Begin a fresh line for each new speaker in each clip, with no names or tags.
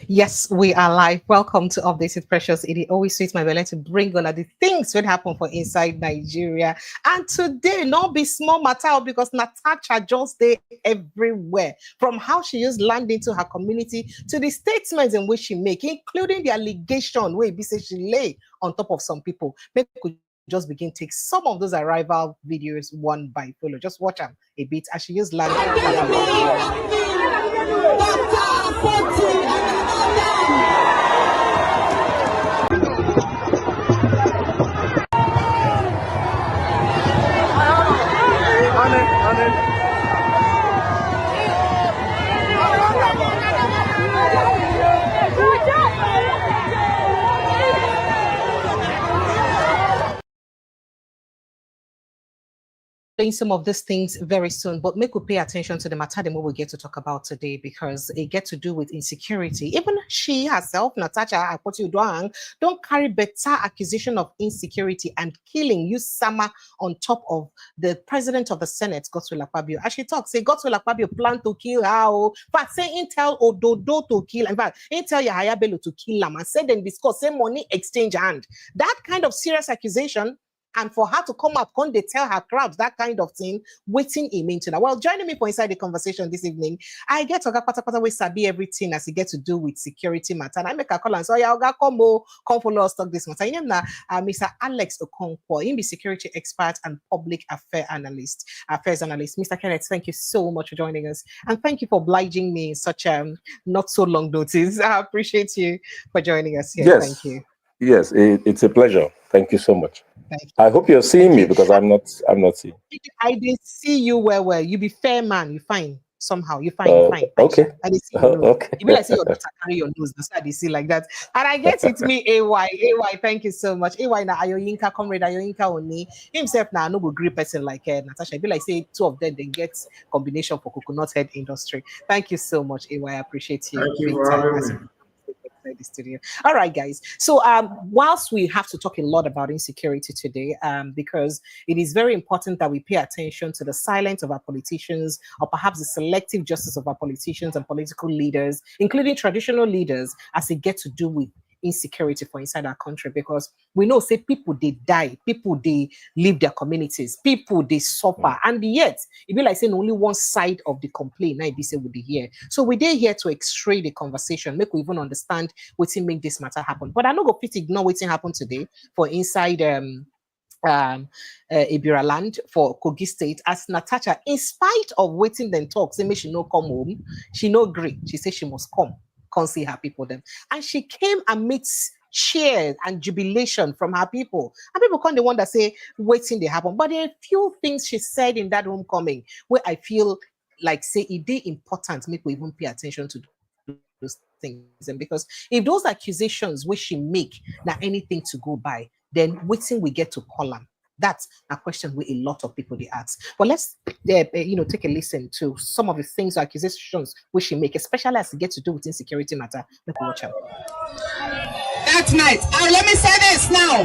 Yes, we are live. Welcome to Updated Precious. It always suits my belly to bring all of the things that happen for inside Nigeria. And today, not be small matter because Natasha just there everywhere. From how she used land into her community to the statements in which she make, including the allegation where say she lay on top of some people. Maybe we could just begin take some of those arrival videos one by follow. Just watch them a bit as she used land. Some of these things very soon, but make we pay attention to the matter that we get to talk about today because it gets to do with insecurity. Even she herself, Natasha Akpoti-Uduaghan, don't carry better accusation of insecurity and killing. Use Sama on top of the president of the Senate, Godswill Akpabio. As she talks, say Godswill Akpabio plan to kill her. But say Intel Ododo to kill. In fact, Intel Yahaya Bello to kill them and say then discuss say money exchange hand. That kind of serious accusation. And for her to come up, can they tell her crowds that kind of thing, waiting in maintenance. Well, joining me for inside the conversation this evening, I get to go with Sabi everything as it get to do with security matter. And I make a call and say, yeah, come follow us talk this matter. Mr. Alex Okonkwo, he be security expert and public affairs analyst. Mr. Kenneth, thank you so much for joining us. And thank you for obliging me in such not so long notice. I appreciate you for joining us here.
Yes.
Thank you.
Yes, it's a pleasure. Thank you so much. I hope you're seeing me because I'm not seeing.
I did see you well. You be fair man. You fine somehow. You fine. Fine.
Okay.
I did see you.
Okay.
You be like see your daughter carry your nose. That's how they see like that. And I guess it's me, AY. AY, thank you so much. AY na Ayoyinka comrade Ayoyinka Oni himself now no go great person like Natasha. I be like say two of them they get combination for coconut head industry. Thank you so much, AY. I appreciate you.
Thank you for having me.
The studio. All right, guys. So whilst we have to talk a lot about insecurity today, because it is very important that we pay attention to the silence of our politicians, or perhaps the selective justice of our politicians and political leaders, including traditional leaders, as it gets to do with insecurity for inside our country, because we know say people they die, people they leave their communities, people they suffer, and yet it be like saying only one side of the complaint now be say would be here. So we dey here to extray the conversation, make we even understand what's make this matter happen. But I no go fit ignore what's happen today for inside Ibira land for Kogi State, as Natasha, in spite of waiting then talk, say me she no come home, she no agree. She said she must come see her people them. And she came amidst cheers and jubilation from her people. And people come the one that say waiting they happen. But there are a few things she said in that homecoming where I feel like say it is important, make we even pay attention to those things. And because if those accusations which she make now anything to go by, then waiting we get to call them. That's a question where a lot of people they ask. But let's take a listen to some of the things or accusations which she make, especially as it gets to do with insecurity matter. Let's watch out.
That night, let me say this now.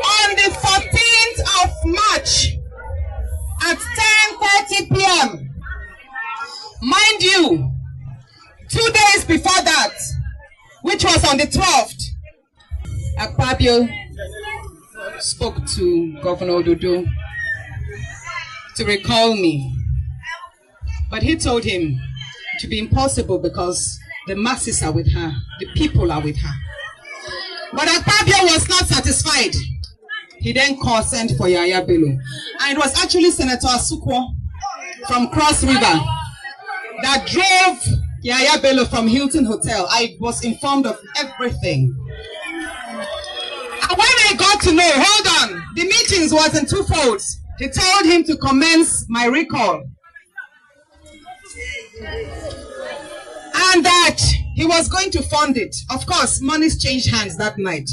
On the 14th of March at 10:30 p.m., mind you, 2 days before that, which was on the 12th, Akpabio spoke to Governor Ododo to recall me. But he told him to be impossible because the masses are with her, the people are with her. But Akpabio was not satisfied. He then sent for Yahaya Bello. And it was actually Senator Asukwo from Cross River that drove Yahaya Bello from Hilton Hotel. I was informed of everything. And when I got to know, hold on, the meetings was in two folds. He told him to commence my recall. And that he was going to fund it. Of course, monies changed hands that night.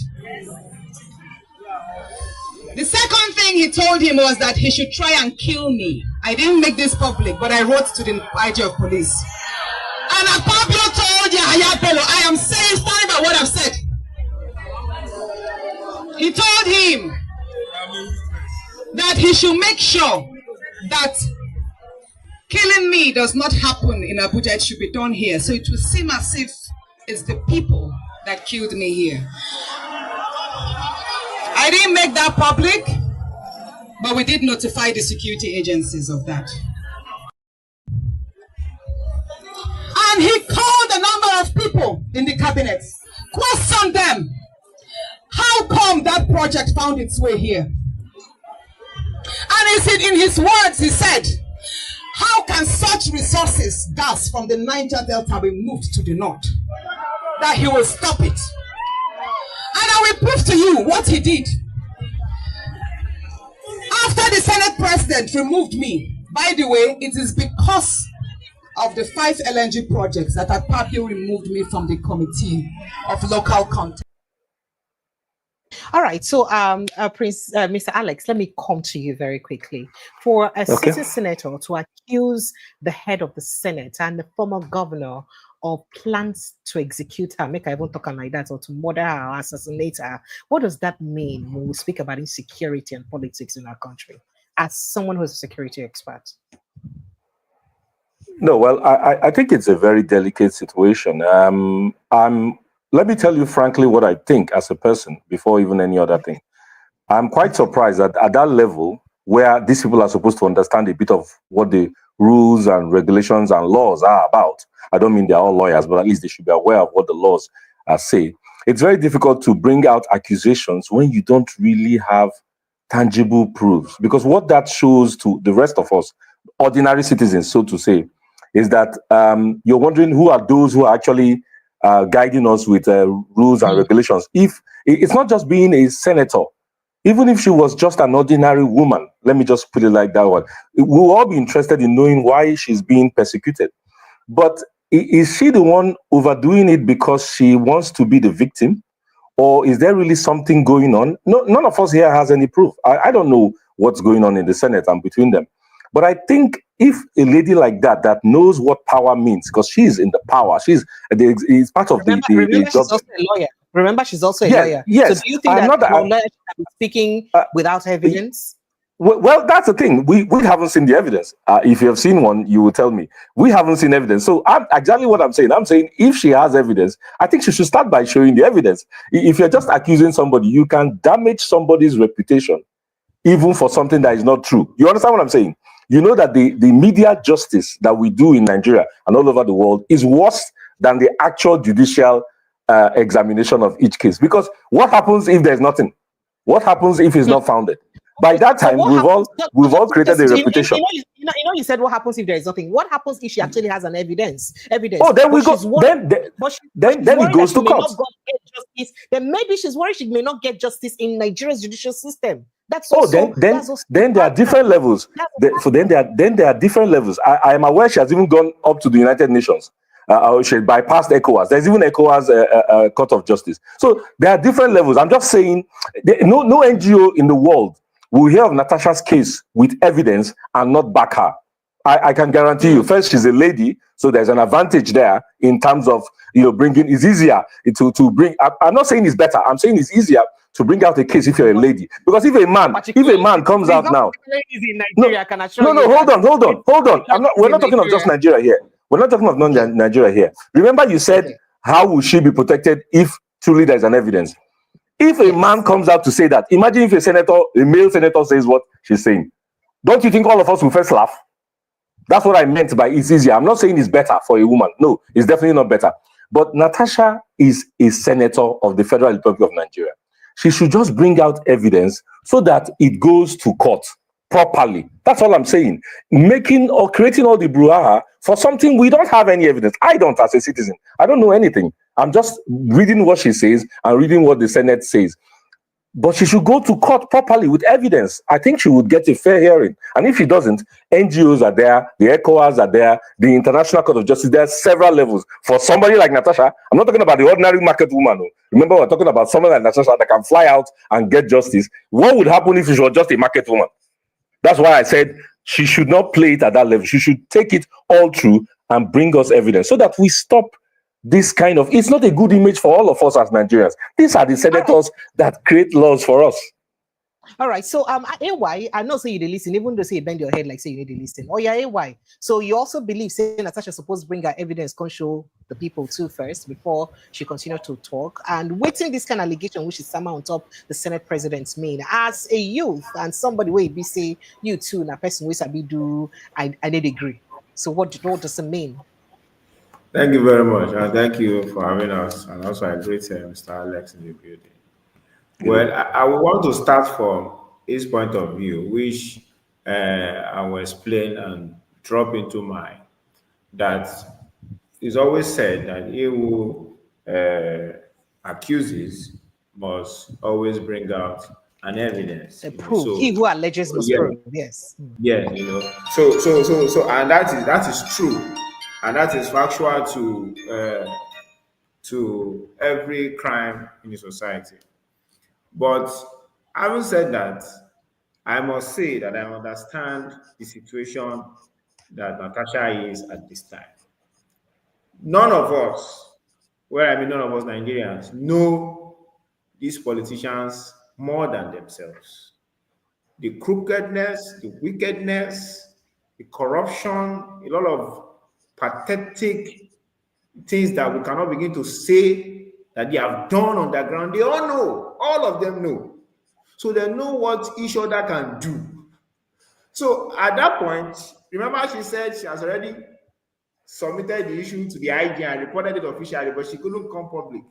The second thing he told him was that he should try and kill me. I didn't make this public, but I wrote to the IG of police. And Akpabio told Yahaya Bello, I am saying, sorry about what I've said. He told him that he should make sure that killing me does not happen in Abuja. It should be done here. So it will seem as if it's the people that killed me here. I didn't make that public, but we did notify the security agencies of that. And he called a number of people in the cabinet, questioned them. How come that project found its way here? And he said, in his words, he said, how can such resources, gas from the Niger Delta, be moved to the north? That he will stop it. And I will prove to you what he did. After the Senate President removed me, by the way, it is because of the 5 LNG projects that Akpabio removed me from the Committee of Local Content.
All right, so Mr. Alex, let me come to you very quickly. For a sitting senator to accuse the head of the Senate and the former governor of plans to execute her, make her even talk like that, or to murder her or assassinate her, what does that mean when we speak about insecurity and politics in our country, as someone who's a security expert?
No, well, I think it's a very delicate situation. Let me tell you frankly what I think as a person before even any other thing. I'm quite surprised that at that level where these people are supposed to understand a bit of what the rules and regulations and laws are about. I don't mean they're all lawyers, but at least they should be aware of what the laws say. It's very difficult to bring out accusations when you don't really have tangible proofs, because what that shows to the rest of us, ordinary citizens, so to say, is that you're wondering who are those who are actually guiding us with rules and regulations. If it's not just being a senator, even if she was just an ordinary woman, let me just put it like that one, we'll all be interested in knowing why she's being persecuted. But is she the one overdoing it because she wants to be the victim? Or is there really something going on? No, none of us here has any proof. I don't know what's going on in the Senate and between them. But I think if a lady like that, that knows what power means, because she's in the power, she's part of
remember, she's also a lawyer. Remember, she's also a lawyer.
Yes.
So do you think that lawyer should be speaking without evidence?
Well, that's the thing. We haven't seen the evidence. If you have seen one, you will tell me. We haven't seen evidence. So exactly what I'm saying. I'm saying if she has evidence, I think she should start by showing the evidence. If you're just accusing somebody, you can damage somebody's reputation, even for something that is not true. You understand what I'm saying? You know that the media justice that we do in Nigeria and all over the world is worse than the actual judicial examination of each case. Because what happens if there's nothing? What happens if it's not founded? By that time, we've all created a reputation.
You said what happens if there is nothing. What happens if she actually has an evidence?
Oh, then we go. Then it goes to court.
Then maybe she's worried she may not get justice in Nigeria's judicial system. That's
then there are different levels. Then there are different levels. I am aware she has even gone up to the United Nations. She bypassed ECOWAS. There's even ECOWAS Court of Justice. So there are different levels. I'm just saying, no NGO in the world will hear of Natasha's case with evidence and not back her. I can guarantee you. First, she's a lady, so there's an advantage there in terms of bringing. It's easier to bring. I'm not saying it's better. I'm saying it's easier to bring out a case if you're a lady, because if a man comes out now, hold on. We're not talking of just Nigeria here. We're not talking of Nigeria here. Remember, you said, how will she be protected if truly there's an evidence? If a man comes out to say that, imagine if a male senator says what she's saying. Don't you think all of us will first laugh? That's what I meant by it's easier. I'm not saying it's better for a woman. No, it's definitely not better. But Natasha is a senator of the Federal Republic of Nigeria. She should just bring out evidence so that it goes to court properly. That's all I'm saying. Making or creating all the brouhaha for something we don't have any evidence. I don't, as a citizen. I don't know anything. I'm just reading what she says and reading what the Senate says. But she should go to court properly with evidence. I think she would get a fair hearing. And if she doesn't, NGOs are there, the ECOWAS are there, the International Court of Justice, there are several levels. For somebody like Natasha, I'm not talking about the ordinary market woman. Remember, we're talking about someone like Natasha that can fly out and get justice. What would happen if she was just a market woman? That's why I said she should not play it at that level. She should take it all through and bring us evidence so that we stop this kind of, it's not a good image for all of us as Nigerians. These are the senators that create laws for us.
All right. So AY, I know say you listen, even though say you bend your head like say you need to listen. Oh yeah, AY. So you also believe say Natasha supposed to bring her evidence, can show the people too first before she continue to talk. And waiting this kind of allegation, which is somehow on top the Senate President's mean. As a youth and somebody where be say you too, na person we sabi do, I did agree. So what does it mean?
Thank you very much, and thank you for having us. And also, I greet Mr. Alex in the building. Well, I would want to start from his point of view, which I will explain and drop into mine. That is always said that he who accuses must always bring out an evidence.
Proof.
So,
He who alleges must
yeah,
prove. Yes.
yeah, and that is true, and that is factual to every crime in the society. But having said that, I must say that I understand the situation that Natasha is at this time. None of us, none of us Nigerians, know these politicians more than themselves. The crookedness, the wickedness, the corruption, a lot of pathetic things that we cannot begin to say that they have done on the ground. They all know, all of them know. So they know what each other can do. So at that point, remember she said she has already submitted the issue to the IG and reported it officially, but she couldn't come public.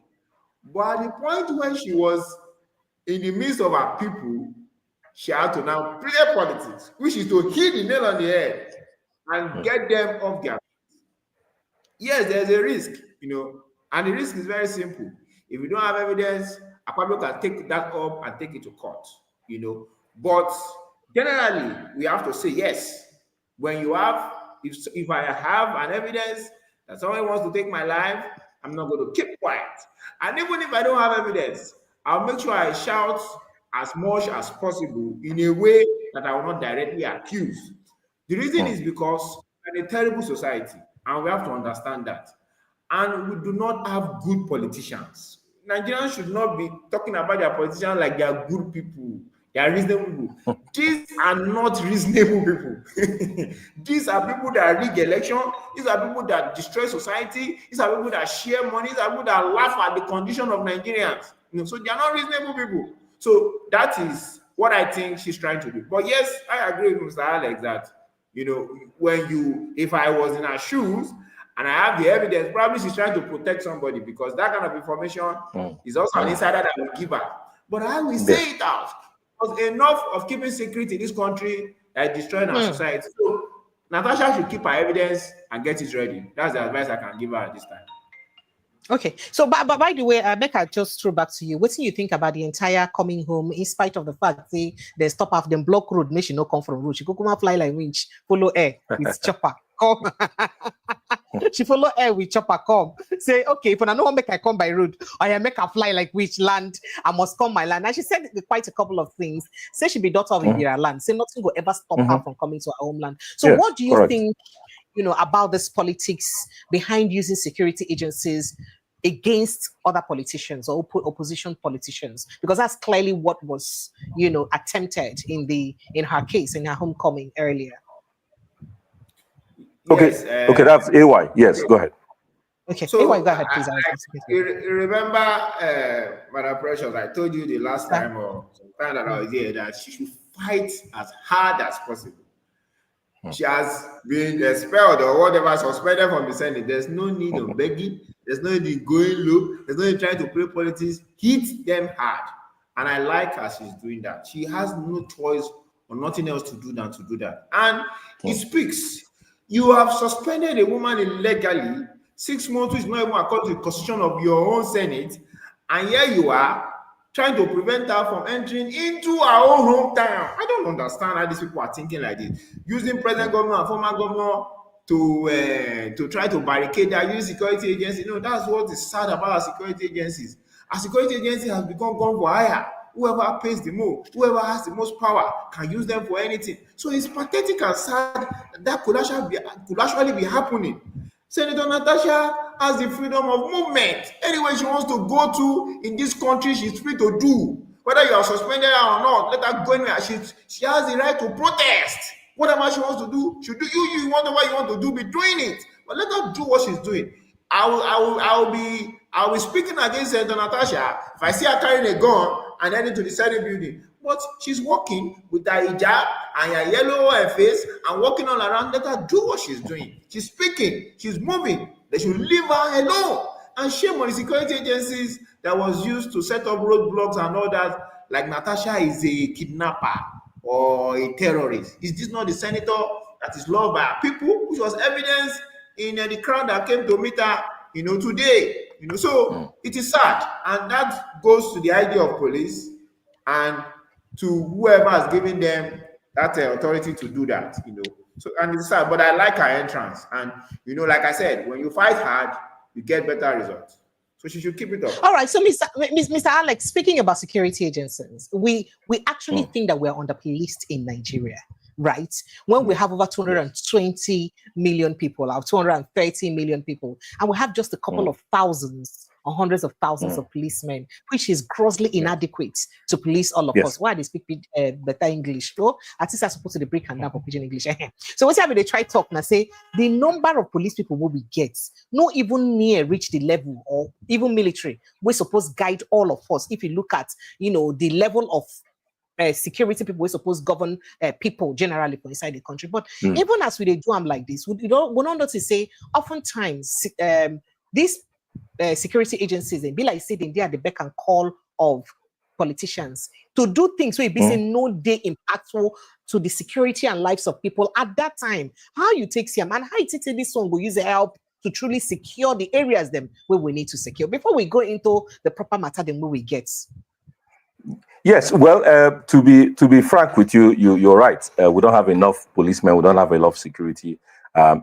But at the point when she was in the midst of her people, she had to now play politics, which is to hit the nail on the head and get them off their feet. Yes, there's a risk, and the risk is very simple. If you don't have evidence, Akpabio can take that up and take it to court, But generally, we have to say yes. When you have, if I have an evidence that someone wants to take my life, I'm not going to keep quiet. And even if I don't have evidence, I'll make sure I shout as much as possible in a way that I will not directly accuse. The reason is because we're in a terrible society, and we have to understand that. And we do not have good politicians. Nigerians should not be talking about their politicians like they are good people. They are reasonable people. These are not reasonable people. These are people that rig election. These are people that destroy society. These are people that share money. These are people that laugh at the condition of Nigerians. So they are not reasonable people. So that is what I think she's trying to do. But yes, I agree with Mr. Alex that, if I was in her shoes and I have the evidence, probably she's trying to protect somebody, because that kind of information is also an insider that will give her. But I will say it out. Because enough of keeping secret in this country that is destroying our society. So Natasha should keep her evidence and get it ready. That's the advice I can give her at this time.
Okay. So, but by the way, Becca, just throw back to you. What do you think about the entire coming home, in spite of the fact they stop off them block road, nation no come from road. She go come and fly like winch, follow air with chopper. Come. She follow air with chopper, come. Say, okay, if I don't make I come by road, I make her fly like which land, I must come my land. And she said quite a couple of things. Say she be daughter of Indira land. Say nothing will ever stop her from coming to her homeland. So what do you think, about this politics behind using security agencies against other politicians or opposition politicians? Because that's clearly what was, attempted in her case, in her homecoming earlier.
Okay,
yes,
okay, that's AY. Yes, go ahead.
Okay, so AY, go ahead, please.
You remember, Madam Precious, I told you the last time or some time that I was here that she should fight as hard as possible. She has been expelled or whatever, suspended from the Senate. There's no need of begging. There's no need of going low. There's no need trying to play politics. Hit them hard. And I like her she's doing that. She has no choice or nothing else to do than to do that. And it speaks. You have suspended a woman illegally 6 months, which is not even according to the constitution of your own Senate. And here you are trying to prevent her from entering into her own hometown. I don't understand how these people are thinking like this. Using present governor and former governor to try to barricade their using security agencies. That's what is sad about our security agencies. Our security agency has become gone for hire. Whoever pays the most, whoever has the most power can use them for anything. So it's pathetic and sad that could actually be happening. Senator Natasha has the freedom of movement. Anywhere she wants to go to in this country, she's free to do. Whether you are suspended or not, let her go anywhere. She has the right to protest. Whatever she wants to do, she do. You whatever you want to do, be doing it. But let her do what she's doing. I'll be speaking against Natasha if I see her carrying a gun and heading to the Senate building. But she's walking with her hijab and her yellow face and walking all around. Let her do what she's doing. She's speaking. She's moving. They should leave her alone. And shame on the security agencies that was used to set up roadblocks and all that. Like Natasha is a kidnapper or a terrorist. Is this not the senator that is loved by our people, which was evidence in the crowd that came to meet her, today? So it is sad, and that goes to the idea of police and to whoever has given them that authority to do that. So, and it's sad, but I like her entrance, and like I said, when you fight hard, you get better results. So she should keep it up.
All right. So, Mr. Alex, speaking about security agencies, we actually think that we're underpoliced in Nigeria, right? When we have over 220 million people, or 230 million people, and we have just a couple of thousands or hundreds of thousands of policemen, which is grossly inadequate to police all of us. Why they speak better English? So, at least I supposed to break and down for pidgin English. So, what's happening? They try talk and say the number of police people will we get, not even near reach the level, or even military. We're supposed to guide all of us. If you look at, the level of security people, we're supposed to govern people generally for inside the country. But even as we do them like this, we don't notice say oftentimes these security agencies, they be like saying they are the beck and call of politicians to do things so it be saying no day impactful to the security and lives of people at that time. How you take them and how you take this one will use the help to truly secure the areas them where we need to secure before we go into the proper matter then where we get.
Yes, well, to be frank with you, you're right. We don't have enough policemen. We don't have enough security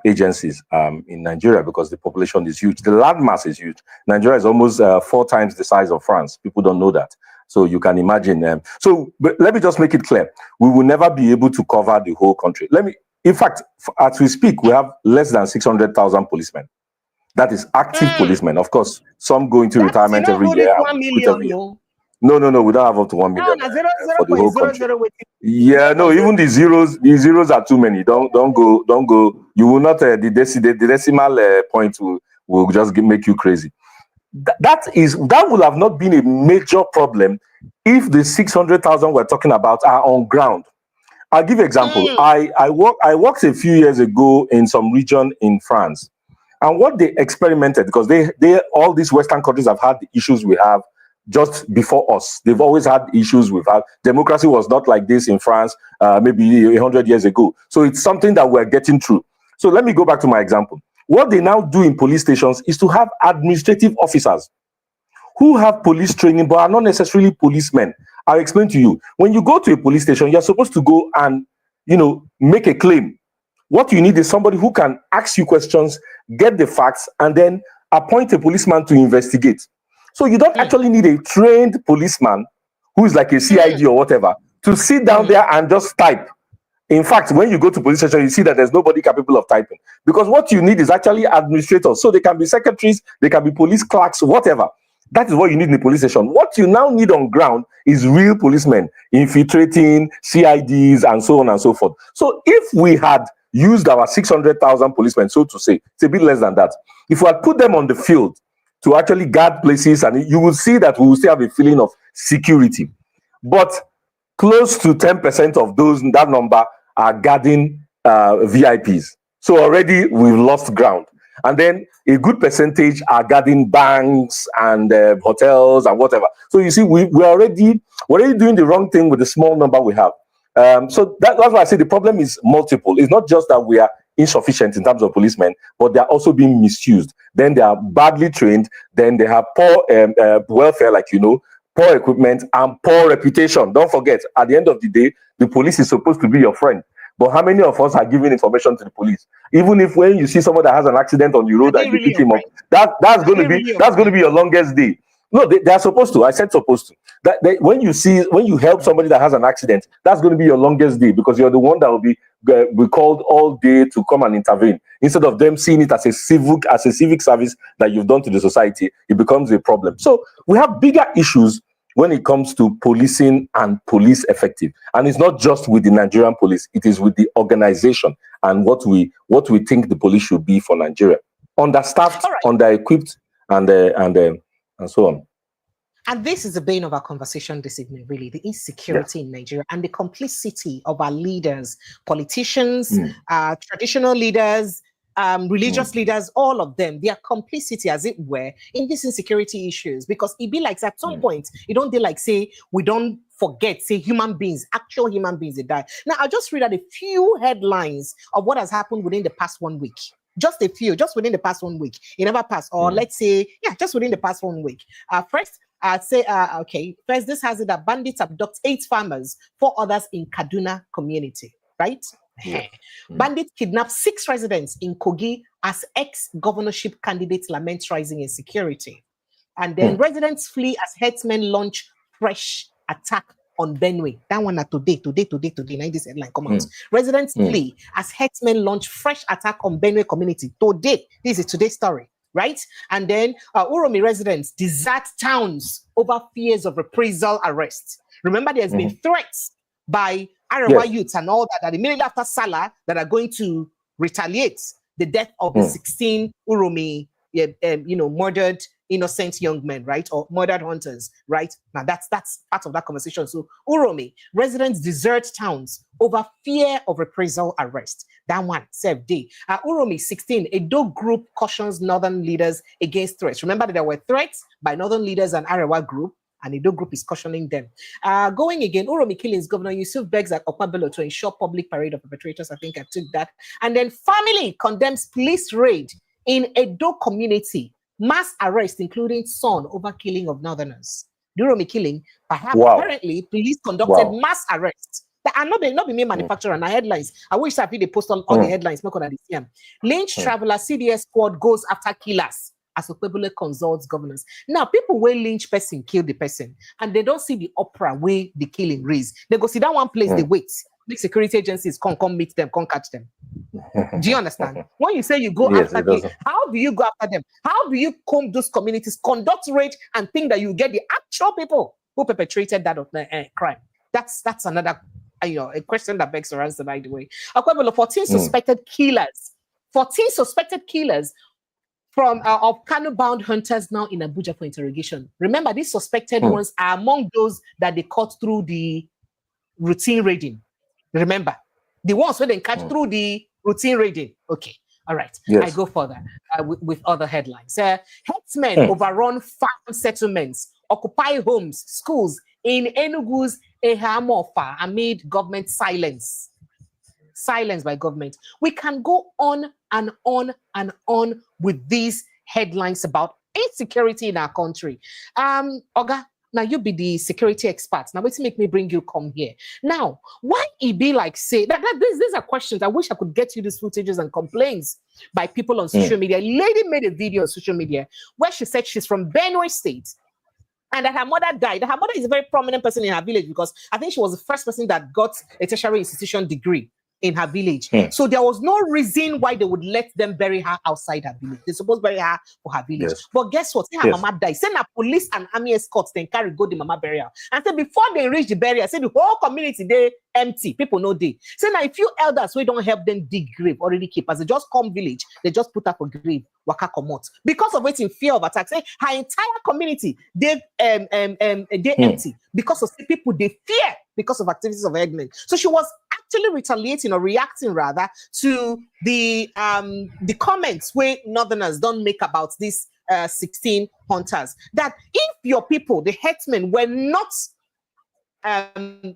agencies in Nigeria because the population is huge. The landmass is huge. Nigeria is almost 4 times the size of France. People don't know that. So you can imagine. But let me just make it clear. We will never be able to cover the whole country. In fact, as we speak, we have less than 600,000 policemen. That is active policemen. Of course, some go into retirement every year.
1 million,
No, we don't have up to 1 million for the whole country. Yeah, no, even the zeros are too many. Don't go. You will not. The decimal point will just make you crazy. That would have not been a major problem if the 600,000 we're talking about are on ground. I'll give you an example. I worked a few years ago in some region in France, and what they experimented, because they all these Western countries have had the issues we have. Just before us, they've always had issues with democracy was not like this in France maybe 100 years ago. So it's something that we're getting through. So let me go back to my example. What they now do in police stations is to have administrative officers who have police training but are not necessarily policemen. I'll explain to you. When you go to a police station, you're supposed to go and make a claim. What you need is somebody who can ask you questions, get the facts, and then appoint a policeman to investigate. So you don't actually need a trained policeman who is like a CID or whatever to sit down there and just type. In fact, when you go to police station, you see that there's nobody capable of typing. Because what you need is actually administrators. So they can be secretaries, they can be police clerks, whatever. That is what you need in the police station. What you now need on ground is real policemen, infiltrating, CIDs, and so on and so forth. So if we had used our 600,000 policemen, so to say, it's a bit less than that. If we had put them on the field, to actually guard places, and you will see that we will still have a feeling of security. But close to 10% of that number are guarding VIPs. So already we've lost ground. And then a good percentage are guarding banks and hotels and whatever. So you see, we're already doing the wrong thing with the small number we have. So that's why I say the problem is multiple. It's not just that we are insufficient in terms of policemen, but they are also being misused. Then they are badly trained. Then they have poor welfare, poor equipment and poor reputation. Don't forget, at the end of the day, the police is supposed to be your friend. But how many of us are giving information to the police? Even if when you see someone that has an accident on the road and you pick him up, that's going to be your longest day. No, they are supposed to. I said supposed to. When you help somebody that has an accident, that's going to be your longest day because you're the one that will be called all day to come and intervene. Instead of them seeing it as a civic service that you've done to the society, it becomes a problem. So we have bigger issues when it comes to policing and police effective. And it's not just with the Nigerian police, it is with the organization and what we think the police should be for Nigeria. Understaffed, under-equipped, and so on.
And this is the bane of our conversation this evening, really, the insecurity in Nigeria and the complicity of our leaders, politicians, traditional leaders, religious leaders, all of them, their complicity, as it were, in these insecurity issues. Because it be like at some point, you don't they like say, we don't forget, say human beings, actual human beings, they die. Now, I'll just read out a few headlines of what has happened within the past 1 week. Just a few, just within the past 1 week. It never passed, or let's say, just within the past 1 week. First, I'd say, first, this has it that bandits abduct 8 farmers, 4 others in Kaduna community, right? Yeah. Bandits kidnap 6 residents in Kogi as ex-governorship candidates lament rising insecurity. And then residents flee as headsmen launch fresh attack on Benue. That one are today. Now this headline come out. Residents flee as headsmen launch fresh attack on Benue community. Today, this is today's story, right? And then Uromi residents desert towns over fears of reprisal arrest. Remember, there's been threats by Arewa youths and all that immediately after Salah that are going to retaliate the death of the 16 Uromi, murdered innocent young men, right? Or murdered hunters, right? Now that's part of that conversation. So Uromi, residents desert towns over fear of reprisal arrest. That one, save day. Uromi 16, Edo group cautions northern leaders against threats. Remember that there were threats by northern leaders and Arewa group, and Edo group is cautioning them. Going again, Uromi killings, Governor Yusuf begs Akpabio to ensure public parade of perpetrators. I think I took that. And then family condemns police raid in Edo community. Mass arrest, including son over killing of northerners. The Uromi killing, perhaps apparently police conducted mass arrests. That are not be me manufacturer and headlines. I wish I they post on all the headlines. Not gonna see them. Lynch traveler CDS squad goes after killers as Akpabio consults governors. Now, people will lynch person, kill the person, and they don't see the opera way the killing raise. They go sit down one place, they wait. Big security agencies come meet them, come catch them. Do you understand? When you say you go after them, how do you go after them? How do you comb those communities, conduct raid, and think that you get the actual people who perpetrated that crime? That's another a question that begs to answer, by the way. Akpabio, 14 suspected killers. 14 suspected killers from of Kano-bound hunters now in Abuja for interrogation. Remember, these suspected ones are among those that they caught through the routine raiding. Remember, the ones where they catch through the routine raiding. Okay, all right. I go further with other headlines. Headsmen overrun farm settlements, occupy homes, schools in Enugu's Ehamofa amid government silence. Silence by government. We can go on and on and on with these headlines about insecurity in our country. Oga, now you be the security expert. Now wait to make me bring you come here. Now, why it be like say that these are questions. I wish I could get you these footages and complaints by people on social media. A lady made a video on social media where she said she's from Benue State and that her mother died. Her mother is a very prominent person in her village because I think she was the first person that got a tertiary institution degree in her village. So there was no reason why they would let them bury her outside her village. They're supposed to bury her for her village. But guess what? Say her mama died. Send her police and army escorts, then carry go the mama burial. And say before they reach the burial, say the whole community they empty. People know they. Say now if you elders we don't help them dig grave already keep as they just come village, they just put up a grave, waka komot. Because of waiting fear of attack. Say her entire community they empty because of people they fear because of activities of headsmen. So she was actually retaliating or reacting rather to the comments where northerners don't make about these 16 hunters. That if your people, the headsmen, were not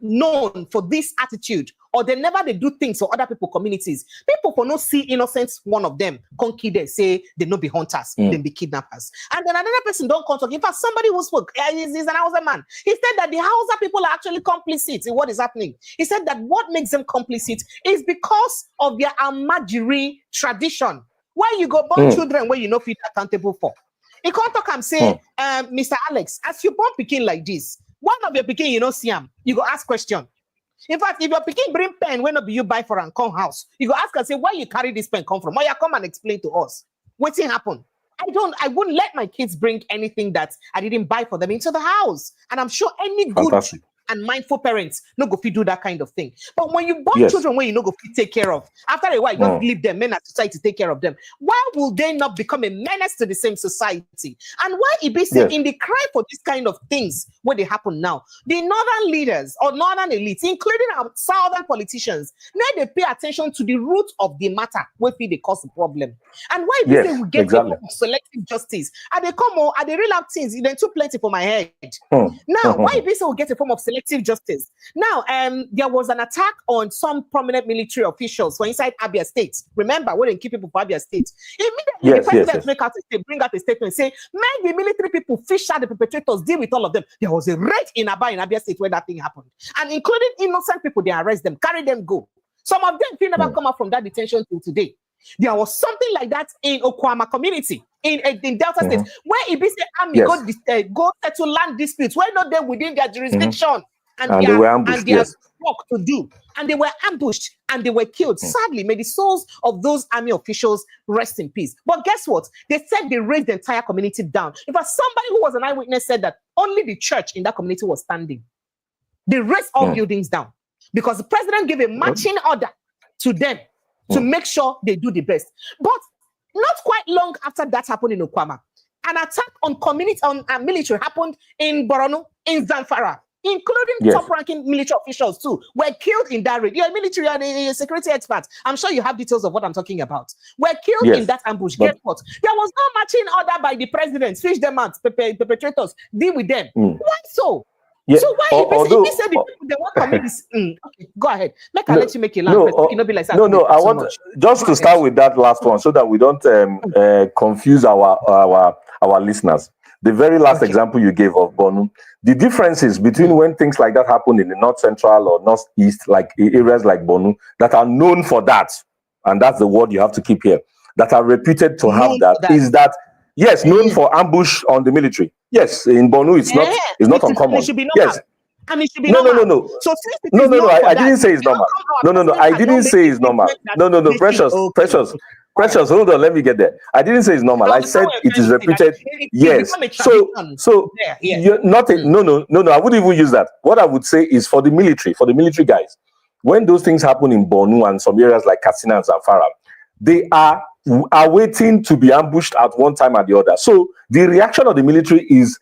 known for this attitude, or they do things for other people communities, people for no see innocent one of them come kill them, say they no be hunters, they be kidnappers. And then another person don't come talk. In fact, somebody who spoke, he's an Hausa man. He said that the Hausa people are actually complicit in what is happening. He said that what makes them complicit is because of their Almajiri tradition. Why you go born children where you no feel accountable for? He can't talk and say, Mr. Alex, as you born picking like this, one of your picking, you know, see him, you go ask question. In fact, if your picking bring pen, when you buy for and come house, you go ask and say, where you carry this pen come from? Or you come and explain to us. What's happened? I wouldn't let my kids bring anything that I didn't buy for them into the house. And I'm sure any
Fantastic.
good and mindful parents no go fit do that kind of thing. But when you born children where you no go fit take care of, after a while, you just leave them, men as society take care of them. Why will they not become a menace to the same society? And why it be said in the cry for this kind of things where they happen now, the northern leaders or northern elites, including our southern politicians, now they pay attention to the root of the matter where they cause the problem. And why they say we get a form of selective justice? And they come on, and they real have things, then too plenty for my head. Now, why they say we get a form of selective justice? Now, there was an attack on some prominent military officials for inside Abia State. Remember, when they keep people for Abia State, immediately the president bring out a statement, say, make the military people fish out the perpetrators, deal with all of them. There was a raid in Abia State where that thing happened, and including innocent people, they arrest them, carry them, go. Some of them will never come out from that detention till today. There was something like that in Okwama community in Delta State, where it be say army go settle land disputes where not them within their jurisdiction, and they were ambushed, and they have work to do, and they were ambushed and they were killed. Sadly, may the souls of those army officials rest in peace. But guess what? They said they raised the entire community down. In fact, somebody who was an eyewitness said that only the church in that community was standing. They raised all buildings down because the president gave a marching order to them to make sure they do the best. But not quite long after that happened in Okwama, an attack on military happened in Borno, in Zamfara, including top-ranking military officials too, were killed in that raid. You're a military and a security expert. I'm sure you have details of what I'm talking about. Were killed in that ambush. Guess what? There was no marching order by the president. Fish them out, perpetrators, deal with them. Why so? So why if you said the people they want to commit this? Okay, go ahead. I let you make a laugh.
I want just to start with that last one so that we don't confuse our listeners. The very last example you gave of Bonu, the differences between when things like that happen in the North Central or Northeast, like areas like Bonu, that are known for that, and that's the word you have to keep here, that are reputed to have that, is that yes, known for ambush on the military. Yes, in Bonu, it's not uncommon.
It should be
yes.
And it should be normal.
No.
So
I didn't say it's normal. No, I didn't say it's normal. No, Precious, hold on, let me get there. I didn't say it's normal. I said it is reputed. Yes. So you're not no, I wouldn't even use that. What I would say is for the military guys, when those things happen in Bonu and some areas like Katsina and Zamfara, they are waiting to be ambushed at one time or the other. So the reaction of the military is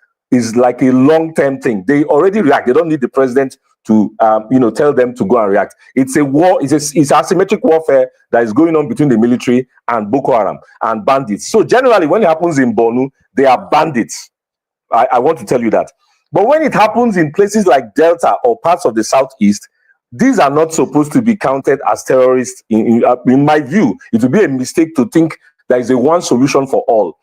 like a long-term thing. They already react. They don't need the president to tell them to go and react. It's a war. It's asymmetric warfare that is going on between the military and Boko Haram and bandits. So generally, when it happens in Bonu, they are bandits. I want to tell you that. But when it happens in places like Delta or parts of the Southeast, these are not supposed to be counted as terrorists. In my view, it would be a mistake to think there is a one solution for all.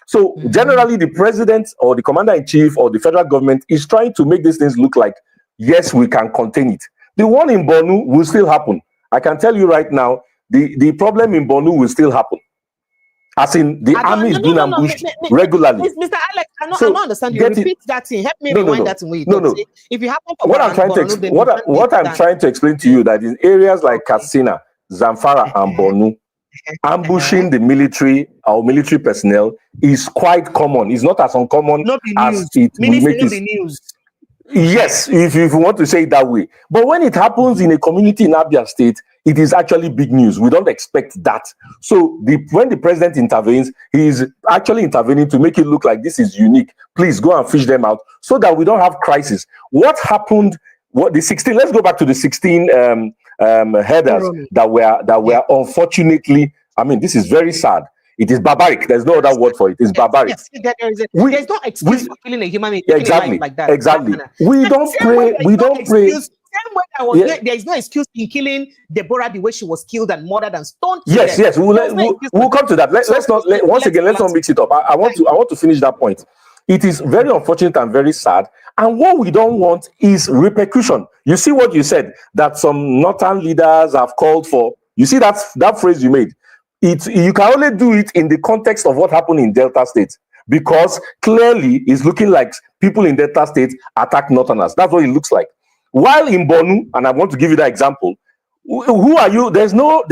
So generally, the president or the commander-in-chief or the federal government is trying to make these things look like, yes, we can contain it. The one in Bonu will still happen. I can tell you right now, the problem in Bonu will still happen. As in, the army is being ambushed regularly.
Mr. Alex, I don't understand you. Repeat that thing. Help me rewind that thing. If you happen to
what I'm trying to explain to you that in areas like Katsina, Zamfara, and Bonu, ambushing the military or military personnel is quite common. It's not as uncommon as it will make it. Yes, if you want to say it that way. But when it happens in a community in Abia State, it is actually big news. We don't expect that. So when the president intervenes, he is actually intervening to make it look like this is unique. Please go and fish them out so that we don't have crisis. What happened? Let's go back to the 16 headers that were unfortunately, I mean, this is very sad. It is barbaric. There's no other word for it. It's barbaric.
There's no excuse for killing a human being like that.
Exactly. We don't pray.
There is no excuse in killing Deborah the way she was killed and murdered and stoned.
Yes. We'll come to that. Let's not mix it up. I want to finish that point. It is very unfortunate and very sad. And what we don't want is repercussion. You see what you said, that some northern leaders have called for. You see that phrase you made. You can only do it in the context of what happened in Delta State, because clearly it's looking like people in Delta State attack northerners. That's what it looks like. While in Bonu, and I want to give you that example, who are you? There's no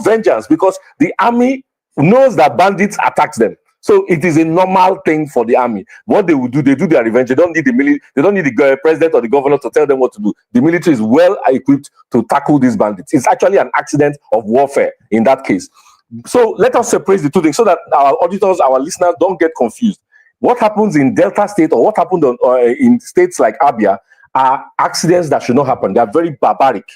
vengeance because the army knows that bandits attacked them. So it is a normal thing for the army. What they will do, they do their revenge. They don't need they don't need the president or the governor to tell them what to do. The military is well equipped to tackle these bandits. It's actually an accident of warfare in that case. So let us separate the two things so that our auditors, our listeners don't get confused. What happens in Delta State or what happened in states like Abia are accidents that should not happen. They are very barbaric.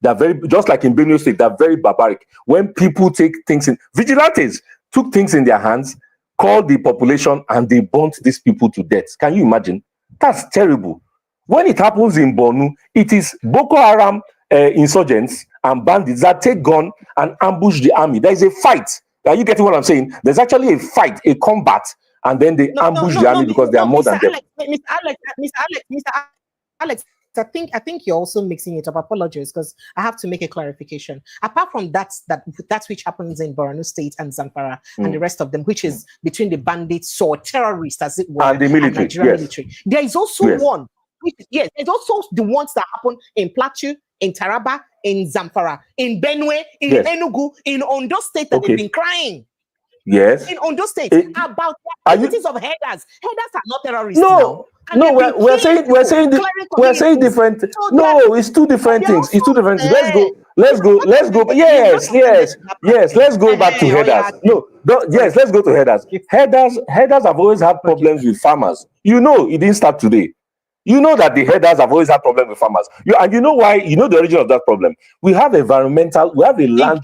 They are very, just like in Benue State, they are very barbaric. When people take things in, vigilantes took things in their hands, called the population, and they burnt these people to death. Can you imagine? That's terrible. When it happens in Borno, it is Boko Haram insurgents and bandits that take gun and ambush the army. There is a fight. Are you getting what I'm saying? There's actually a fight, a combat, and then they ambush the army because they are more than them.
Mr. Alex, I think you're also mixing it up. Apologies, because I have to make a clarification. Apart from that which happens in Borno State and Zamfara and the rest of them, which is between the bandits or terrorists, as it were,
and the military,
and Nigerian military. There is also one. There's also the ones that happen in Plateau, in Taraba, in Zamfara, in Benue, in Enugu, in Ondo State that they've been crying.
Yes.
In Ondo State about the activities of headers. Headers are not terrorists.
No, we're saying different. No, it's two different things. It's two different things. Let's go. Yes. Let's go back to headers. Let's go to headers. Headers have always had problems with farmers. You know, it didn't start today. You know that the headers have always had problems with farmers. And you know why? You know the origin of that problem. We have a land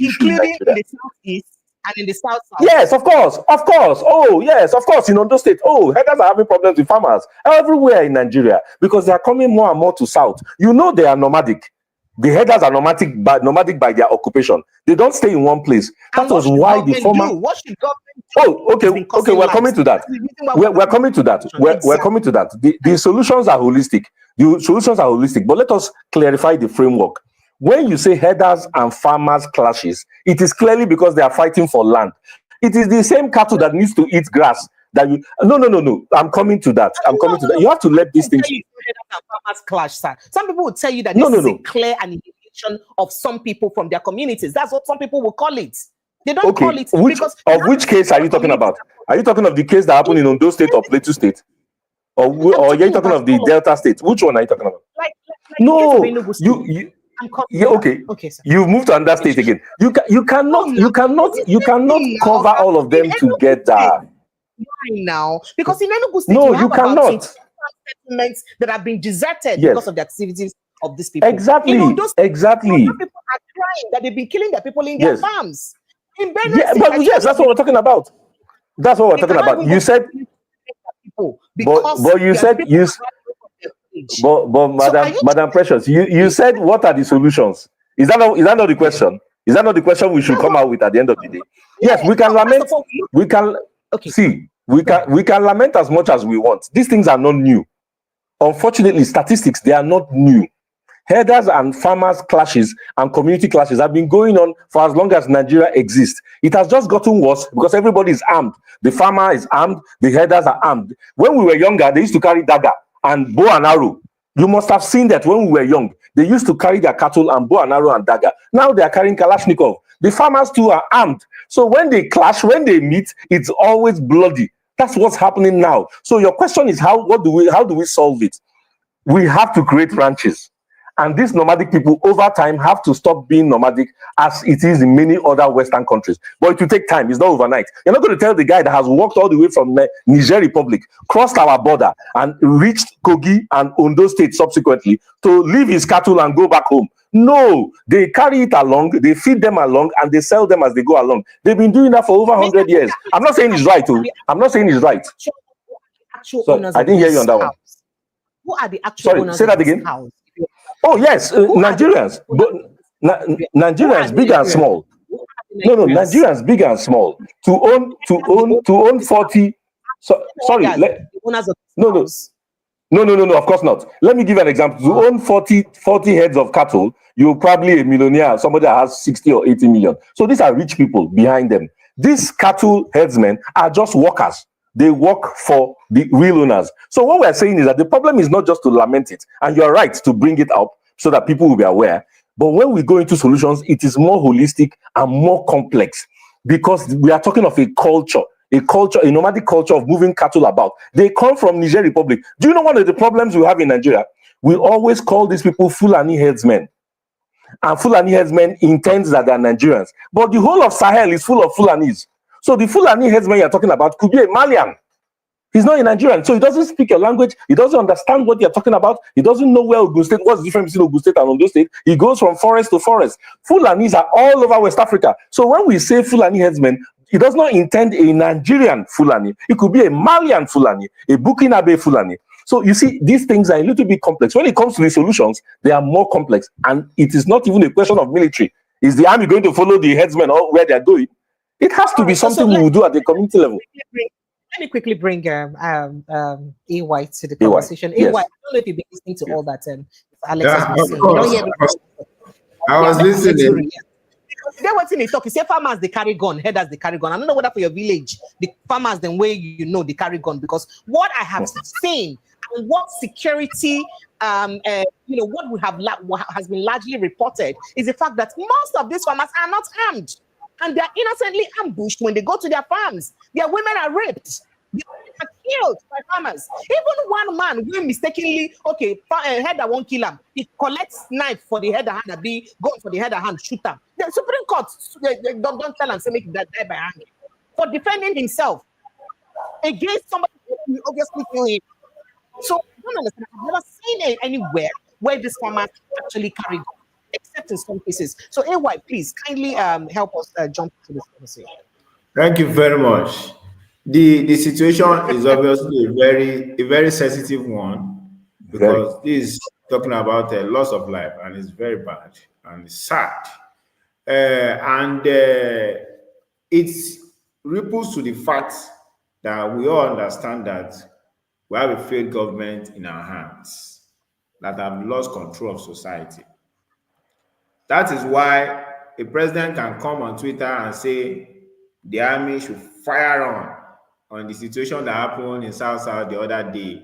issue in Nigeria.
In the southeast and in the south.
Yes, of course. Oh, yes, of course. In Ondo State, headers are having problems with farmers everywhere in Nigeria because they are coming more and more to south. You know they are nomadic. The headers are nomadic by their occupation. They don't stay in one place. That was why the former.
What should government do?
Okay. We're coming to that. We're coming to that. We're coming to that. The solutions are holistic. But let us clarify the framework. When you say headers and farmers clashes, it is clearly because they are fighting for land. It is the same cattle that needs to eat grass. No. I'm coming to that. You have to let these things.
Farmers clash, sir. Some people would tell you that this is a clear annihilation of some people from their communities. That's what some people will call it. They don't call it
which case are you talking about? Are you talking of the case that happened in Ondo State or Plateau State? Or are you talking of the Delta State? Which one are you talking about? Okay, sir. You moved to another state again. You cannot cover all of them together.
Why now? Because in Enugu State, you cannot. Settlements that have been deserted because of the activities of these people.
Exactly.
People are crying that they've been killing their people in their farms. In
Benue that's what we're talking about. That's what we're talking about. You said, Madam Precious, you said, what are the solutions? Is that not the question? Is that not the question we should come out with at the end of the day? Yes, we can lament. We can lament as much as we want. These things are not new. Unfortunately, statistics, they are not new. Headers and farmers clashes and community clashes have been going on for as long as Nigeria exists. It has just gotten worse because everybody is armed. The farmer is armed. The headers are armed. When we were younger, they used to carry dagger and bow and arrow. You must have seen that when we were young. They used to carry their cattle and bow and arrow and dagger. Now they are carrying Kalashnikov. The farmers too are armed. So when they clash, when they meet, it's always bloody. That's what's happening now. So your question is how do we solve it? We have to create ranches. And these nomadic people over time have to stop being nomadic as it is in many other Western countries. But it will take time. It's not overnight. You're not going to tell the guy that has walked all the way from Niger Republic, crossed our border and reached Kogi and Ondo State subsequently to leave his cattle and go back home. No, they carry it along, they feed them along, and they sell them as they go along. They've been doing that for over 100 years. I'm not saying it's right, too. I'm not saying it's right. I didn't hear you on that one.
Who are the actual owners?
Say that again. Oh, yes, Nigerians. But Nigerians, big and small. No, Nigerians, big and small. To own 40. Sorry. No, of course not. Let me give an example. To own 40 heads of cattle, you're probably a millionaire, somebody that has 60 or 80 million. So these are rich people behind them. These cattle headsmen are just workers. They work for the real owners. So what we're saying is that the problem is not just to lament it, and you're right to bring it up so that people will be aware. But when we go into solutions, it is more holistic and more complex because we are talking of a culture. a culture, a nomadic culture of moving cattle about. They come from Niger Republic. Do you know one of the problems we have in Nigeria? We always call these people Fulani headsmen. And Fulani headsmen intends that they're Nigerians. But the whole of Sahel is full of Fulanis. So the Fulani headsman you're talking about could be a Malian. He's not a Nigerian, so he doesn't speak your language. He doesn't understand what you're talking about. He doesn't know where Ogun State, what's the difference between Ogun State and Ondo State. He goes from forest to forest. Fulanis are all over West Africa. So when we say Fulani headsman, he does not intend a Nigerian Fulani. It could be a Malian Fulani, a Burkinabe Fulani. So you see, these things are a little bit complex. When it comes to the solutions, they are more complex. And it is not even a question of military. Is the army going to follow the headsmen or where they're going? It has to be something we will do at the community level.
Let me quickly bring AY to the conversation.
Yes.
AY, I don't know if you've been listening to all that Alex has been saying. You don't hear me.
I was listening.
They're watching the talk. You say farmers they carry gun, herders they carry gun. I don't know whether for your village the farmers the way you know they carry gun, because what I have seen and what security what we have what has been largely reported is the fact that most of these farmers are not armed. And they are innocently ambushed when they go to their farms. Their women are raped. They are killed by farmers. Even one man will mistakenly, header won't kill him. He collects knife for the header hand and be gun for the header hand, shoot him. The Supreme Court they don't tell him say make that die by hand for defending himself against somebody who obviously kill him. So I don't understand. I've never seen it anywhere where this farmer actually carry gun, except in some cases. So AY, please kindly help us jump to this conversation.
Thank you very much. The situation is obviously a very sensitive one, because this is talking about a loss of life, and it's very bad and it's sad. It ripples to the fact that we all understand that we have a failed government in our hands that have lost control of society. That is why a president can come on Twitter and say the army should fire on the situation that happened in South the other day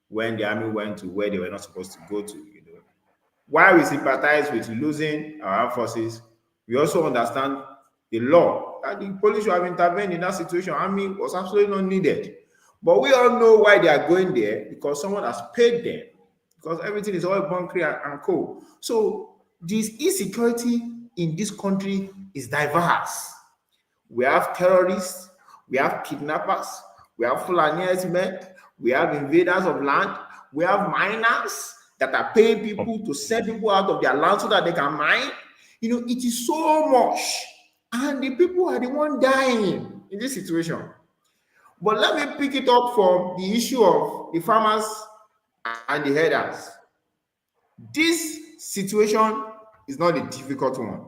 when the army went to where they were not supposed to go to. While we sympathize with losing our armed forces, we also understand the law that the police should have intervened in that situation. Army was absolutely not needed. But we all know why they are going there, because someone has paid them, because everything is all bunkering and coal. So this insecurity in this country is diverse. We have terrorists, we have kidnappers, we have Fulani men, we have invaders of land, we have miners that are paying people to send people out of their land so that they can mine. It is so much. And the people are the ones dying in this situation. But let me pick it up from the issue of the farmers and the herders. This situation is not a difficult one.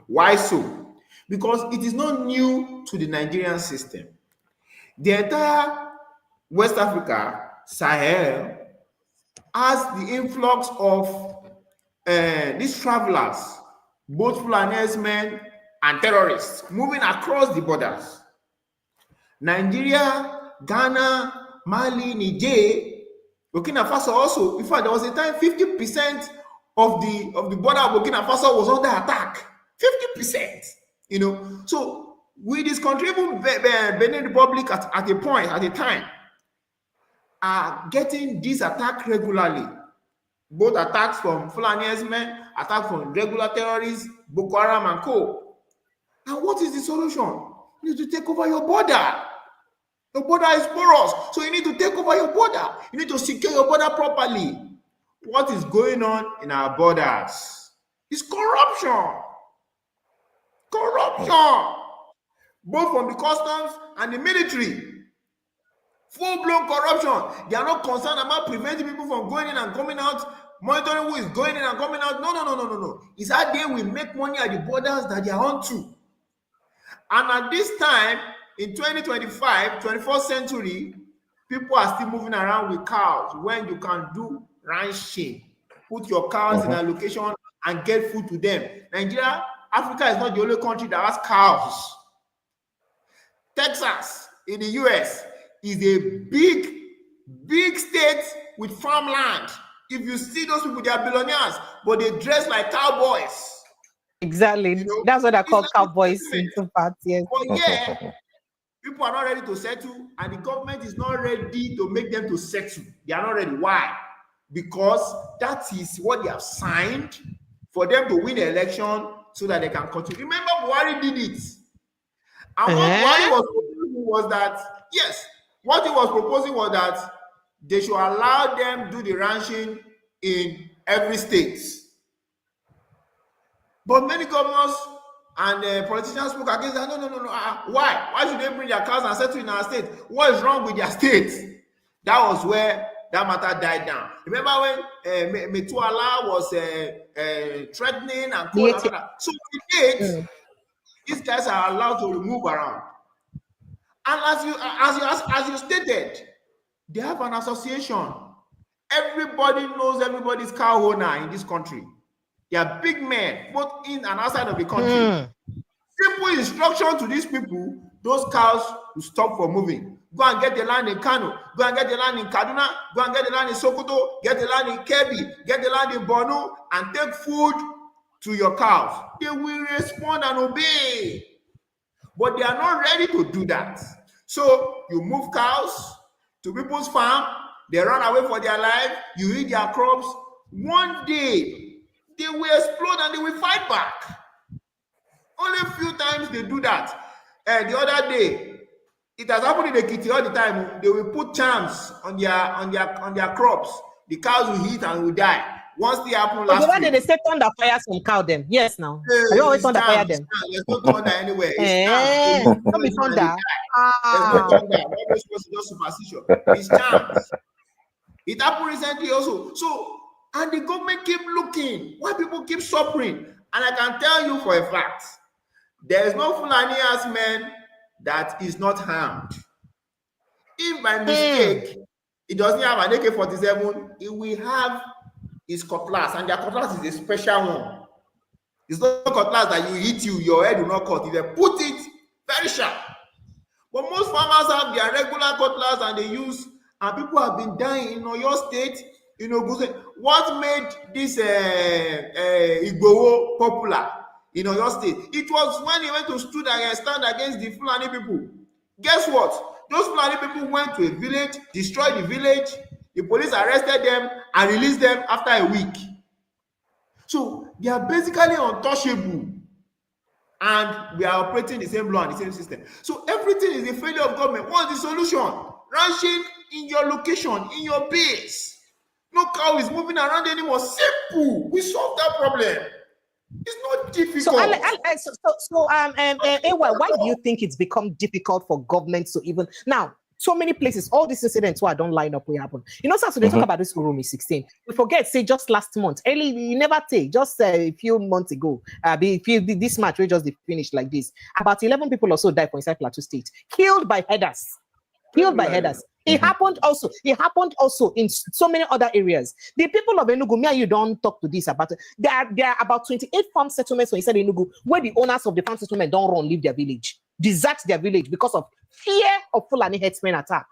Why so? Because it is not new to the Nigerian system. The entire West Africa, Sahel, has the influx of these travelers, both Fulani men and terrorists, moving across the borders. Nigeria, Ghana, Mali, Niger, Burkina Faso also. In fact, there was a time 50% of the border of Burkina Faso was under attack. 50%. So we, this country, even Benin Republic at a time, are getting this attack regularly. Both attacks from Fulani men, attacks from regular terrorists, Boko Haram and co. And what is the solution? You need to take over your border. Your border is porous, so you need to take over your border. You need to secure your border properly. What is going on in our borders is corruption. Corruption, both from the customs and the military. Full-blown corruption. They are not concerned about preventing people from going in and coming out, monitoring who is going in and coming out. No. It's how they will make money at the borders that they are onto. And at this time, in 2025, 21st century, people are still moving around with cows when you can do ranching. Put your cows in a location and get food to them. Nigeria, Africa is not the only country that has cows. Texas in the US is a big state with farmland. If you see those people, they are billionaires, but they dress like cowboys.
Exactly. That's what I call cowboys in some parts, yes.
But yeah, People are not ready to settle, and the government is not ready to make them to settle. They are not ready. Why? Because that is what they have signed for them to win the election so that they can continue. Remember, Buhari did it. And what Buhari was proposing was that, yes, what he was proposing was that they should allow them do the ranching in every state. But many governors and politicians spoke against that. No. Why? Why should they bring their cows and settle in our state? What is wrong with their state? That was where that matter died down. Remember when Metuala was threatening and calling after that? So today, these guys are allowed to move around. And as you stated, they have an association. Everybody knows everybody's cow owner in this country. They are big men, both in and outside of the country. Simple instruction to these people, those cows will stop from moving. Go and get the land in Kano, go and get the land in Kaduna, go and get the land in Sokoto, get the land in Kebbi, get the land in Borno, and take food to your cows. They will respond and obey. But they are not ready to do that. So you move cows to people's farm, they run away for their life, you eat their crops. One day, they will explode and they will fight back. Only a few times they do that. The other day, it has happened in Ekiti all the time. They will put charms on their crops. The cows will eat and will die. Once they happen last week,
they say thunder fire some cow them. Yes, now. Have you always thunder fire them?
There's no thunder anywhere. It's
not be thunder.
There's no thunder. We're supposed to just superstition. It's charms. It happened recently also. So, and the government keep looking. Why people keep suffering? And I can tell you for a fact, there is no Fulani herdsman that is not harmed. If by mistake it doesn't have an AK-47, it will have its cutlass, and their cutlass is a special one. It's not a cutlass that you hit your head will not cut. If they put it very sharp. But most farmers have their regular cutlass and they use, and people have been dying in your state. You know, what made this Igboho popular in your state? It was when he went to stand against the Fulani people. Guess what? Those Fulani people went to a village, destroyed the village, the police arrested them and released them after a week. So they are basically untouchable. And we are operating the same law and the same system. So everything is a failure of government. What's the solution? Ranching in your location, in your base. No cow is moving around anymore. Simple. We solved that problem. It's not difficult.
Why do you think it's become difficult for governments to even now? So many places, all these incidents why I don't line up will happen. You know, so they talk about this Urumi 16. We forget, say just last month, early, you never take, just a few months ago, this match we just finished like this. About 11 people or so died for inside Plateau State, killed by headers. It happened also in so many other areas. The people of Enugu, me and you don't talk to this about it. There are about 28 farm settlements inside Enugu where the owners of the farm settlement don't leave their village, desert their village because of fear of Fulani headsmen attack.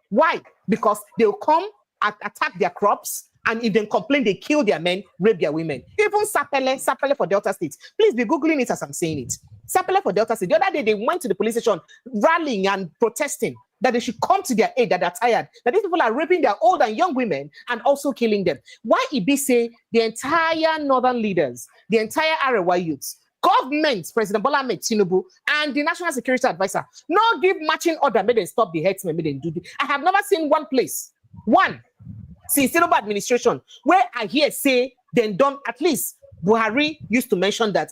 Why? Because they'll come attack their crops, and if they complain, they kill their men, rape their women. Even Sapele for Delta State. Please be Googling it as I'm saying it. Sapele for Delta State. The other day, they went to the police station rallying and protesting that they should come to their aid, that they're tired, that these people are raping their old and young women and also killing them. Why Ibi say the entire northern leaders, the entire Arewa youths, government, President Bola Ahmed Tinubu, and the National Security Advisor, not give matching order, may they stop the headsmen, may they do this. I have never seen one place, since Tinubu administration, where I hear say, then done, at least Buhari used to mention that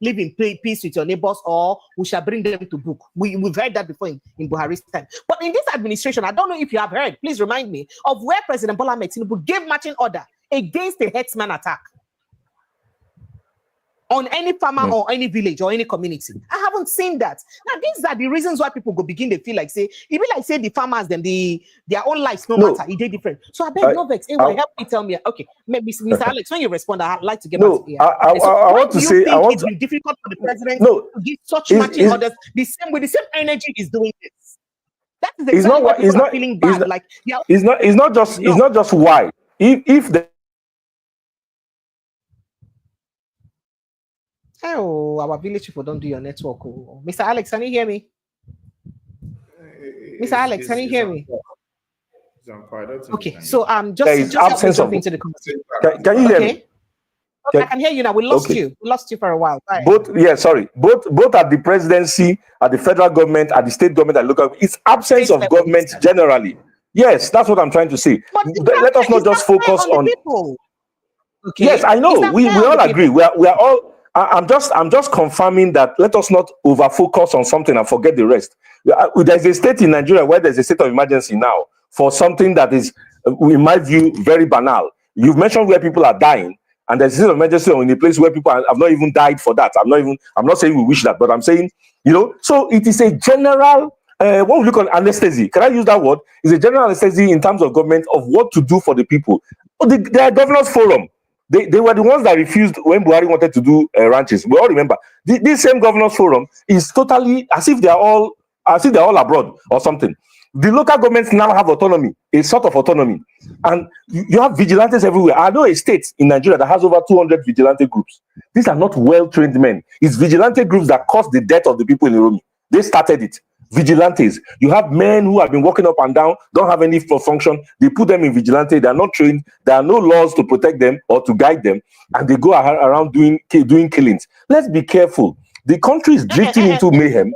live in peace with your neighbors, or we shall bring them to book. We've heard that before in Buhari's time. But in this administration, I don't know if you have heard, please remind me, of where President Bola Ahmed Tinubu gave matching order against the headsman attack on any farmer or any village or any community. I haven't seen that. Now, these are the reasons why people go begin to feel like, say, even like say the farmers, them, their own lives no matter, it is different. So I beg no vex. Help me tell me, okay, maybe Mr. Alex, when you respond, I'd like to get back to you.
I want to say,
it's been difficult for the president to give such matching orders with the same energy he's doing this. That is exactly why people are feeling bad.
It's not just why. If the
Oh, our village people don't do your network. Oh. Mr. Alex, can you hear me? Mr. Alex, can you hear me? Okay, so just
absence
jump
of
into the conversation.
Can you hear me?
Okay, I can hear you now. We lost you. We lost you for a while.
Both at the presidency, at the federal government, at the state government, and local. It's absence of government generally. Yes, that's what I'm trying to say. Let us not just focus on people. Okay. Yes, I know. We all agree. We are all. I'm just confirming that. Let us not over focus on something and forget the rest. There's a state in Nigeria where there's a state of emergency now for something that is, in my view, very banal. You've mentioned where people are dying, and there's a state of emergency in a place where people have not even died for that. I'm not saying we wish that, but I'm saying, so it is a general. What we look on anesthesia. Can I use that word? It's a general anesthesia in terms of government of what to do for the people. Their governors forum. They were the ones that refused when Buhari wanted to do ranches. We all remember. This same governors forum is totally as if they're all abroad or something. The local governments now have autonomy, a sort of autonomy, and you have vigilantes everywhere. I know a state in Nigeria that has over 200 vigilante groups. These are not well-trained men. It's vigilante groups that caused the death of the people in Iromi. They started it. Vigilantes. You have men who have been walking up and down, don't have any function. They put them in vigilante. They are not trained. There are no laws to protect them or to guide them, and they go around doing killings. Let's be careful. The country is drifting into mayhem.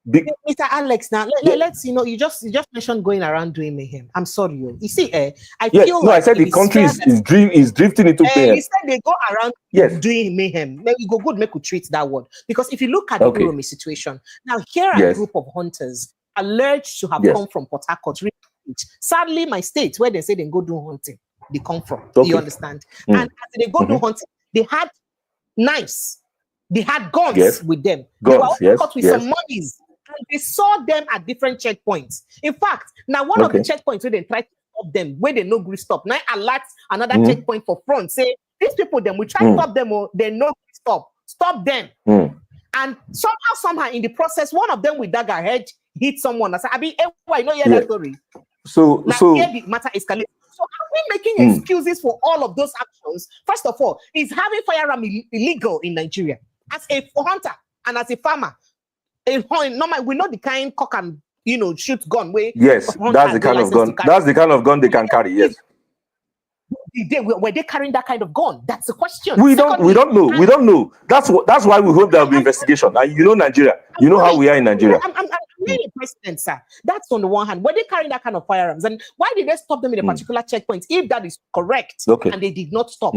Mr. Alex, now let's you just mentioned going around doing mayhem. I'm sorry, you see, I feel like
I said the country is drifting into mayhem.
You said they go around doing mayhem. Maybe go good, make we treat that word, because if you look at the Uromi situation now, here are a group of hunters alleged to have come from Port Harcourt. Sadly, my state where they say they go do hunting, they come from. You understand? And as they go do hunting, they had knives, they had guns with them. They were all caught with some monies. And they saw them at different checkpoints. In fact, now one of the checkpoints where they try to stop them, where they no gree stop. Now alert another checkpoint for front. Say these people, then we try to stop them, or they no stop. Stop them. And somehow in the process, one of them with dagger head hit someone. I said, I know hear that story.
So
here the matter escalates. So are we making excuses for all of those actions? First of all, is having firearm illegal in Nigeria as a hunter and as a farmer? Normal, we know the kind cock and shoot gun way.
Yes, that's the kind of gun. That's the kind of gun they can carry. Yes.
Were they carrying that kind of gun? That's the question.
We don't know. We don't know. That's why we hope there will be investigation. And Nigeria. You know how we are in Nigeria.
I'm really president, sir. That's on the one hand. Were they carrying that kind of firearms? And why did they stop them in a particular checkpoint? If that is correct, and they did not stop.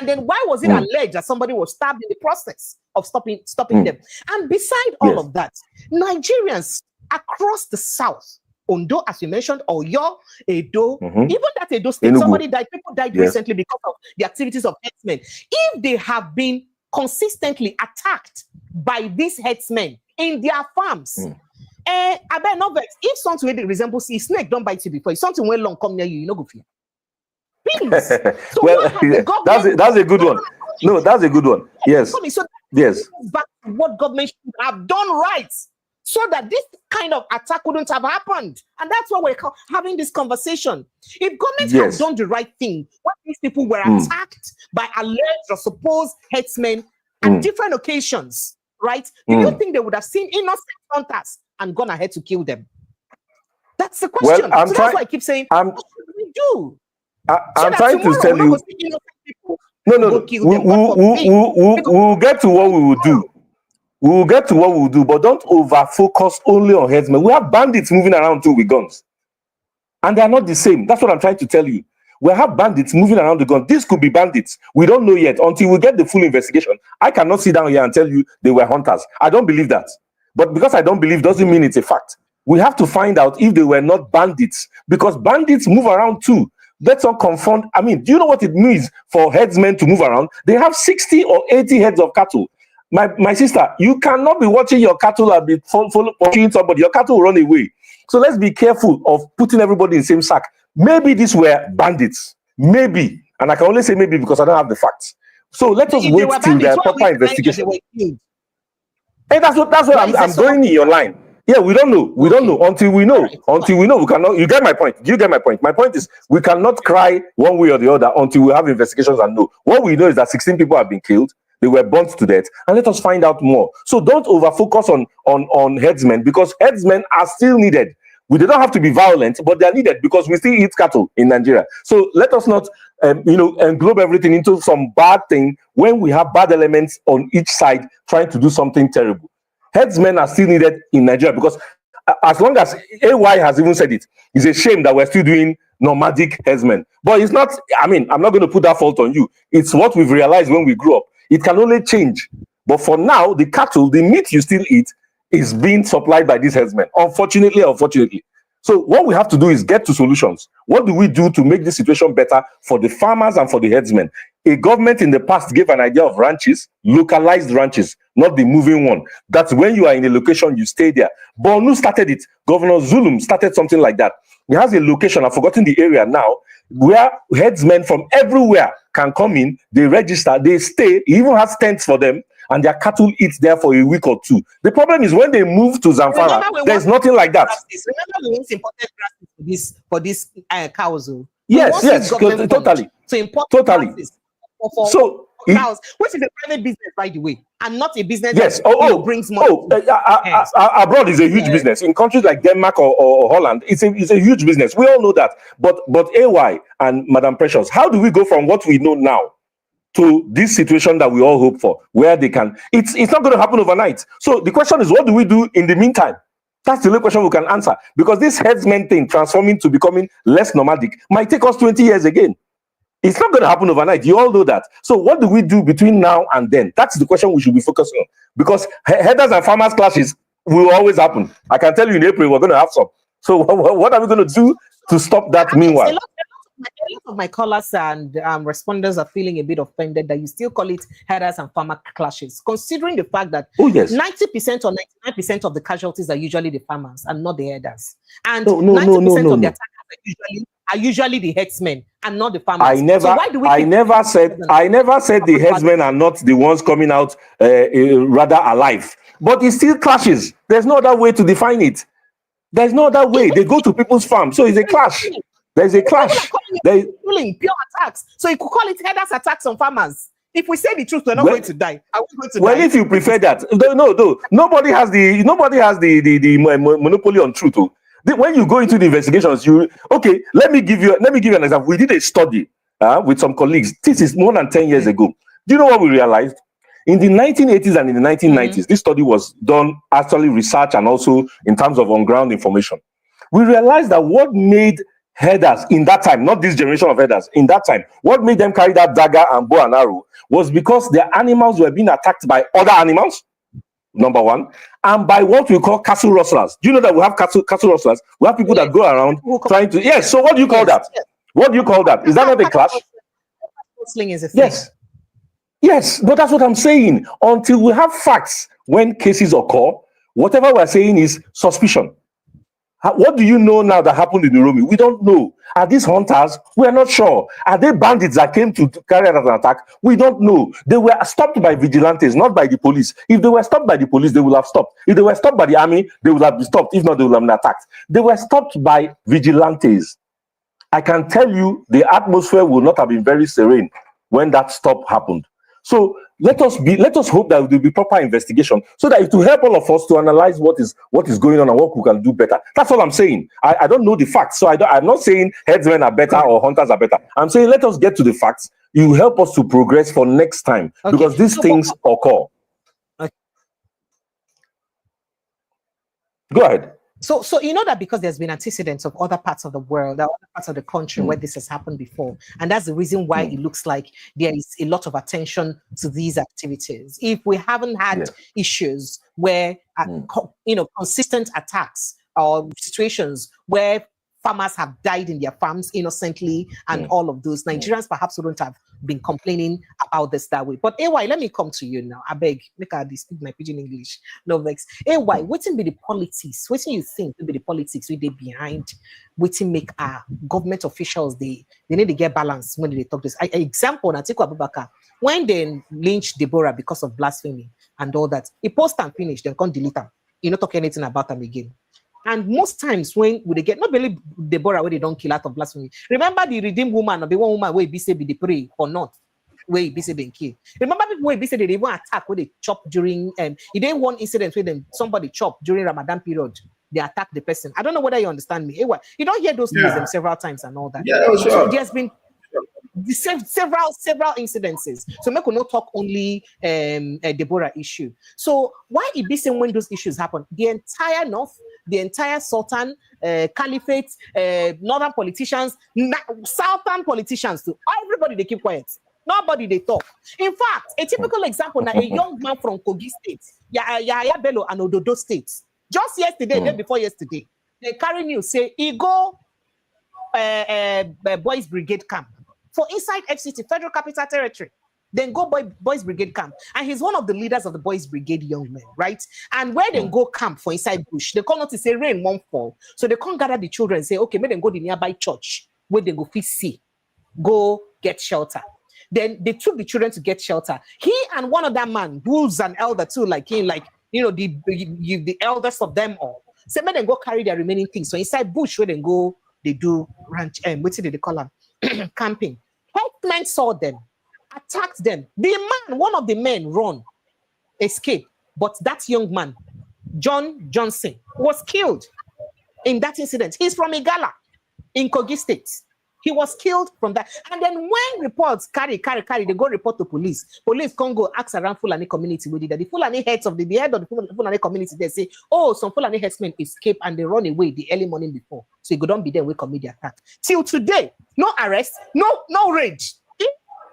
And then why was it alleged that somebody was stabbed in the process of stopping them? And beside all of that, Nigerians across the south, Ondo, as you mentioned, Oyo, Edo, even that Edo state, people died recently because of the activities of headsmen. If they have been consistently attacked by these headsmen in their farms, I bet no vex. If something resembles snake, don't bite you before. If something went long come near you, go fear. So
well, that's a good one. No, that's a good one. Yes.
So
yes.
Back to what government should have done right, so that this kind of attack wouldn't have happened. And that's why we're having this conversation. If government had done the right thing, when these people were attacked by alleged or supposed headsmen at different occasions, right? Do you think they would have seen innocent hunters and gone ahead to kill them? That's the question.
Well,
that's why I keep saying, what should we do?
I'm trying to tell you. No. We'll get to what we will do. We will get to what we will do, but don't over focus only on headsmen. We have bandits moving around too with guns, and they are not the same. That's what I'm trying to tell you. We have bandits moving around the gun. This could be bandits. We don't know yet until we get the full investigation. I cannot sit down here and tell you they were hunters. I don't believe that. But because I don't believe doesn't mean it's a fact. We have to find out if they were not bandits, because bandits move around too. Let's not confront. I mean, do you know what it means for headsmen to move around? They have 60 or 80 heads of cattle. My sister, you cannot be watching your cattle and be following somebody. Your cattle will run away. So let's be careful of putting everybody in the same sack. Maybe these were bandits. Maybe. And I can only say maybe because I don't have the facts. So let us wait till their proper investigation. Hey, that's what I'm going in your line. Yeah, we don't know. We don't know until we know. Until we know, we cannot. You get my point. Do you get my point? My point is we cannot cry one way or the other until we have investigations and know. What we know is that 16 people have been killed. They were burnt to death, and let us find out more. So don't over focus on headsmen, because headsmen are still needed. They don't have to be violent, but they are needed because we still eat cattle in Nigeria. So let us not, englobe everything into some bad thing when we have bad elements on each side trying to do something terrible. Headsmen are still needed in Nigeria because as long as AY has even said it, it's a shame that we're still doing nomadic headsmen. But it's not, I'm not going to put that fault on you. It's what we've realized when we grew up. It can only change. But for now, the cattle, the meat you still eat, is being supplied by these headsmen. Unfortunately. So what we have to do is get to solutions. What do we do to make this situation better for the farmers and for the headsmen? A government in the past gave an idea of ranches, localized ranches, not the moving one. That's when you are in a location, you stay there. Borno started it. Governor Zulum started something like that. He has a location, I've forgotten the area now, where headsmen from everywhere can come in, they register, they stay, he even has tents for them, and their cattle eat there for a week or two. The problem is when they move to Zamfara, there's nothing like that.
Remember we once imported grasses for this cows.
Yes, totally.
To import
grasses
for cows, which is a private business, by the way, and not a business
that
brings money.
Abroad is a huge business. In countries like Denmark or Holland, it's a huge business. We all know that. But AY and Madam Precious, how do we go from what we know now to this situation that we all hope for, where they can? It's not going to happen overnight. So the question is, what do we do in the meantime? That's the only question we can answer, because this headsman thing transforming to becoming less nomadic might take us 20 years again. It's not going to happen overnight. You all know that. So what do we do between now and then? That's the question we should be focusing on, because headers and farmers clashes will always happen. I can tell you in April we're going to have some. So what are we going to do to stop that meanwhile?
A lot of my callers and responders are feeling a bit offended that you still call it headers and farmer clashes, considering the fact that 90% or 99% of the casualties are usually the farmers and not the headers. And 90% of the attackers are usually the headsmen and not the farmers. I
never said the headsmen are not the ones coming out rather alive. But it still clashes. There's no other way to define it. There's no other way. They go to people's farms, so it's a clash. There's a clash.
Pure attacks. So you could call it headers attacks on farmers. If we say the truth, we're not going to die. Are we going to die?
Well, if you prefer that, no. Nobody has the monopoly on truth. When you go into the investigations, let me give you an example. We did a study with some colleagues. This is more than 10 years ago. Do you know what we realized? In the 1980s and in the 1990s, this study was done, actually research and also in terms of on-ground information. We realized that what made headers in that time, not this generation of headers, in that time, what made them carry that dagger and bow and arrow was because their animals were being attacked by other animals, number one, and by what we call cattle rustlers. Do you know that we have cattle rustlers? We have people that go around trying to... Yes, so what do you call that? What do you call that? Is that not a clash?
Rustling is a thing.
Yes, but that's what I'm saying. Until we have facts when cases occur, whatever we're saying is suspicion. What do you know now that happened in Uromi? We don't know. Are these hunters? We are not sure. Are they bandits that came to carry out an attack? We don't know. They were stopped by vigilantes, not by the police. If they were stopped by the police, they would have stopped. If they were stopped by the army, they would have been stopped. If not, they would have been attacked. They were stopped by vigilantes. I can tell you the atmosphere will not have been very serene when that stop happened. So let us hope that there will be proper investigation, so that it will help all of us to analyze what is going on and what we can do better. That's all I'm saying. I don't know the facts, so I'm not saying headsmen are better or hunters are better. I'm saying let us get to the facts. It will help us to progress for next time, because these things occur. Go ahead.
So you know that because there's been antecedents of other parts of the world, other parts of the country where this has happened before, and that's the reason why it looks like there is a lot of attention to these activities. If we haven't had issues where consistent attacks or situations where farmers have died in their farms innocently and all of those, Nigerians perhaps wouldn't have been complaining about this that way. But AY, let me come to you now. I beg, make I speak my pidgin English. No vex. AY, what will be the politics? What do you think will be the politics with they behind? What to make our government officials they need to get balance when they talk this? Example, Atiku Abubakar, when they lynched Deborah because of blasphemy and all that, he post and finish, then can't delete them. You not talk anything about them again. And most times when would they get, not believe Deborah where they don't kill out of blasphemy. Remember the redeemed woman or the one woman where be say be the pray or not, where be say they kill. Remember people where be say they even attack where they chop during you didn't want incidents where them somebody chop during Ramadan period they attack the person. I don't know whether you understand me. You don't hear those news several times and all that.
Yeah, sure.
So there's been several incidences. So we could not talk only a Deborah issue. So why it be saying when those issues happen, the entire North, the entire Sultan, Caliphate, Northern politicians, Southern politicians too, everybody they keep quiet. Nobody they talk. In fact, a typical example now, a young man from Kogi State, Yahaya Bello and Ododo State, just yesterday, day before yesterday, they carry news say he go Boys Brigade camp for inside FCT, Federal Capital Territory. Then go Boys Brigade camp. And he's one of the leaders of the Boys Brigade young men, right? And where they go camp for inside bush, they come not to say rain won't fall. So they can't gather the children and say, okay, make them go to the nearby church where they go see, go get shelter. Then they took the children to get shelter. He and one other man, who's an elder too, like him, like, you know, the eldest of them all, say, make them go carry their remaining things. So inside bush where they go, they do ranch, what did they call them? Camping. Headsmen saw them, attacked them. The man, one of the men run, escaped. But that young man, John Johnson, was killed in that incident. He's from Igala in Kogi State. He was killed from that. And then when reports carry, they go report to police. Police can go ask around Fulani community. We did that. The Fulani heads of the head of the Fulani community, they say, oh, some Fulani headsmen escape and they run away the early morning before. So you go down be there, we commit the attack. Till today, no arrest, no raid.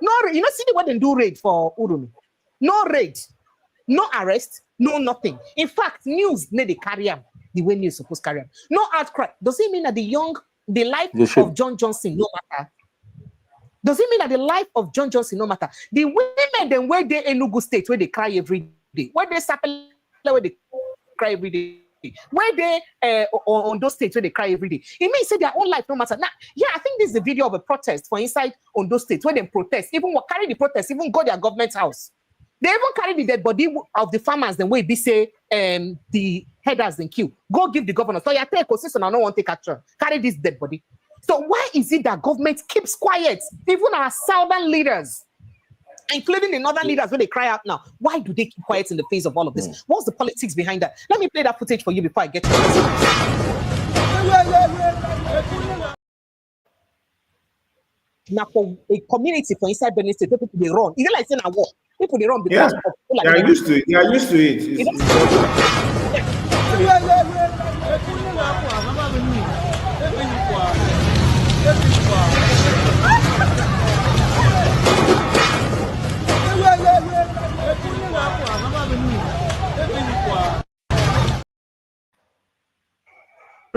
No, you know, see the way they do raid for Urumi. No raid, no arrest, no nothing. In fact, news need they carry them the way news supposed to carry them. No outcry. Does it mean that the life of John Johnson no matter? Does it mean that the life of John Johnson no matter? The women then where they Enugu State where they cry every day, where they Sapele where they cry every day, where they on those states where they cry every day. It means say their own life no matter. Now, yeah, I think this is a video of a protest for inside on those states where they protest, even carry the protest, even go to their government house. They even carry the dead body of the farmers, then way be say the headers and kill. Go give the governor. So you take ecosystem, I don't want to take action. Carry this dead body. So why is it that government keeps quiet? Even our southern leaders, including the northern leaders, when they cry out now, why do they keep quiet in the face of all of this? What's the politics behind that? Let me play that footage for you before I get to it. Now, for a community for inside Benin State, people they run. Is it like saying a war? People they run because of people like
they are used to it. They are used to it.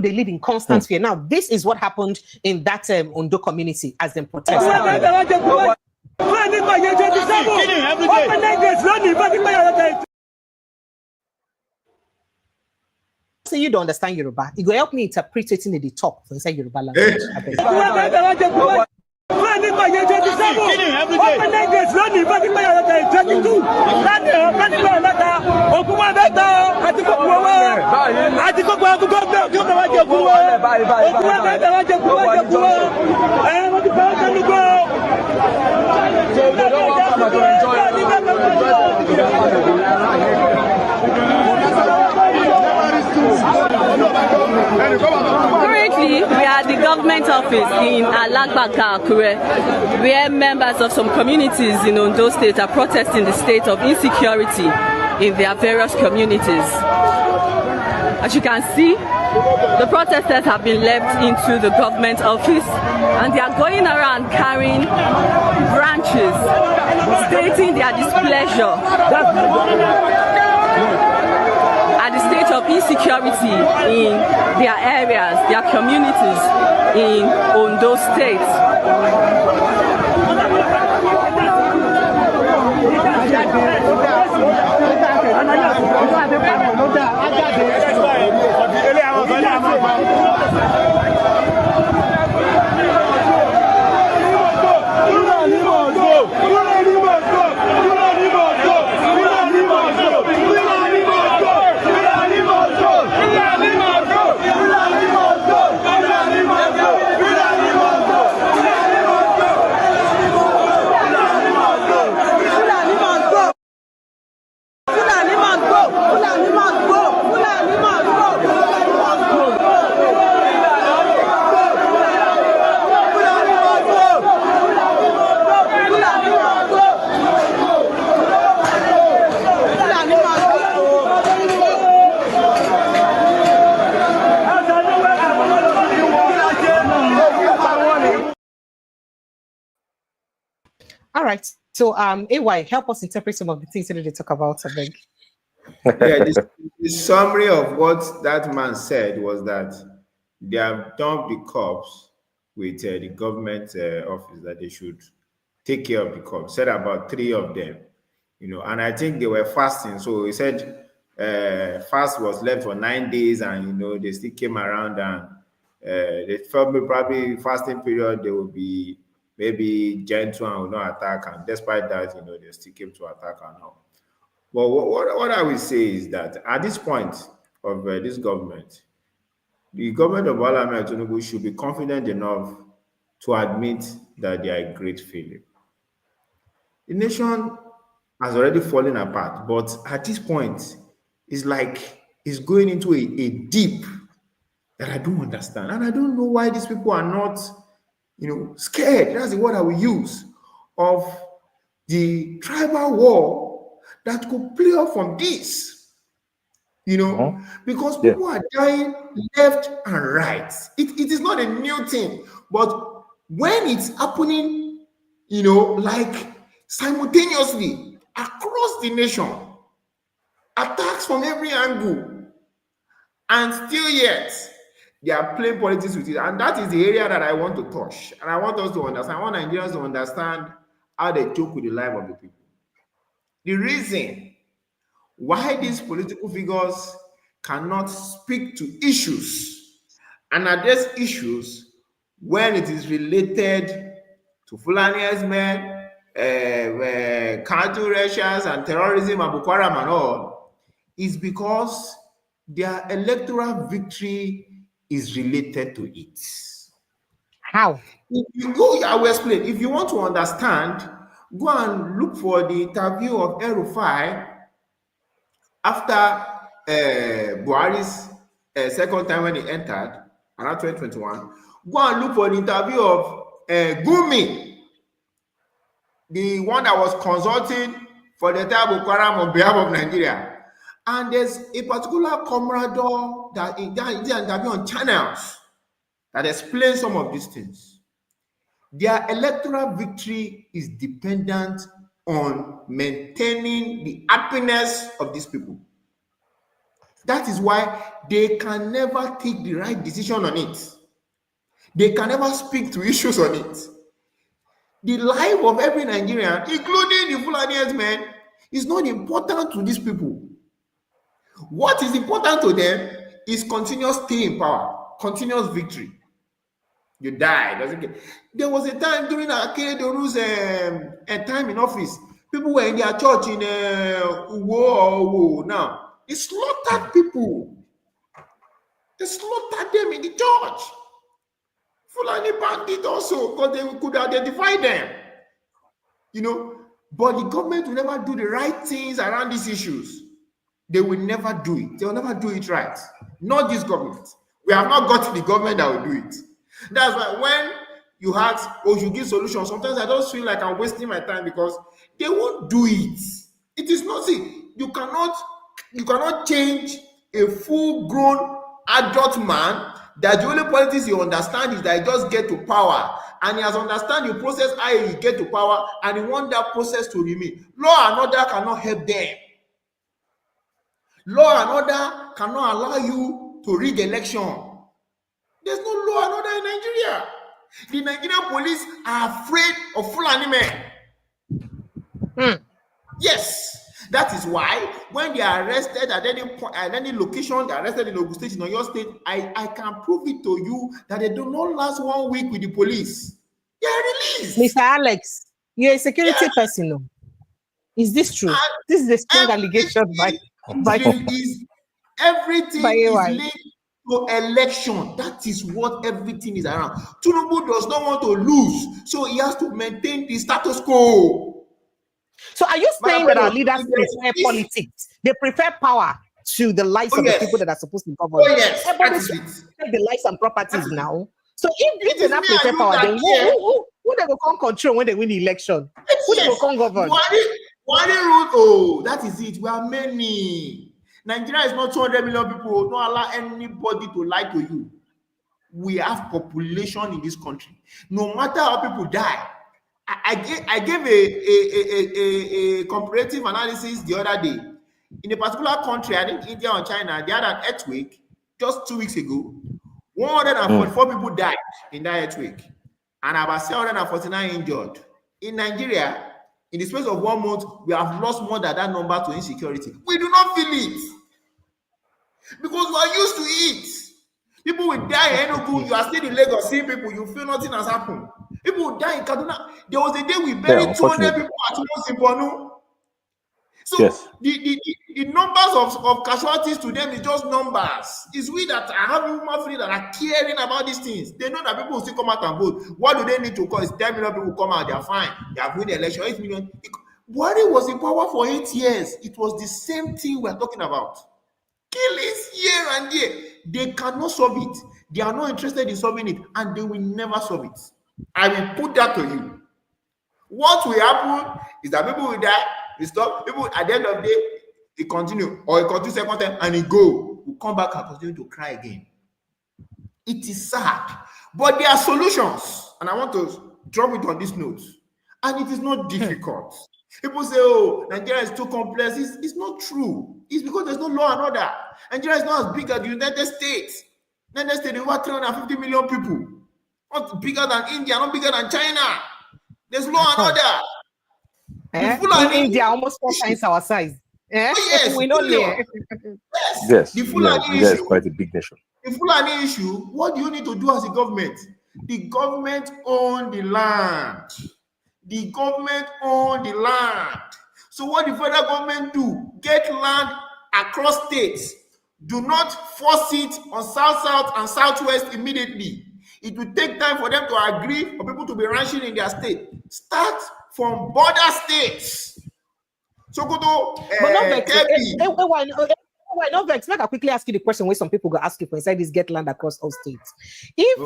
They live in constant fear. Now, this is what happened in that Ondo community as they protest. So you don't understand Yoruba. It will help me interpret it in the talk for inside Yoruba language.
Currently, we are at the government office in Alagbaka, Akure, where members of some communities in Ondo State are protesting the state of insecurity in their various communities. As you can see, the protesters have been left into the government office and they are going around carrying branches stating their displeasure at the state of insecurity in their areas, their communities in Ondo State.
All right. So, AY, help us interpret some of the things that they talk about, I beg.
Yeah, the summary of what that man said was that they have dumped the cops with the government office that they should take care of the cops. Said about 3 of them, and I think they were fasting. So he said fast was left for 9 days, and they still came around, and they felt probably fasting period they would be maybe gentle and would not attack, and despite that, they still came to attack and all. Well, what I will say is that at this point of this government, the government of Ahmed Tinubu should be confident enough to admit that they are a great failure. The nation has already fallen apart, but at this point, it's like it's going into a deep that I don't understand. And I don't know why these people are not, scared. That's the word I will use, of the tribal war that could play off from this, because people are dying left and right. It is not a new thing, but when it's happening, like simultaneously across the nation, attacks from every angle, and still yet they are playing politics with it. And that is the area that I want to touch. And I want us to understand, I want Nigerians to understand how they joke with the life of the people. The reason why these political figures cannot speak to issues and address issues when it is related to Fulani headsmen, counter-racials and terrorism and Boko Haram and all, is because their electoral victory is related to it.
How?
If you go, I will explain. If you want to understand, go and look for the interview of El-Rufai after Buhari's second time when he entered, around 2021. Go and look for the interview of Gumi, the one that was consulting for the entire Boko Haram on behalf of Nigeria. And there's a particular comrade that in that interview on channels that explains some of these things. Their electoral victory is dependent on maintaining the happiness of these people. That is why they can never take the right decision on it. They can never speak to issues on it. The life of every Nigerian, including the Fulani headsmen, is not important to these people. What is important to them is continuous stay in power, continuous victory. You die, doesn't get. There was a time during Akere Doru's time in office, people were in their church in Uwo. Now, they slaughtered people. They slaughtered them in the church. Fulani bandit also, because they could identify them. But the government will never do the right things around these issues. They will never do it. They will never do it right. Not this government. We have not got the government that will do it. That's why when you ask, you give solutions, sometimes I just feel like I'm wasting my time because they won't do it. It is not, you cannot change a full-grown adult man that the only politics you understand is that he just get to power, and he has understand the process how he get to power, and he want that process to remain. Law and order cannot help them. Law and order cannot allow you to rig election. There's no law and order in Nigeria. The Nigerian police are afraid of Fulani men. Yes. That is why when they are arrested at any point, at any location, they are arrested in Ogun State, in your state, I can prove it to you that they do not last 1 week with the police. They are released.
Mr. Alex, you're a security person. No? Is this true? This is a strong allegation
everything is linked to election. That is what everything is around. Tinubu does not want to lose, so he has to maintain the status quo.
So are you saying that our leaders prefer politics? They prefer power to the lives of the people that are supposed to govern.
Oh, yes.
But they take the lives and properties now. So if they not prefer power, then who they will come control when they win the election? Who they will come govern?
That is it. We are many. Nigeria is not 200 million people. Don't allow anybody to lie to you. We have population in this country. No matter how people die, I gave a comparative analysis the other day. In a particular country, I think India or China, they had an earthquake just 2 weeks ago. 144 people died in that earthquake, and about 749 injured. In Nigeria, in the space of 1 month, we have lost more than that number to insecurity. We do not feel it because we are used to it. People will die in Enugu. You are still in Lagos, seeing people, you feel nothing has happened. People will die in Kaduna. There was a day we buried 200 people at once in Borno. So
yes.
the numbers of casualties to them is just numbers. It's we that are having human feeling that are caring about these things. They know that people will still come out and vote. What do they need to call? It's 10 million people come out, they're fine. They have won the election. 8 million. Buhari was in power for 8 years. It was the same thing we're talking about. Killings here and there. They cannot solve it. They are not interested in solving it, and they will never solve it. I will put that to you. What will happen is that people will die, we stop, people at the end of the day, it continue, or it continue second time, and it go. We'll come back and continue to cry again. It is sad. But there are solutions, and I want to drop it on this note. And it is not difficult. People say, oh, Nigeria is too complex. It's not true. It's because there's no law and order. Nigeria is not as big as the United States. United States is over 350 million people. Not bigger than India, not bigger than China. There's law and order.
In India, almost 4 times our size.
Oh, yes,
we know there.
Yes,
the Fulani
India is
issue,
quite a big nation.
The Fulani issue, what do you need to do as a government? The government owns the land. The government owns the land. So what the federal government do? Get land across states. Do not force it on South and Southwest immediately. It will take time for them to agree for people to be ranching in their state. Start from border states. Sokoto,
but not vex. Why not vex? Let me quickly ask you the question where some people go ask you for inside this get land across all states. If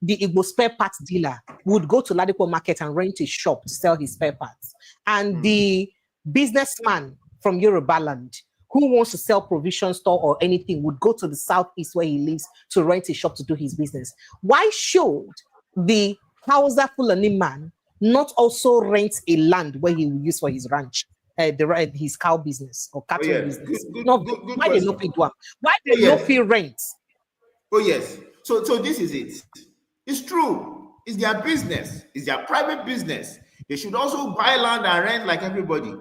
the Igbo spare parts dealer would go to Ladipo market and rent a shop to sell his spare parts, and the businessman from Yoruba land who wants to sell provision store or anything would go to the southeast where he lives to rent a shop to do his business, why should the Hausa Fulani man not also rent a land where he will use for his ranch, his cow business or cattle business? Good why they no pay do? Why they no pay rent?
Oh yes. So this is it. It's true. It's their business. It's their private business. They should also buy land and rent like everybody.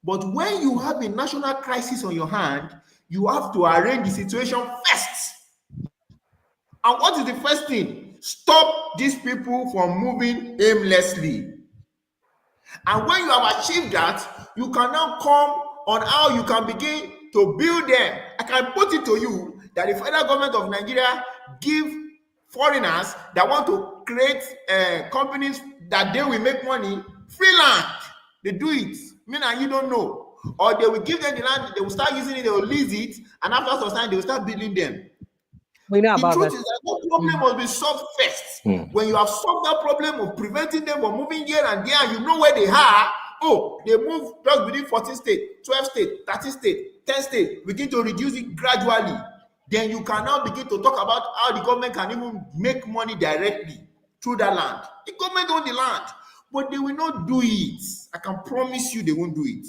But when you have a national crisis on your hand, you have to arrange the situation first. And what is the first thing? Stop these people from moving aimlessly. And when you have achieved that, you can now come on how you can begin to build them. I can put it to you that the federal government of Nigeria give foreigners that want to create companies that they will make money free land. They do it. Me and you don't know. Or they will give them the land, they will start using it, they will lease it, and after some time they will start building them.
We know about
the truth
that.
is that the problem must be solved first. When you have solved that problem of preventing them from moving here and there, and you know where they are. Oh, they move just within 14 states, 12 states, 13 states, 10 states. Begin to reduce it gradually. Then you can now begin to talk about how the government can even make money directly through that land. The government owns the land, but they will not do it. I can promise you they won't do it.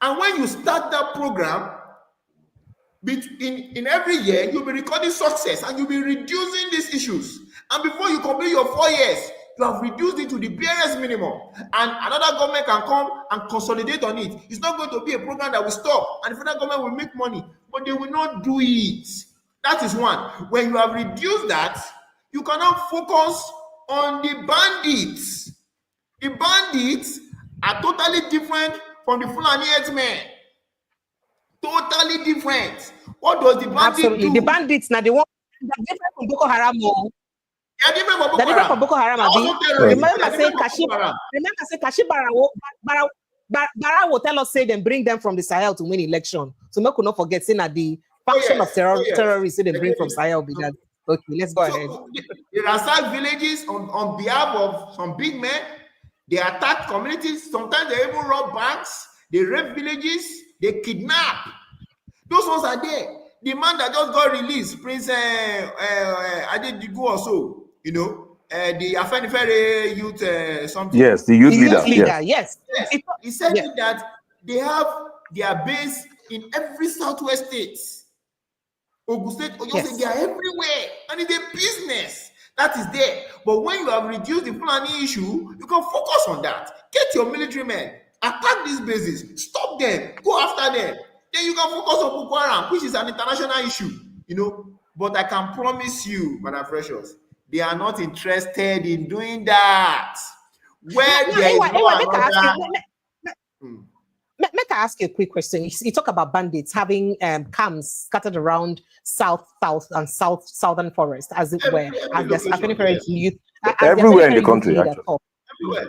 And when you start that program, in every year, you'll be recording success and you'll be reducing these issues. And before you complete your 4 years, you have reduced it to the barest minimum. And another government can come and consolidate on it. It's not going to be a program that will stop and the federal government will make money, but they will not do it. That is one. When you have reduced that, you cannot focus on the bandits. The bandits are totally different from the Fulani headsmen. Totally different. What does the bandit do?
The bandits now they want different from Boko Haram.
They're different from Boko Haram.
They're different from Boko Haram. Remember say Kashi Bara will tell us say them bring them from the Sahel to win election. So we could not forget saying that the faction of terrorists they bring from Sahel be that. Okay, let's go ahead.
They ransack villages on behalf of some big men. They attack communities. Sometimes they even rob banks. They rape villages. They kidnap. Those ones are there. The man that just got released, Prince Adedigu or so, you know, the Afenifere youth something.
Yes, the youth leader.
Yes.
He said that they have their base in every southwest state. Ogun State, Oyo State, they are everywhere, and it's a business that is there. But when you have reduced the Fulani issue, you can focus on that. Get your military men, attack these bases, stop them, go after them. Then you can focus on Boko Haram, which is an international issue, you know. But I can promise you, Madam Precious, they are not interested in doing that. Where there is
Make I ask you a quick question. You talk about bandits having camps scattered around southern forest, as it were, as the Afenifere youth,
everywhere in the country, actually.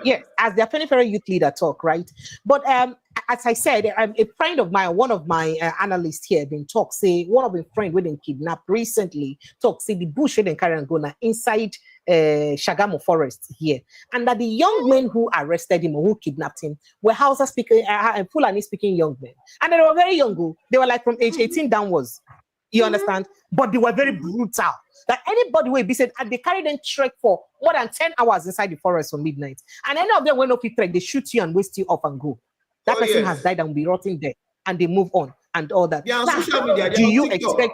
Yes, as the Afenifere youth leader talk, right? But as I said, a friend of mine, one of my analysts here, been talk say one of a friend we been kidnapped recently. Talk say the bush we carry and go now inside Shagamu forest here, and that the young men who arrested him or who kidnapped him were Hausa speaking, Fulani speaking young men, and they were very young. They were like from age 18 downwards. You understand? But they were very brutal. That anybody will be said, and they carry them trek for more than 10 hours inside the forest from midnight. And any of them when up trek, they shoot you and waste you off and go. That person has died and will be rotting there, and they move on and all that.
Yeah,
now,
social media,
do you expect?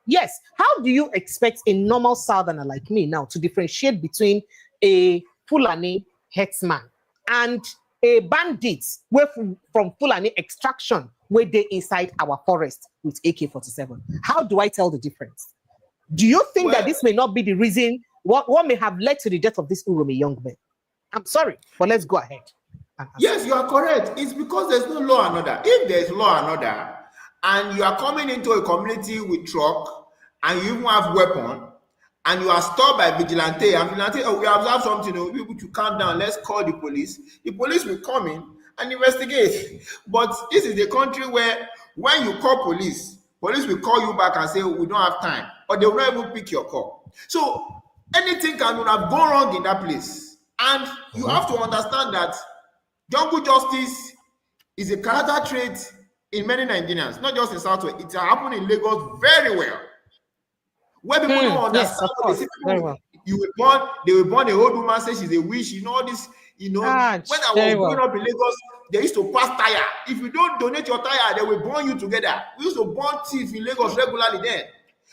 Yes. How do you expect a normal southerner like me now to differentiate between a Fulani headsman and a bandit from Fulani extraction where they inside our forest with AK-47? How do I tell the difference? Do you think that this may not be the reason what may have led to the death of this Uromi young man? I'm sorry, but let's go ahead.
Yes, you are correct. It's because there's no law and order. If there's law and order, and you are coming into a community with truck, and you even have weapon, and you are stopped by vigilante, and vigilante, we observe something, people to calm down, let's call the police. The police will come in and investigate. But this is the country where when you call police will call you back and say, we don't have time, or they will not even pick your call. So anything can have gone wrong in that place. And you have to understand that jungle justice is a character trait in many Nigerians, not just in Southwest. It happened in Lagos very well. Where people don't understand what they say. Very well. They were born a old woman, say she's a witch, all this, when I was growing up in Lagos, they used to pass tire. If you don't donate your tire, they will burn you together. We used to burn teeth in Lagos regularly then.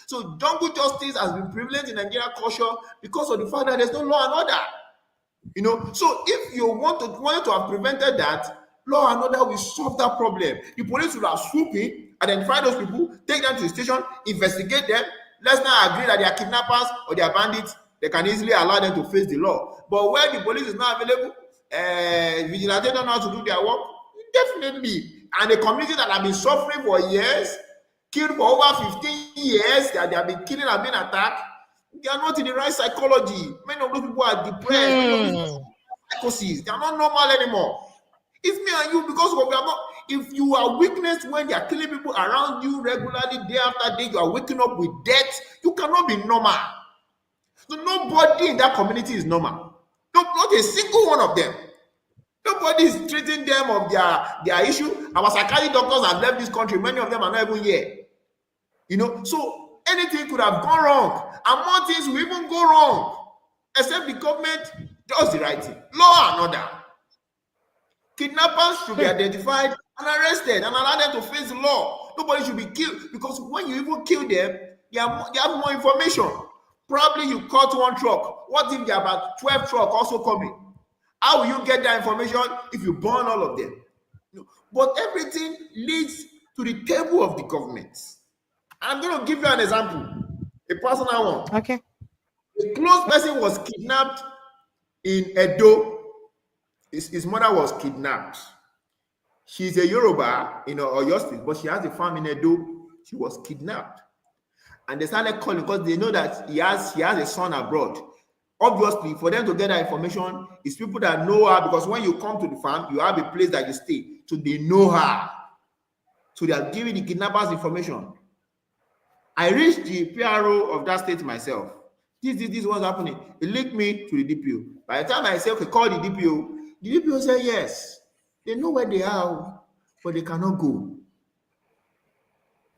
So jungle justice has been prevalent in Nigerian culture because of the fact that there's no law and order. So if you wanted to have prevented that, law and order will solve that problem. The police will have swooped in, identify those people, take them to the station, investigate them. Let's not agree that they are kidnappers or they are bandits. They can easily allow them to face the law. But where the police is not available, vigilantes don't know how to do their work. Definitely. And the community that have been suffering for years, killed for over 15 years, that they have been killing and being attacked, they are not in the right psychology. Many of those people are depressed. Many of those psychosis. They are not normal anymore. It's me and you, because we are not. If you are witnessed when they are killing people around you regularly, day after day, you are waking up with death, you cannot be normal. So nobody in that community is normal. Not a single one of them. Nobody is treating them of their issue. Our psychiatric doctors have left this country. Many of them are not even here. So anything could have gone wrong. And more things will even go wrong. Except the government does the right thing. Law and order. Kidnappers should be identified and arrested and allow them to face the law. Nobody should be killed, because when you even kill them, they have more information. Probably you caught one truck. What if there are about 12 trucks also coming? How will you get that information if you burn all of them? But everything leads to the table of the government. I'm going to give you an example, a personal one.
Okay.
A close person was kidnapped in Edo. His mother was kidnapped. She's a Yoruba, Oyo State, but she has a farm in Edo. She was kidnapped. And they started calling because they know that he has a son abroad. Obviously, for them to get that information, it's people that know her, because when you come to the farm, you have a place that you stay. So they know her. So they are giving the kidnappers information. I reached the PRO of that state myself. This was happening. He linked me to the DPO. By the time I said, okay, call the DPO said yes. They know where they are, but they cannot go.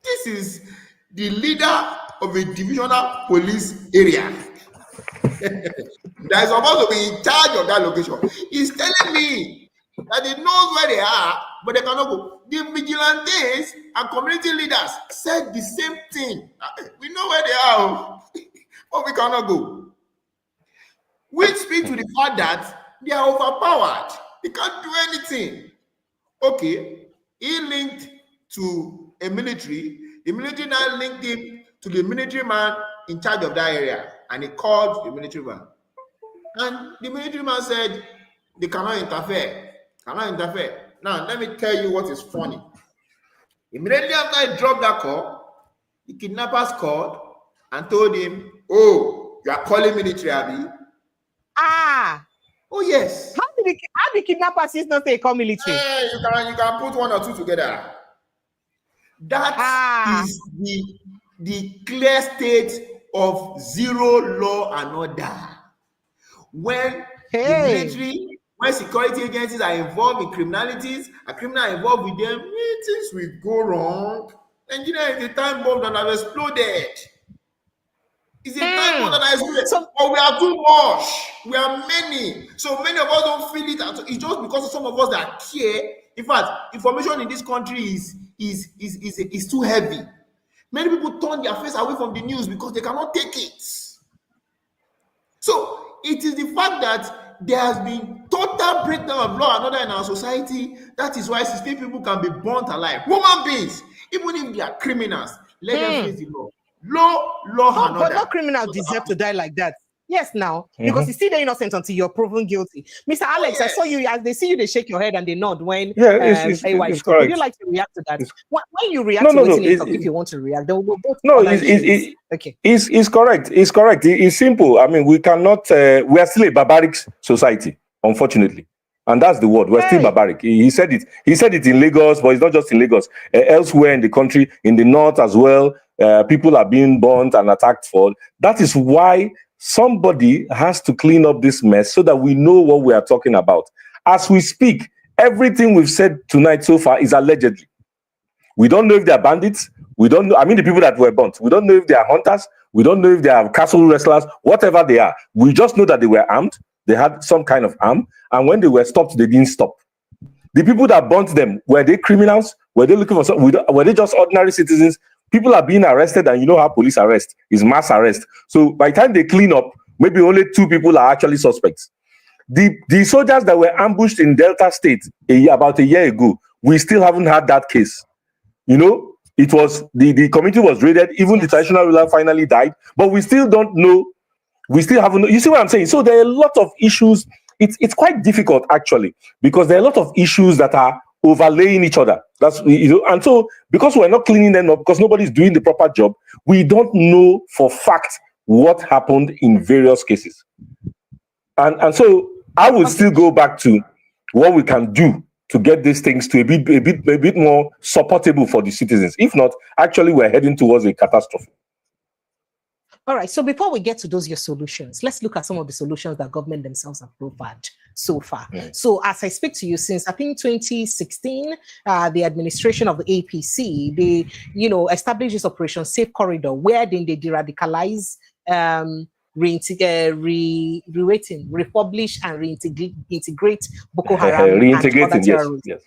This is the leader of a divisional police area. that is supposed to be in charge of that location, is telling me that they know where they are, but they cannot go. The vigilantes and community leaders said the same thing. We know where they are, but we cannot go. Which speaks to the fact that they are overpowered. They can't do anything. Okay, he linked to a military. The military now linked him to the military man in charge of that area, and he called the military man. And the military man said, they cannot interfere. Cannot interfere. Now, let me tell you what is funny. Immediately after I dropped that call, the kidnappers called and told him, oh, you are calling military, Abi?
Ah.
Oh, yes.
How the kidnappers not say call military?
You can put one or two together. That is the clear state of zero law and order. When the military, when security agencies are involved in criminalities, a criminal involved with them, things will go wrong. Nigeria is a time bomb that has exploded. It's a time bomb that has exploded. But we are too much. We are many. So many of us don't feel it. It's just because of some of us that care. In fact, information in this country is too heavy. Many people turn their face away from the news because they cannot take it. So it is the fact that there has been total breakdown of law and order in our society. That is why 16 people can be burnt alive. Human beings, even if they are criminals, let them face the law. Law and order.
But no criminal deserve to die like that. Yes, now, because you see they're innocent until you're proven guilty. Mr. Alex, I saw you, as they see you, they shake your head and they nod when
it's correct.
Would you like to react to that? When you react to it, if you want to react, they will both.
No, it's correct. It's correct. It's simple. I mean, we cannot, we are still a barbaric society, unfortunately. And that's the word. We're still barbaric. He said it. He said it in Lagos, but it's not just in Lagos. Elsewhere in the country, in the north as well, people are being burnt and attacked for. That is why somebody has to clean up this mess so that we know what we are talking about. As we speak, everything we've said tonight so far is allegedly. We don't know if they are bandits. We don't know. I mean, the people that were burnt. We don't know if they are hunters. We don't know if they are castle wrestlers, whatever they are. We just know that they were armed. They had some kind of arm. And when they were stopped, they didn't stop. The people that burnt them, were they criminals? Were they looking for something? Were they just ordinary citizens? People are being arrested, and you know how police arrest is mass arrest. So by the time they clean up, maybe only 2 people are actually suspects. The soldiers that were ambushed in Delta State about a year ago, we still haven't had that case. You know, it was the committee was raided, even the traditional ruler finally died, but we still don't know. We still haven't. You see what I'm saying? So there are a lot of issues. It's quite difficult actually, because there are a lot of issues that are overlaying each other. That's, you know, and so because we're not cleaning them up, because nobody's doing the proper job, we don't know for fact what happened in various cases. And so I would still go back to what we can do to get these things to a bit more supportable for the citizens. If not, actually we're heading towards a catastrophe.
All right, so before we get to your solutions, let's look at some of the solutions that government themselves have provided so far. So as I speak to you, since I think 2016, the administration of the APC, they, established this Operation Safe Corridor, where then they de-radicalize, refurbish and reintegrate Boko Haram and other terrorists. Yes.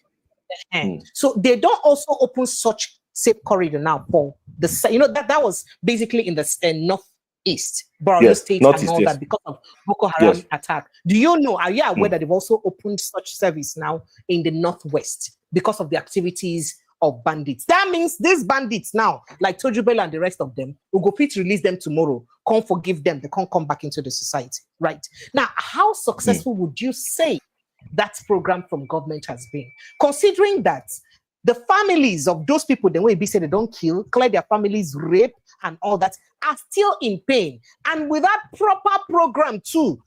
So they don't also open such safe corridor now for the, that was basically in the northeast, Borno State and all that, because of Boko Haram attack. Do you know, are you aware that they've also opened such service now in the northwest because of the activities of bandits? That means these bandits now, like Tojubel and the rest of them, will go fit release them tomorrow, can't forgive them, they can't come back into the society, right? Now, how successful would you say that program from government has been, considering that the families of those people, the way be said they don't kill, clear their families, rape and all that, are still in pain, and without proper program to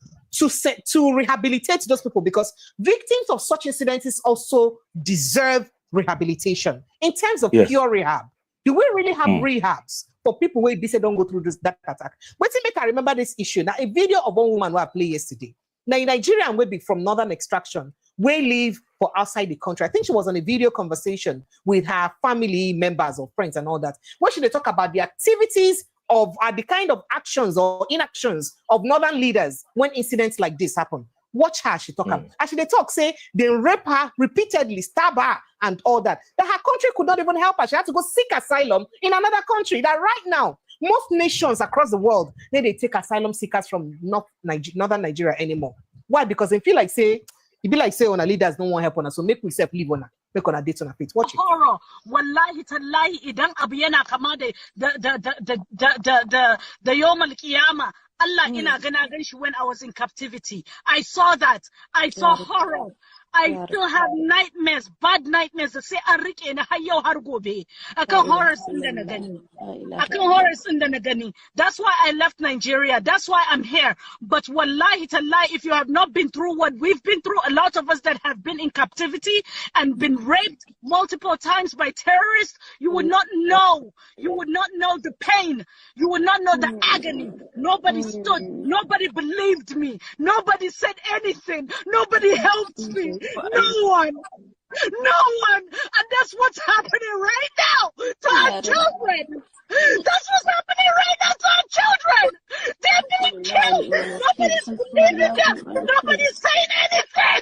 rehabilitate those people, because victims of such incidents also deserve rehabilitation in terms of pure rehab. Do we really have rehabs for people who be said don't go through that attack? Wait till make I remember this issue. Now, a video of one woman who I played yesterday. Now, in Nigeria, and we be from northern extraction, we live for outside the country. I think she was on a video conversation with her family members or friends and all that, where she they talk about the activities of the kind of actions or inactions of northern leaders when incidents like this happen. Watch her, she talk. Actually, they talk, say they rape her repeatedly, stab her, and all that. That her country could not even help her. She had to go seek asylum in another country. That right now, most nations across the world, they take asylum seekers from northern Nigeria anymore. Why? Because they feel like say, it be like say on our leaders don't want help on us, so make we self leave on her. Make on a date on a page. Watch it.
Horror. Wallahi tallahi idan abu yana kama da yawm al-qiyama. Allah ina gana gan shi when I was in captivity. I saw that. I saw horror. I still have nightmares, bad nightmares. Da sai an rike ni har yau har gobe. Akan horrors din da na gani. Akan horrors din da na gani. That's why I left Nigeria. That's why I'm here. But wallahi tallahi, if you have not been through what we've been through, a lot of us that have been in captivity and been raped multiple times by terrorists, you would not know. You would not know the pain. You would not know the agony. Nobody stood. Nobody believed me. Nobody said anything. Nobody helped me. No one. No one. And that's what's happening right now to our children. That's what's happening right now to our children. They're being killed. Nobody's believing them. Nobody's saying anything.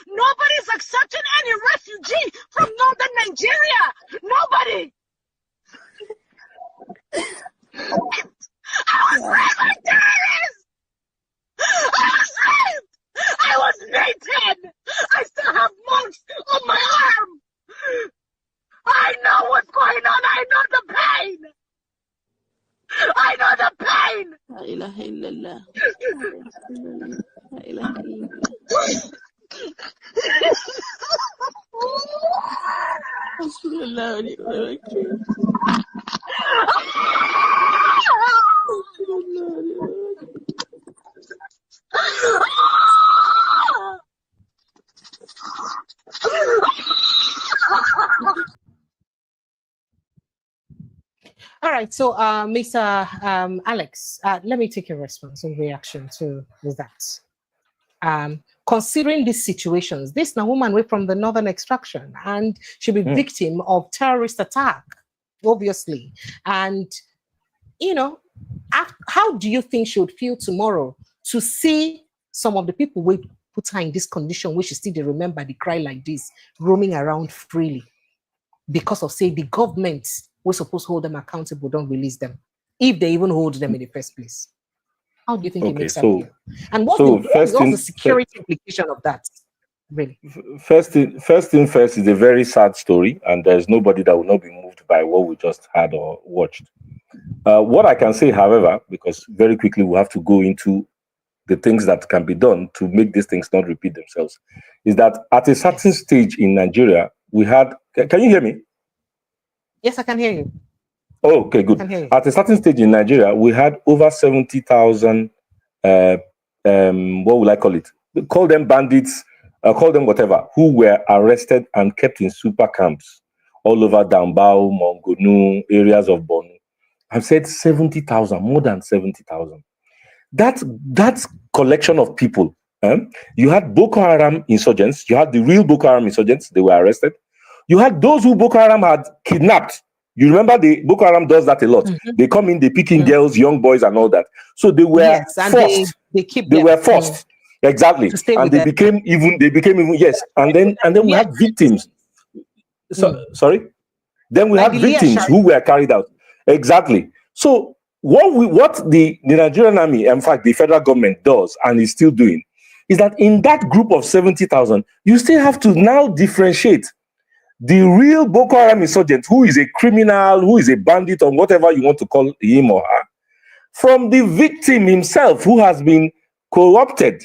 Nobody's accepting any refugee from northern Nigeria. Nobody. I was raped by terrorists. I was raped. I was naked. I still have marks on my arm. I know what's going on. I know the pain. I know the pain.
La ilaha illallah. La ilaha illallah.
All right, so Mr. Alex, let me take your response and reaction to that. Considering these situations, this now woman way from the northern extraction and she'll be victim of terrorist attack, obviously. And, you know, how do you think she would feel tomorrow to see some of the people we put her in this condition, which she still they remember the cry like this, roaming around freely because of, say, the government we're supposed to hold them accountable, don't release them, if they even hold them in the first place? How do you think it makes her feel? And what's the security implication of that, really?
First thing first is a very sad story, and there's nobody that will not be moved by what we just had or watched. What I can say, however, because very quickly we have to go into the things that can be done to make these things not repeat themselves, is that at a certain stage in Nigeria, we had, can you hear me?
Yes, I can hear you.
Oh, okay, good. At a certain stage in Nigeria, we had over 70,000, what will I call it? Call them bandits, call them whatever, who were arrested and kept in super camps all over Dambao, Mongonu, areas of Borno. I've said 70,000, more than 70,000. That collection of people, you had Boko Haram insurgents, you had the real Boko Haram insurgents, they were arrested. You had those who Boko Haram had kidnapped. You remember the Boko Haram does that a lot. They come in, they picking girls, young boys, and all that. So they were forced. They were forced. Exactly. And they became even yes. And then we had victims. So sorry. Then we had victims who were carried out. Exactly. So what the Nigerian army, in fact, the federal government does and is still doing, is that in that group of 70,000, you still have to now differentiate the real Boko Haram insurgent, who is a criminal, who is a bandit, or whatever you want to call him or her, from the victim himself, who has been corrupted.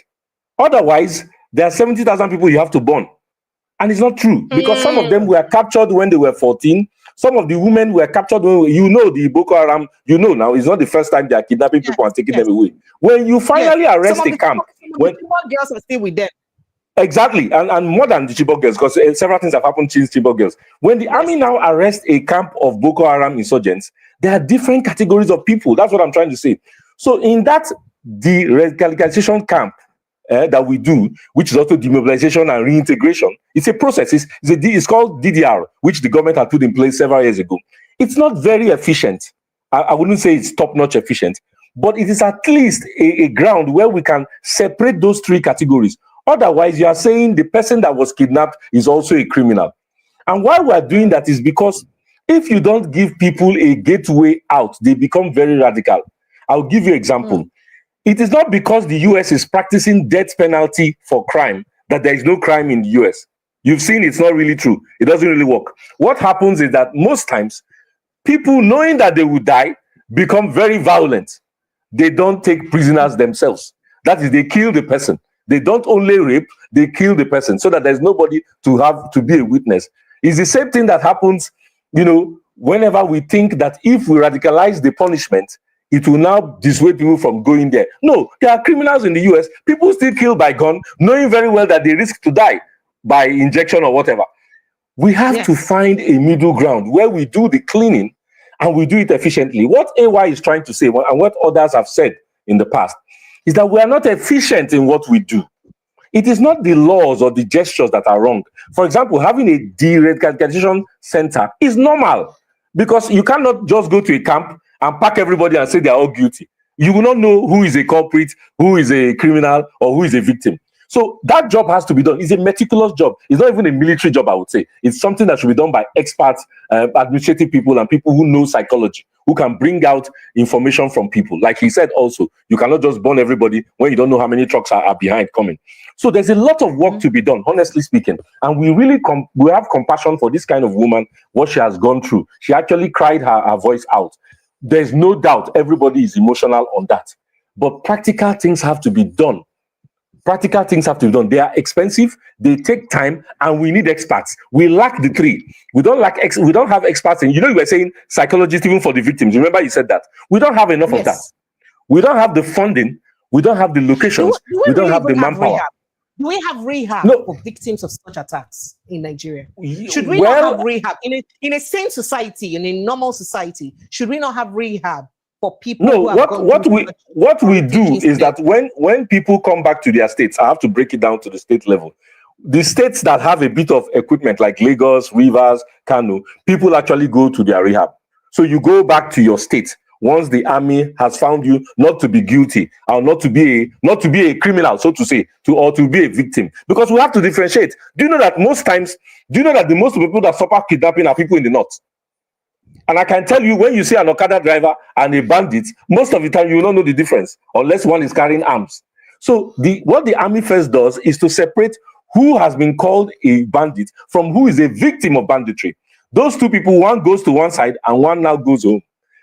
Otherwise, there are 70,000 people you have to burn. And it's not true, because some of them were captured when they were 14. Some of the women were captured when, the Boko Haram, now, it's not the first time they are kidnapping people and taking them away. When you finally arrest a camp,
when girls are still with them.
Exactly, and more than the Chibok girls, because several things have happened since Chibok girls. When the army now arrests a camp of Boko Haram insurgents, there are different categories of people. That's what I'm trying to say. So in that, the radicalization camp, that we do, which is also demobilization and reintegration. It's a process. It's called DDR, which the government had put in place several years ago. It's not very efficient. I wouldn't say it's top-notch efficient, but it is at least a ground where we can separate those three categories. Otherwise, you are saying the person that was kidnapped is also a criminal. And why we're doing that is because if you don't give people a gateway out, they become very radical. I'll give you an example. It is not because the US is practicing death penalty for crime that there is no crime in the US. You've seen it's not really true. It doesn't really work. What happens is that most times, people knowing that they will die become very violent. They don't take prisoners themselves. That is, they kill the person. They don't only rape, they kill the person so that there's nobody to be a witness. It's the same thing that happens, whenever we think that if we radicalize the punishment, it will now dissuade people from going there. No, there are criminals in the US. People still kill by gun, knowing very well that they risk to die by injection or whatever. We have to find a middle ground where we do the cleaning and we do it efficiently. What AY is trying to say, and what others have said in the past, is that we are not efficient in what we do. It is not the laws or the gestures that are wrong. For example, having a de-radicalization center is normal because you cannot just go to a camp and pack everybody and say they are all guilty. You will not know who is a culprit, who is a criminal, or who is a victim. So that job has to be done. It's a meticulous job. It's not even a military job, I would say. It's something that should be done by experts, administrative people, and people who know psychology, who can bring out information from people. Like he said also, you cannot just burn everybody when you don't know how many trucks are behind coming. So there's a lot of work to be done, honestly speaking. And we really we have compassion for this kind of woman, what she has gone through. She actually cried her voice out. There's no doubt everybody is emotional on that. But practical things have to be done. Practical things have to be done. They are expensive, they take time, and we need experts. We lack the three. We don't have experts in, you were saying psychologists even for the victims. Remember you said that. We don't have enough of that. We don't have the funding, we don't have the locations, we don't have the manpower.
Do we have rehab for victims of such attacks in Nigeria? Should we not have rehab in a sane society, in a normal society? Should we not have rehab for people?
No, what we do is that when people come back to their states, I have to break it down to the state level. The states that have a bit of equipment like Lagos, Rivers, Kano, people actually go to their rehab. So you go back to your state once the army has found you not to be guilty or not to be a criminal, so to say, or to be a victim. Because we have to differentiate. Do you know that the most people that suffer kidnapping are people in the north? And I can tell you, when you see an Okada driver and a bandit, most of the time you will not know the difference unless one is carrying arms. So what the army first does is to separate who has been called a bandit from who is a victim of banditry. Those two people, one goes to one side and one now goes home.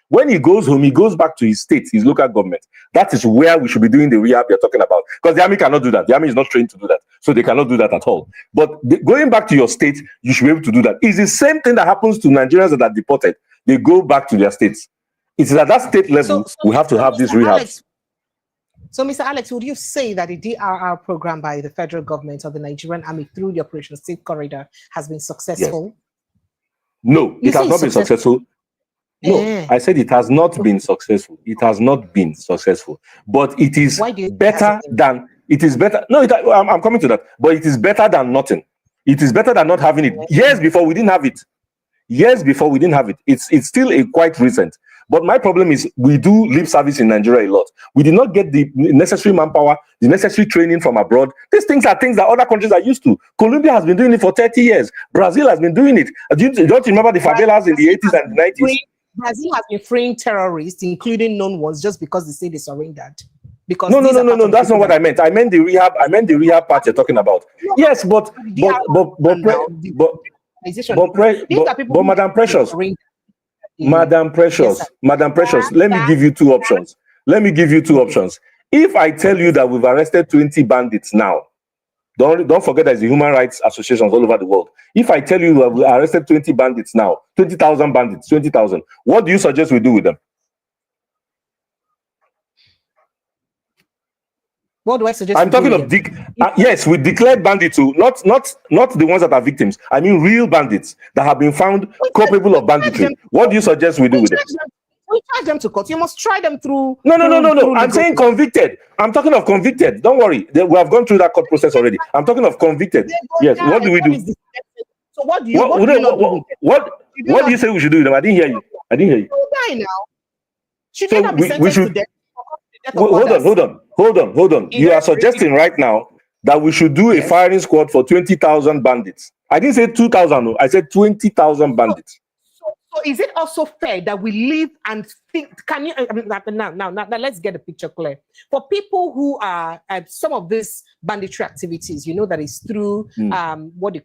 When he goes home, he goes back to his state, his local government. That is where we should be doing the rehab you're talking about. Because the army cannot do that. The army is not trained to do that. So they cannot do that at all. But going back to your state, you should be able to do that. It's the same thing that happens to Nigerians that are deported. They go back to their states. It's at that state level we have to have this rehab.
So, Mr. Alex, would you say that the DRR program by the federal government or the Nigerian army through the Operation Safe Corridor has been successful?
Yes. No, it has not been successful. No, I said it has not been successful. It has not been successful. But it is better than, it is better. No, I'm coming to that. But it is better than nothing. It is better than not having it. Years before, we didn't have it. Years before, we didn't have it. It's still quite recent. But my problem is we do lip service in Nigeria a lot. We did not get the necessary manpower, the necessary training from abroad. These things are things that other countries are used to. Colombia has been doing it for 30 years. Brazil has been doing it. Don't you remember the favelas in the 80s and the 90s?
Brazil has been freeing terrorists, including known ones, just because they say they surrendered. Because
no, that's not what I meant. I meant the rehab part you're talking about. Yes, but Madam Precious, let me give you two options. If I tell you that we've arrested 20 bandits now, don't forget there's the human rights associations all over the world. If I tell you we've arrested 20 bandits now, 20,000 bandits, 20,000, what do you suggest we do with them?
What do I suggest?
I'm talking of yes, we declared bandits too, not the ones that are victims. I mean real bandits that have been found culpable of banditry. What do you suggest we do with them?
we charge them to court. You must try them through.
No. I'm saying convicted. I'm talking of convicted. Don't worry. We have gone through that court process already. I'm talking of convicted. Yes. What do we do?
So what do you
what do you say we should do with them? I didn't hear you.
Die now. Should they not be sentenced to death?
Hold on. You are suggesting right now that we should do a firing squad for 20,000 bandits. I didn't say 2,000. No. I said 20,000 bandits.
So is it also fair that we live and think? Can you? Now, let's get the picture clear. For people who are at some of these banditry activities, you know that is through what do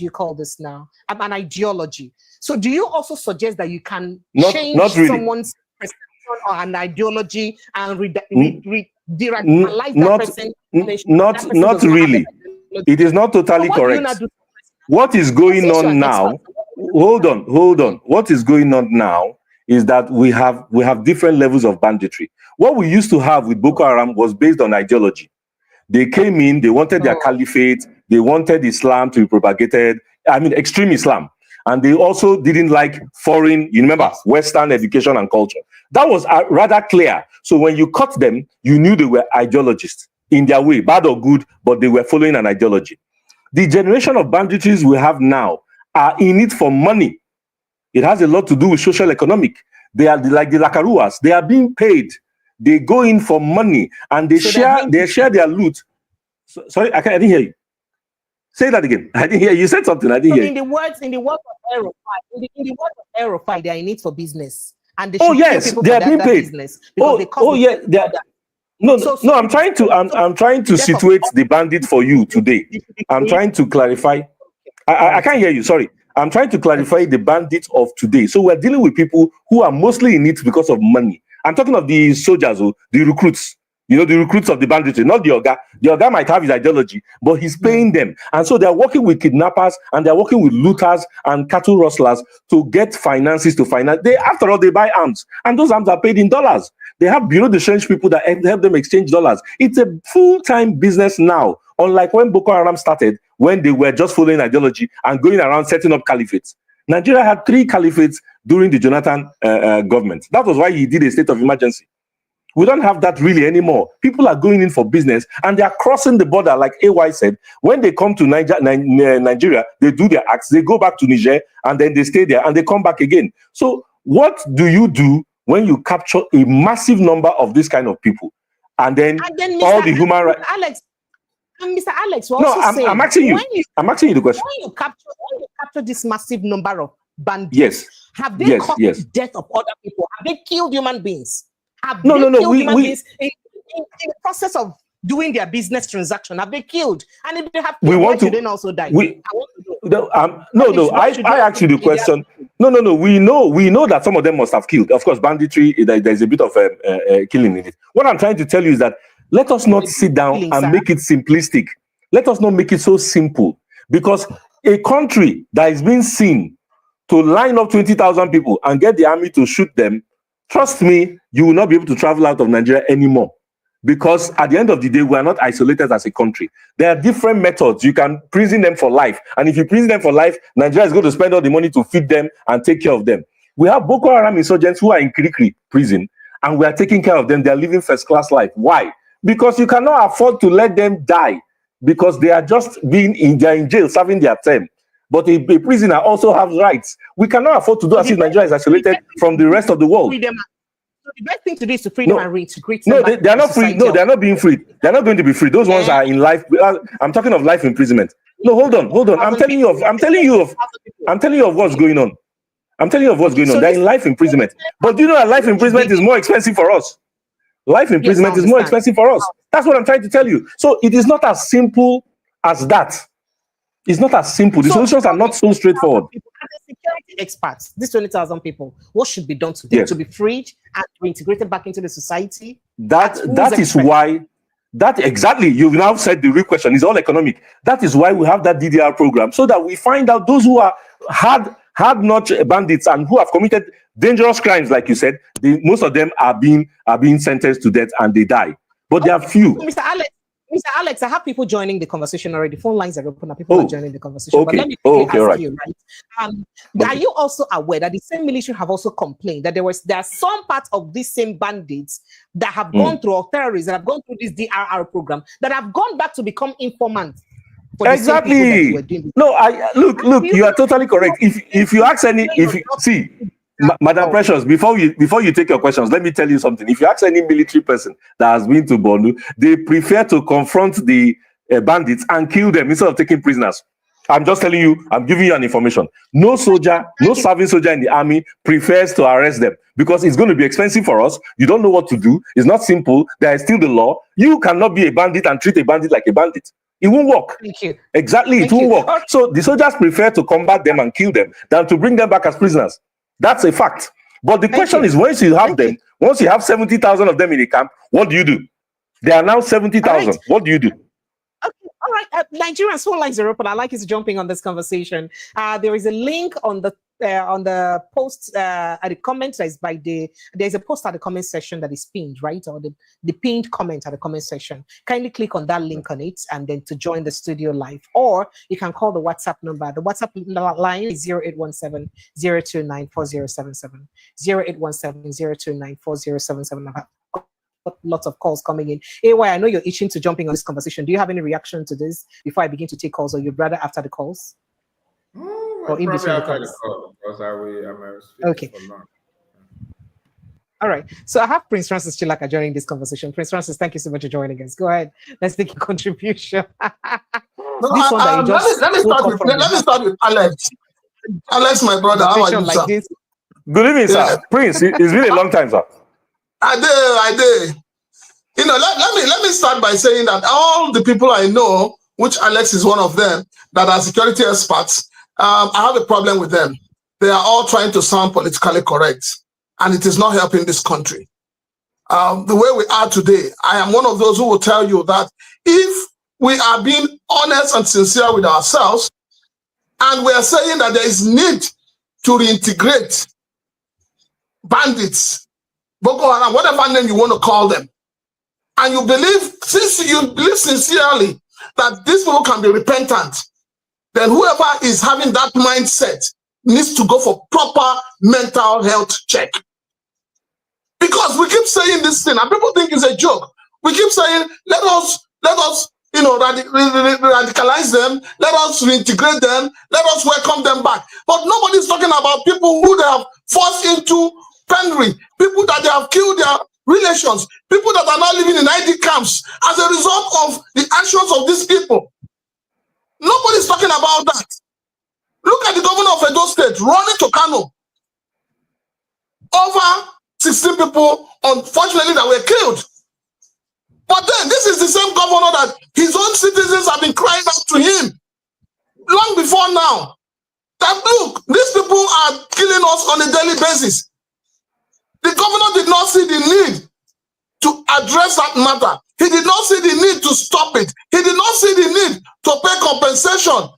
you call this now? An ideology. So do you also suggest that you can change someone's perception or an ideology and radicalize that person?
Not really. It is not totally correct. What is going on now? Hold on. What is going on now is that we have different levels of banditry. What we used to have with Boko Haram was based on ideology. They came in, they wanted their caliphate, they wanted Islam to be propagated, extreme Islam. And they also didn't like foreign, you remember, Western education and culture. That was rather clear. So when you caught them, you knew they were ideologists in their way, bad or good, but they were following an ideology. The generation of banditries we have now are in it for money. It has a lot to do with social economic. They are like the Lakaruas. They are being paid. They go in for money and they share their loot. Sorry, I didn't hear you. Say that again. I didn't hear you. You said something. I didn't hear you.
In the words of Aerofy, they are in it for business. And they
they are being paid. No, I'm trying to situate the bandit for you today. I'm trying to clarify. I can't hear you. Sorry. I'm trying to clarify the bandits of today. So we're dealing with people who are mostly in it because of money. I'm talking of the soldiers, the recruits. The recruits of the banditry, not the Oga. The Oga might have his ideology, but he's paying them. And so they're working with kidnappers and they're working with looters and cattle rustlers to get finances to finance. After all, they buy arms. And those arms are paid in dollars. They have bureau de change people that help them exchange dollars. It's a full-time business now, unlike when Boko Haram started, when they were just following ideology and going around setting up caliphates. Nigeria had 3 caliphates during the Jonathan government. That was why he did a state of emergency. We don't have that really anymore. People are going in for business and they are crossing the border, like AY said. When they come to Nigeria, they do their acts, they go back to Niger, and then they stay there and they come back again. So what do you do when you capture a massive number of this kind of people? And then all the human rights...
Mr. Alex,
I'm asking you. I'm asking you the question.
When you capture this massive number of bandits, have they caused the death of other people? Have they killed human beings? No. In the process of doing their business transaction, have they killed? And if they have killed, why should they also die?
I asked you the question. No. We know that some of them must have killed. Of course, banditry, there's a bit of killing in it. What I'm trying to tell you is that let us not sit down and make it simplistic. Let us not make it so simple. Because a country that is being seen to line up 20,000 people and get the army to shoot them, trust me, you will not be able to travel out of Nigeria anymore. Because at the end of the day, we are not isolated as a country. There are different methods. You can prison them for life. And if you prison them for life, Nigeria is going to spend all the money to feed them and take care of them. We have Boko Haram insurgents who are in Kirikiri prison, and we are taking care of them. They are living first-class life. Why? Because you cannot afford to let them die because they are just they're in jail serving their term. But a prisoner also has rights. We cannot afford to do as if Nigeria is isolated from the rest of the world.
So the best thing to do is to free them and reintegrate
them. No, they are not free. No, they are not being freed. They are not going to be free. Those ones are in life. I'm talking of life imprisonment. No, hold on. I'm telling you of what's going on. They're in life imprisonment. But do you know that life imprisonment is more expensive for us? Life imprisonment is more expensive for us. That's what I'm trying to tell you. So it is not as simple as that. It's not as simple. The solutions are not so straightforward.
As a security experts, these 20,000 people, what should be done to them to be freed and reintegrated back into the society?
That is why, exactly, you've now said the real question is all economic. That is why we have that DDR program, so that we find out those who are hard-notch bandits and who have committed dangerous crimes, like you said. Most of them are being sentenced to death and they die. But there are few.
Mr. Mr. Alex, I have people joining the conversation already. Phone lines are open and people are joining the conversation.
Okay.
But let me quickly ask
right.
you, right? Are you also aware that the same military have also complained that there are some parts of these same bandits that have gone through, or terrorists that have gone through this DRR program, that have gone back to become informants?
Exactly. No, look. You are totally correct. If you ask any, Madam Precious, before you take your questions, let me tell you something. If you ask any military person that has been to Bornu, they prefer to confront the bandits and kill them instead of taking prisoners. I'm just telling you. I'm giving you an information. No soldier, no serving soldier in the army prefers to arrest them because it's going to be expensive for us. You don't know what to do. It's not simple. There is still the law. You cannot be a bandit and treat a bandit like a bandit. It won't work.
Thank you.
Exactly, it won't work. So the soldiers prefer to combat them and kill them than to bring them back as prisoners. That's a fact. But the question is, once you have them, once you have 70,000 of them in a camp, what do you do? There are now 70,000. Right. What do you do?
Okay, all right. Nigerians, phone lines are open. I like you jumping on this conversation. There is a link on the post at the comments. There's a post at the comment section that is pinned, right? Or the pinned comment at the comment section. Kindly click on that link on it and then to join the studio live. Or you can call the WhatsApp number. The WhatsApp line is 0817-029-4077. 0817-029-4077. Lots of calls coming in. AY, I know you're itching to jumping on this conversation. Do you have any reaction to this before I begin to take calls, or you'd rather after the calls?
Or in between the calls? Because I'm
okay. For long. All right. So I have Prince Francis Chilaka joining this conversation. Prince Francis, thank you so much for joining us. Go ahead. Let's take a contribution.
Let me start with Alex. Alex, my brother. How are you,
like this?
Good evening, sir. Prince, it's been a long time, sir.
I did. You know, let me start by saying that all the people I know, which Alex is one of them, that are security experts, I have a problem with them. They are all trying to sound politically correct, and it is not helping this country. The way we are today, I am one of those who will tell you that if we are being honest and sincere with ourselves, and we are saying that there is need to reintegrate bandits, Boko Haram, whatever name you want to call them, and you believe, since you believe sincerely that these people can be repentant, then whoever is having that mindset needs to go for proper mental health check. Because we keep saying this thing, and people think it's a joke. We keep saying, let us, you know, radicalize them, let us reintegrate them, let us welcome them back. But nobody's talking about people who they have forced into penury, people that they have killed their relations, people that are now living in ID camps as a result of the actions of these people. Nobody's talking about that. Look at the governor of Edo State running to Kano. Over 16 people, unfortunately, that were killed. But then this is the same governor that his own citizens have been crying out to him long before now. That look, these people are killing us on a daily basis. The governor did not see the need to address that matter. He did not see the need to stop it. He did not see the need to pay compensation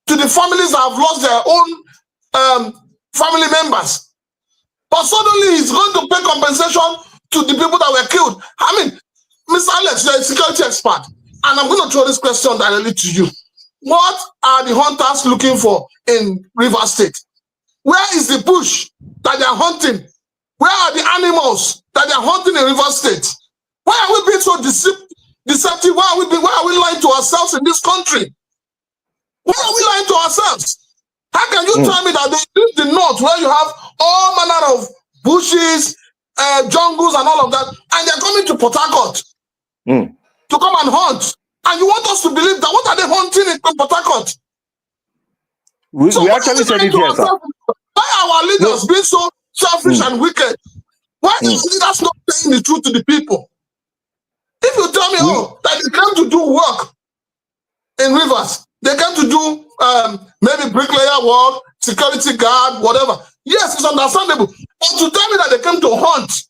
to the families that have lost their own family members. But suddenly he's going to pay compensation to the people that were killed. I mean, Mr. Alex, you're a security expert, and I'm going to throw this question directly to you. What are the hunters looking for in Rivers State? Where is the bush that they are hunting? Where are the animals that they are hunting in Rivers State? Why are we being so deceptive? Why are we lying to ourselves in this country? Why are we lying to ourselves? How can you tell me that they live the north where you have all manner of bushes, jungles and all of that, and they're coming to Port Harcourt to come and hunt? And you want us to believe that what are they hunting in Port Harcourt?
We actually said it here, sir.
Why are our leaders being so selfish and wicked? Why are leaders not saying the truth to the people? If you tell me, that they came to do work in Rivers, they came to do maybe bricklayer work, security guard, whatever. Yes, it's understandable. But to tell me that they came to hunt,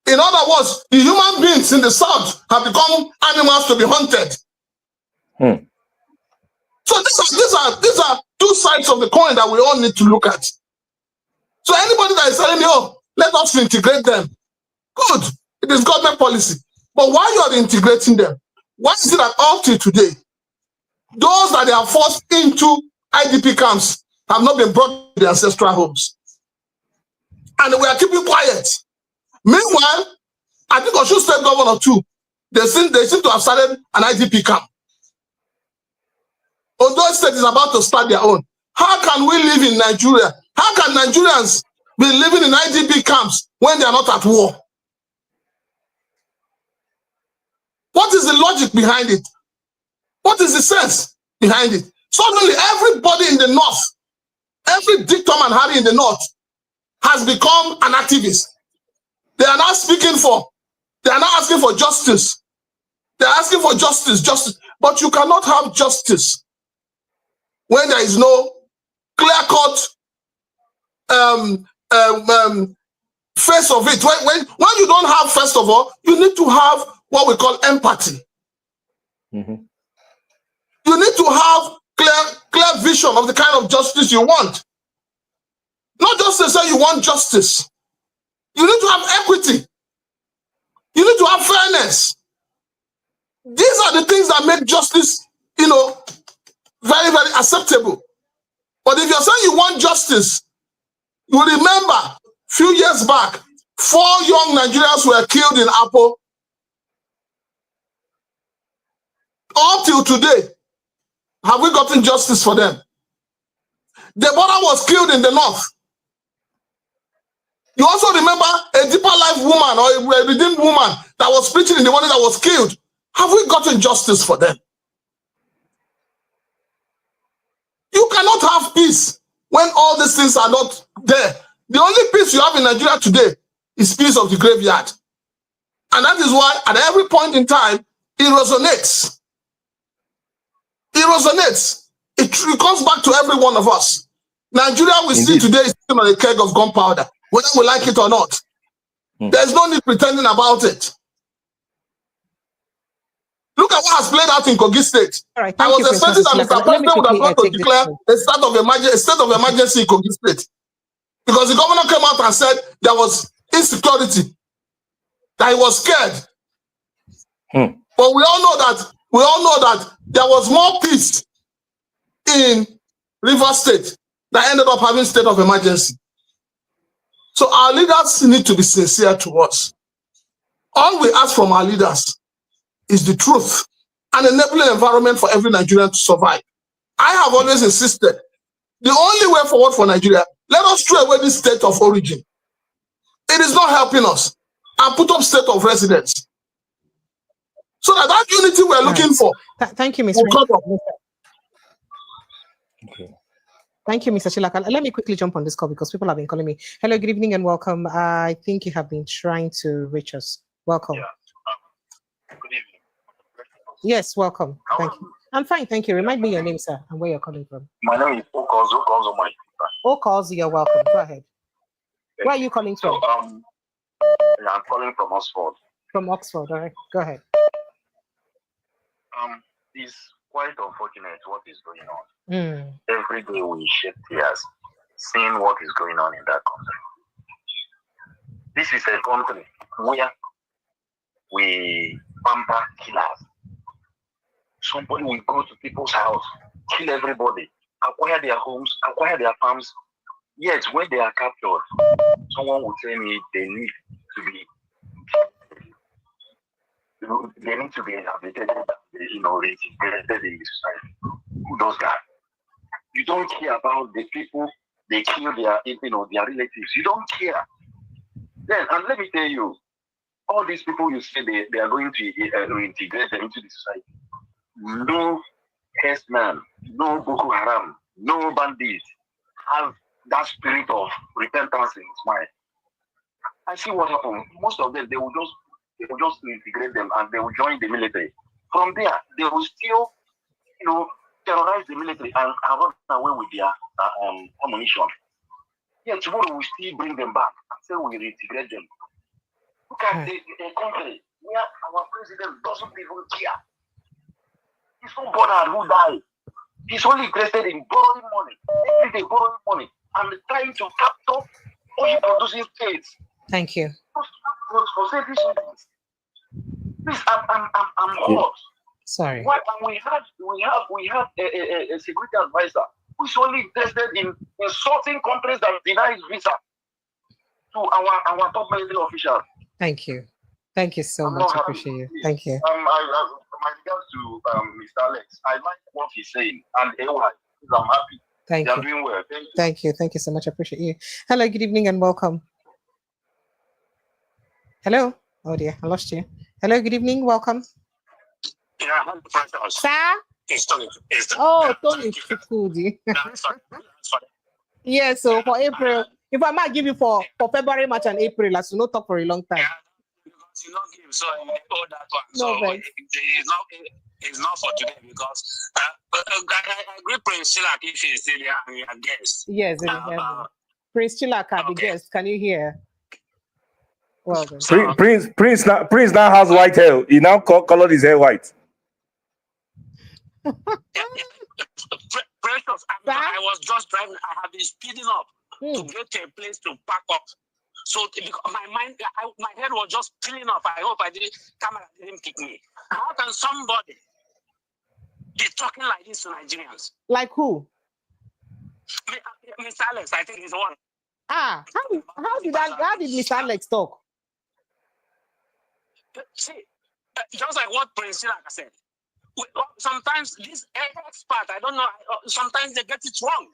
in other words, the human beings in the south have become animals to be hunted. So these are two sides of the coin that we all need to look at. So anybody that is telling me, let us integrate them, good. It is government policy. But while you are integrating them, Why is it that up till today, those that they are forced into IDP camps have not been brought to their ancestral homes? And we are keeping quiet. Meanwhile, I think Osun State Governor too, they seem to have started an IDP camp. Ondo State is about to start their own. How can we live in Nigeria? How can Nigerians be living in IDP camps when they are not at war? What is the logic behind it? What is the sense behind it? Suddenly, everybody in the north, every Dick, Tom, and Harry in the north has become an activist. They are now speaking for, they are now asking for justice. They are asking for justice. But you cannot have justice when there is no clear-cut face of it. When you don't have, first of all, you need to have what we call empathy.
Mm-hmm.
You need to have clear vision of the kind of justice you want. Not just to say you want justice. You need to have equity. You need to have fairness. These are the things that make justice, very, very acceptable. But if you're saying you want justice, you remember a few years back, 4 young Nigerians were killed in Apo. Up till today, have we gotten justice for them? Deborah was killed in the north. You also remember a deeper life woman or a redeemed woman that was preaching in the morning that was killed. Have we gotten justice for them? You cannot have peace when all these things are not there. The only peace you have in Nigeria today is peace of the graveyard. And that is why at every point in time, it resonates. It resonates. It comes back to every one of us. Nigeria we see today is sitting on a keg of gunpowder, whether we like it or not. There's no need pretending about it. Look at what has played out in Kogi State.
Right,
I was expecting that Mr. President would have gone to declare a state of emergency in Kogi State. Because the governor came out and said there was insecurity, that he was scared. But we all know that there was more peace in Rivers State that ended up having state of emergency. So our leaders need to be sincere to us. All we ask from our leaders is the truth, an enabling environment for every Nigerian to survive. I have always insisted, the only way forward for Nigeria, let us throw away this state of origin. It is not helping us, and put up state of residence. So that unity we're looking for.
Thank you, Mr. Thank you, Mr. Chilaka. Let me quickly jump on this call because people have been calling me. Hello, good evening and welcome. I think you have been trying to reach us. Welcome.
Yeah. Good evening.
Yes, welcome. Thank you. I'm fine, thank you. Remind me your name, sir, and where you're calling from.
My name is Okozo.
Okozo, you're welcome. Go ahead. Where are you calling from?
I'm calling from Oxford.
From Oxford, all right. Go ahead.
It's quite unfortunate what is going on. Every day we shed tears seeing what is going on in that country. This is a country where we pamper killers. Somebody will go to people's house, kill everybody, acquire their homes, acquire their farms. Yet when they are captured, someone will tell me they need to be rehabilitated, reintegrated in society. Who does that? You don't care about the people they kill their relatives. You don't care. Then, and let me tell you, all these people you say they are going to reintegrate them into the society. No headsman, no Boko Haram, no bandit have that spirit of repentance in his mind. I see what happened. Most of them, they will just integrate them and they will join the military. From there, they will still, terrorize the military and run away with their ammunition. Yeah, tomorrow we still bring them back and say we reintegrate them. Look at the country where our president doesn't even care. He's not bothered who died. He's only interested in borrowing money, every day borrowing money, and trying to capture oil producing states.
Thank you.
For selfish reasons. Please, I'm hot.
Sorry.
Why? And we have a security advisor who's only interested in insulting countries that deny his visa to our top military officials.
Thank you. Thank you so much. I appreciate you. Thank you.
My regards to Mr. Alex, I like what he's saying, and AY, I'm happy.
Thank
They
you.
are doing well.
Thank you. Thank you so much. I appreciate you. Hello, good evening and welcome. Hello. Oh dear, I lost you. Hello, good evening, welcome.
Yeah,
Sir?
It's Tony.
Oh, Tony Chukudi. Yeah, so for April, if I might give you for February, March, and April, as you not talk for a long time.
Yeah, because you not give, so you owe that one.
No,
so it's not for today because I agree Prince Chilak if he's still here and you're a guest.
Yes, Prince Chilak, the guest. Can you hear? Well,
so, Prince now has white hair. He now colored his hair white.
Precious, I was just driving. I have been speeding up to get to a place to park up. So my head was just peeling up. I hope camera didn't pick me. How can somebody be talking like this to Nigerians?
Like who?
Mr. Alex, I think he's one.
How did Mr. Alex talk?
See, just like what Prince Chilak said. Sometimes this expert, I don't know, sometimes they get it wrong.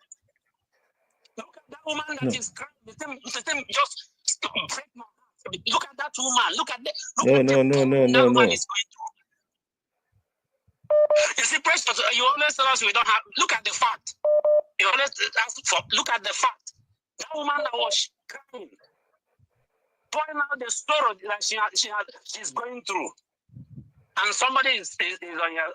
Look at that woman that is crying. The thing just break my heart. Look at that woman. Look at that. No. Is going through. You see, Precious, you always tell us we don't have. Look at the fact. You always ask for. Look at the fact. That woman that was crying, pouring out the story that she's going through. And somebody is on your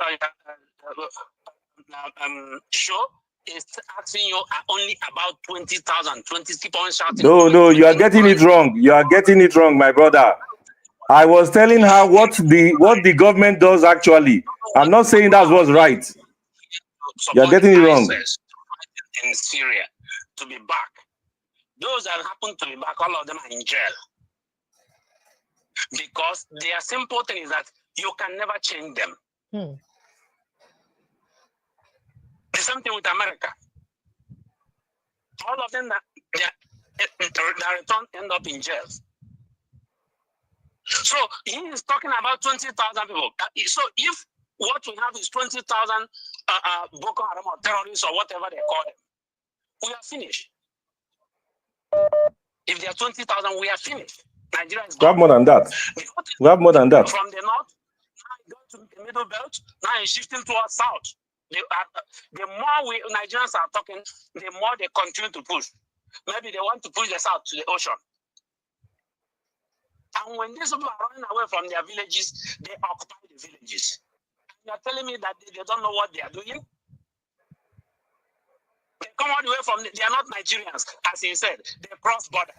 show is asking you only about 20,000. 20 people on shouting.
No, you are getting it wrong. You are getting it wrong, my brother. I was telling her what the government does actually. I'm not saying that's what's right. You are getting it wrong.
In Syria to be back. Those that happen to be back, all of them are in jail. Because their simple thing is that you can never change them. The same thing with America. All of them that return end up in jail. So he is talking about 20,000 people. So if what we have is 20,000 Boko Haram or terrorists or whatever they call them, we are finished. If there are 20,000, we are finished. Nigeria is gone.
We have more than that. We have more than that.
From the north, now it goes to the middle belt, now it's shifting towards south. The more Nigerians are talking, the more they continue to push. Maybe they want to push the south to the ocean. And when these people are running away from their villages, they occupy the villages. And you're telling me that they don't know what they are doing? They come all the way from, they are not Nigerians, as he said, they cross border.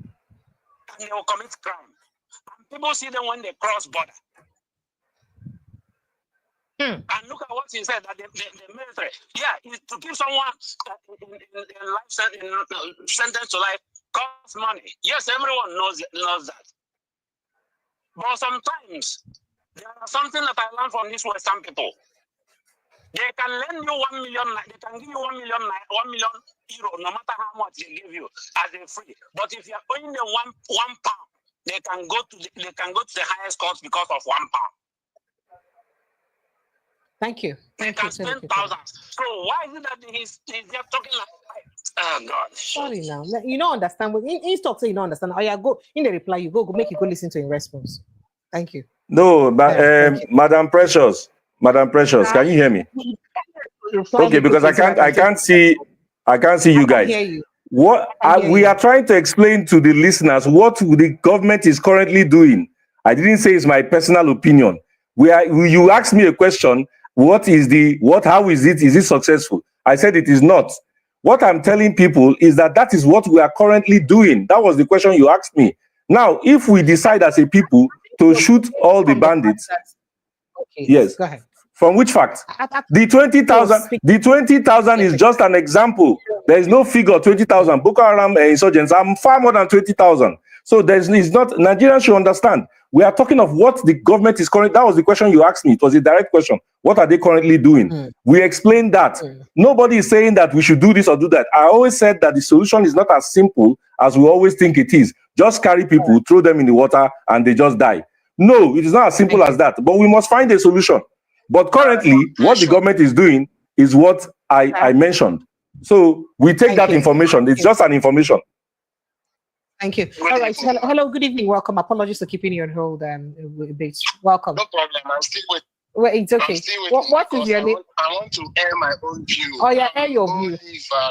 And they will commit crime. And people see them when they cross border. And look at what he said, that the military, to keep someone in life sentence to life costs money. Yes, everyone knows that. But sometimes there are something that I learned from these Western people. They can lend you 1 million. They can give you 1 million euro, no matter how much they give you as a free. But if you are owing them one pound, they can go to the highest court because of 1 pound.
Thank you.
They can spend thousands. So why is it that he's just talking like, oh God?
Sorry now. You don't understand. In talk, say you don't understand. Go in the reply. You go make you go listen to in response. Thank you.
No, but Madam Precious, can you hear me? Okay, because I can't see you guys.
Hear you.
We are trying to explain to the listeners what the government is currently doing. I didn't say it's my personal opinion. You asked me a question. How is it? Is it successful? I said it is not. What I'm telling people is that is what we are currently doing. That was the question you asked me. Now, if we decide as a people to shoot all the bandits,
okay,
yes.
Go ahead.
From which fact? The 20,000 is just an example. There is no figure 20,000. Boko Haram insurgents are far more than 20,000. So it's not. Nigerians should understand. We are talking of what the government is currently. That was the question you asked me. It was a direct question. What are they currently doing? We explained that. Nobody is saying that we should do this or do that. I always said that the solution is not as simple as we always think it is. Just carry people, throw them in the water, and they just die. No, it is not as simple as that. But we must find a solution. But currently, what the government is doing is what I mentioned. So we take that information. It's just an information.
Thank you. All right. Hello. Good evening. Welcome. Apologies for keeping you on hold. Welcome.
No problem. I'm still with.
Well, it's okay. What is your name?
I want to air my own view.
Oh yeah, air your view.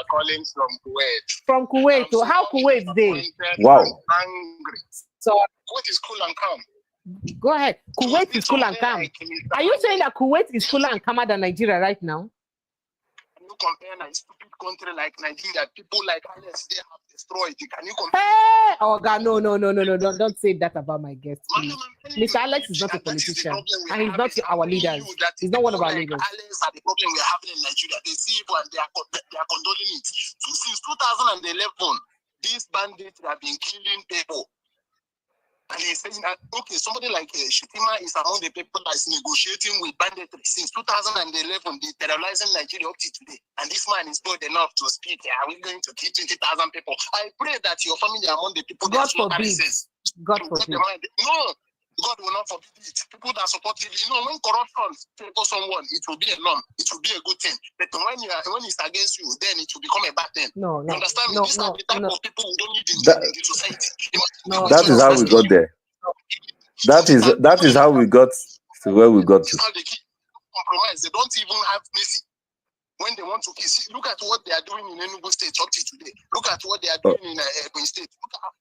Calling from Kuwait.
From Kuwait. So how Kuwait day?
Wow.
Angry.
So
Kuwait is cool and calm.
Go ahead. Kuwait is cool and calm. Are you saying that Kuwait is cooler and calmer than Nigeria right now?
Can you compare a stupid country like Nigeria? People like Alex, they have destroyed. Can you compare?
Hey! Oh God, no. Don't say that about my guest. Mr. Alex is not a politician, and he's not our leader. He's not one of our leaders.
Alex are the problem we're having in Nigeria. They see it and they are condoning it. Since 2011, these bandits have been killing people. And he's saying that, okay, somebody like Shutima is among the people that is negotiating with banditry since 2011, they terrorizing Nigeria up to today. And this man is bold enough to speak. Are we going to kill 20,000 people? I pray that your family are among the people
God
that
forbid. God forbid.
No, God will not forbid it. People that support it, when corruption favors someone, it will be a norm. It will be a good thing. But when it's against you, then it will become a bad thing.
No.
You understand me? These are the type of people we don't need in the society.
That is how we got there. That is how we got to where we got to.
How they keep compromise. They don't even have mercy when they want to kill. See, look at what they are doing in Enugu State up to today. Look at what they are doing in Ebonyi State. Look at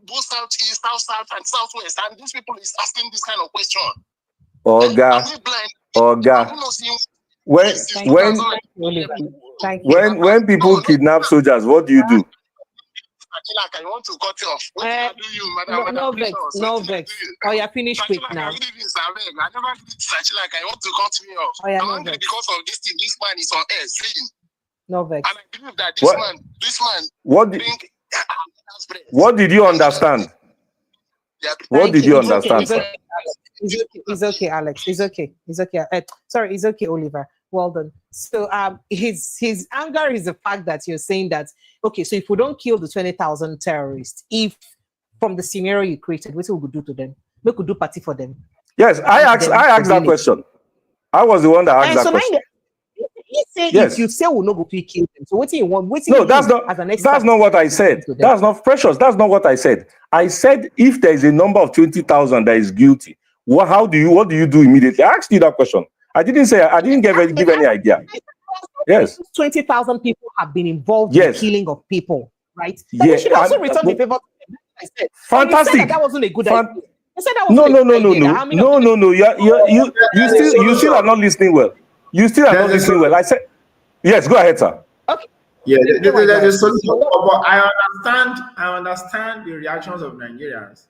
both southeast, south, and southwest, and these people is asking this kind of question.
When people kidnap soldiers, what do you do?
I want to cut you off. What did I do you, madam?
No vex. Oh, you're finished quick now.
I never did like I want to cut me off.
Oh, yeah,
I'm angry because of this thing. This man is on air saying.
No vex.
And I believe that this man.
What did you understand? What did you understand?
It's okay, Alex. It's okay. Sorry, it's okay, Oliver. Well done. So his anger is the fact that you're saying that, okay, so if we don't kill the 20,000 terrorists, if from the scenario you created, what we could do to them? We could do party for them.
Yes, I asked that question. I was the one that asked that question.
He said yes. If you say we'll not go to kill them, so what do you want?
No, that's not what I said. That's not precious. That's not what I said. I said if there is a number of 20,000 that is guilty, what do you do immediately? I asked you that question. I didn't give any idea. Yes.
20,000 people have been involved in the killing of people, right? But
yeah.
We should also return the favor to them. I said.
Fantastic.
That wasn't a good idea.
No. You still are not listening well. You still are not listening well. I said, yes, go ahead, sir.
Okay.
Yeah, there's a solution. But I understand the reactions of Nigerians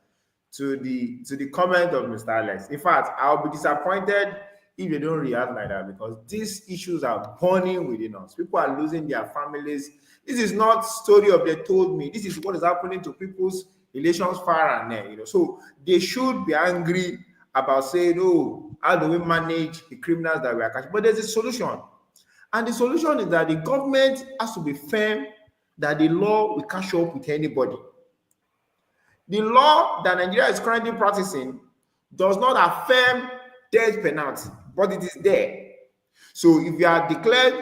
to the comment of Mr. Alex. In fact, I'll be disappointed if they don't react like that, because these issues are burning within us. People are losing their families. This is not story of they told me. This is what is happening to people's relations far and near. So they should be angry about saying, oh, how do we manage the criminals that we are catching? But there's a solution. And the solution is that the government has to be firm that the law will catch up with anybody. The law that Nigeria is currently practicing does not affirm death penalty, but it is there. So if you are declared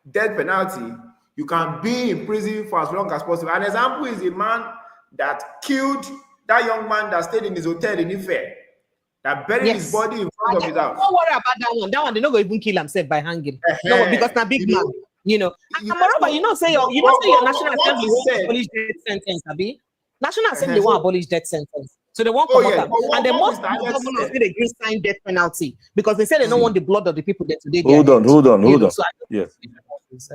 death penalty, you can be in prison for as long as possible. An example is a man that killed that young man that stayed in his hotel in Ife, that buried his body in front of his house.
Don't worry about that one. That one, they're not going to even kill himself by hanging. No, because they're big man. And moreover, say your National Assembly won't abolish death sentence, Abi. National Assembly won't abolish death sentence. So they won't come out. And then most governors did a green sign death penalty because they said they don't want the blood of the people there today.
Hold on.
Yes.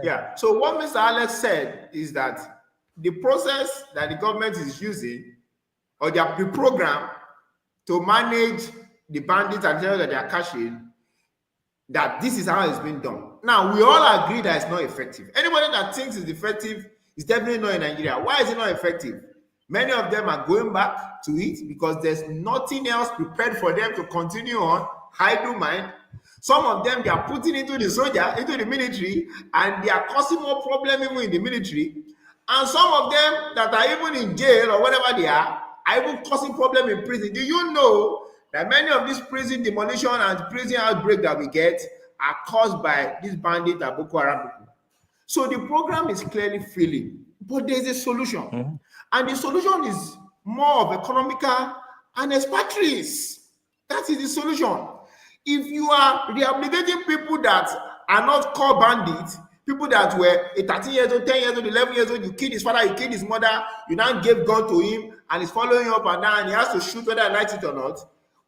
Yeah. So what Mr. Alex said is that the process that the government is using, or their pre-program to manage the bandits and terrorists that they are catching, that this is how it's been done. Now, we all agree that it's not effective. Anybody that thinks it's effective is definitely not in Nigeria. Why is it not effective? Many of them are going back to it because there's nothing else prepared for them to continue on. I do mind. Some of them, they are putting into the soldier, into the military, and they are causing more problem even in the military. And some of them that are even in jail or whatever they are even causing problem in prison. Do you know that many of these prison demolition and prison outbreak that we get are caused by these bandits and Boko Haram people? So the program is clearly failing, but there's a solution. And the solution is more of economical and expatriates. That is the solution. If you are rehabilitating people that are not called bandits, people that were 13 years old, 10 years old, 11 years old, you killed his father, you killed his mother, you now gave gun to him, and he's following you up and down, and he has to shoot whether he likes it or not.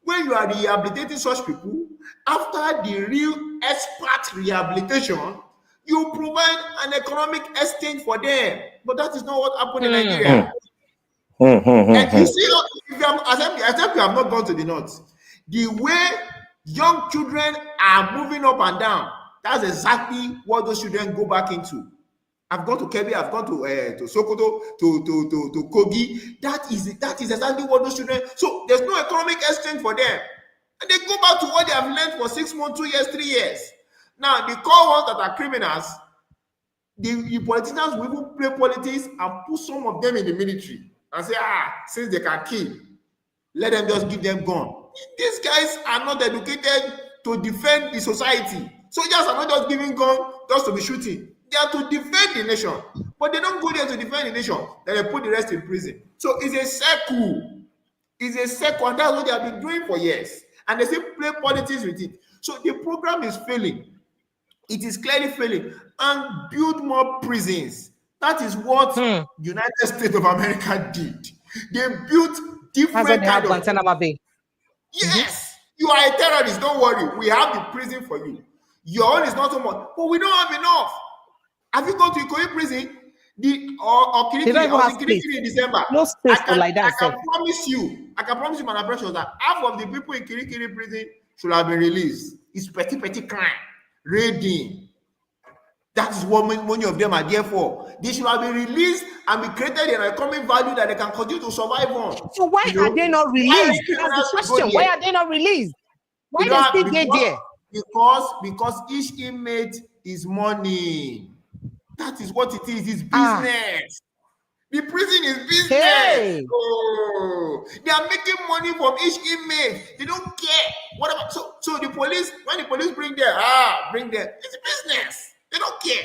When you are rehabilitating such people, after the real expert rehabilitation, you provide an economic exchange for them. But that is not what happened in Nigeria. And you see, if you have, except you have not gone to the north, the way young children are moving up and down, that's exactly what those children go back into. I've gone to Kebbi, I've gone to Sokoto, to Kogi. That is exactly what those children. So there's no economic exchange for them, and they go back to what they have learned for 6 months, 2 years, 3 years. Now the core ones that are criminals, the politicians will even play politics and put some of them in the military and say, since they can kill, let them just give them gun. These guys are not educated to defend the society. Soldiers are not just giving gun just to be shooting. They are to defend the nation. But they don't go there to defend the nation. Then they put the rest in prison. So it's a circle. It's a circle, and that's what they have been doing for years. And they still play politics with it. So the program is failing. It is clearly failing. And build more prisons. That is what United States of America did. They built different kind of...
Guantanamo Bay.
Yes, you are a terrorist. Don't worry. We have the prison for you. Your own is not so much, but we don't have enough. Have you gone to Ikoyi prison? Or Kirikiri in December?
No space for like that.
I can promise you, Madam Precious, that half of the people in Kirikiri prison should have been released. It's petty crime, raiding. That is what many of them are there for. They should have been released and be created an economic value that they can continue to survive on.
So why are they not released? That's the question. Why are they not released? Why they still get there?
Because each inmate is money. That is what it is. It's business. The prison is business. Hey. Oh, they are making money from each inmate. They don't care. What about so the police? When the police bring them, bring them. It's business. They don't care.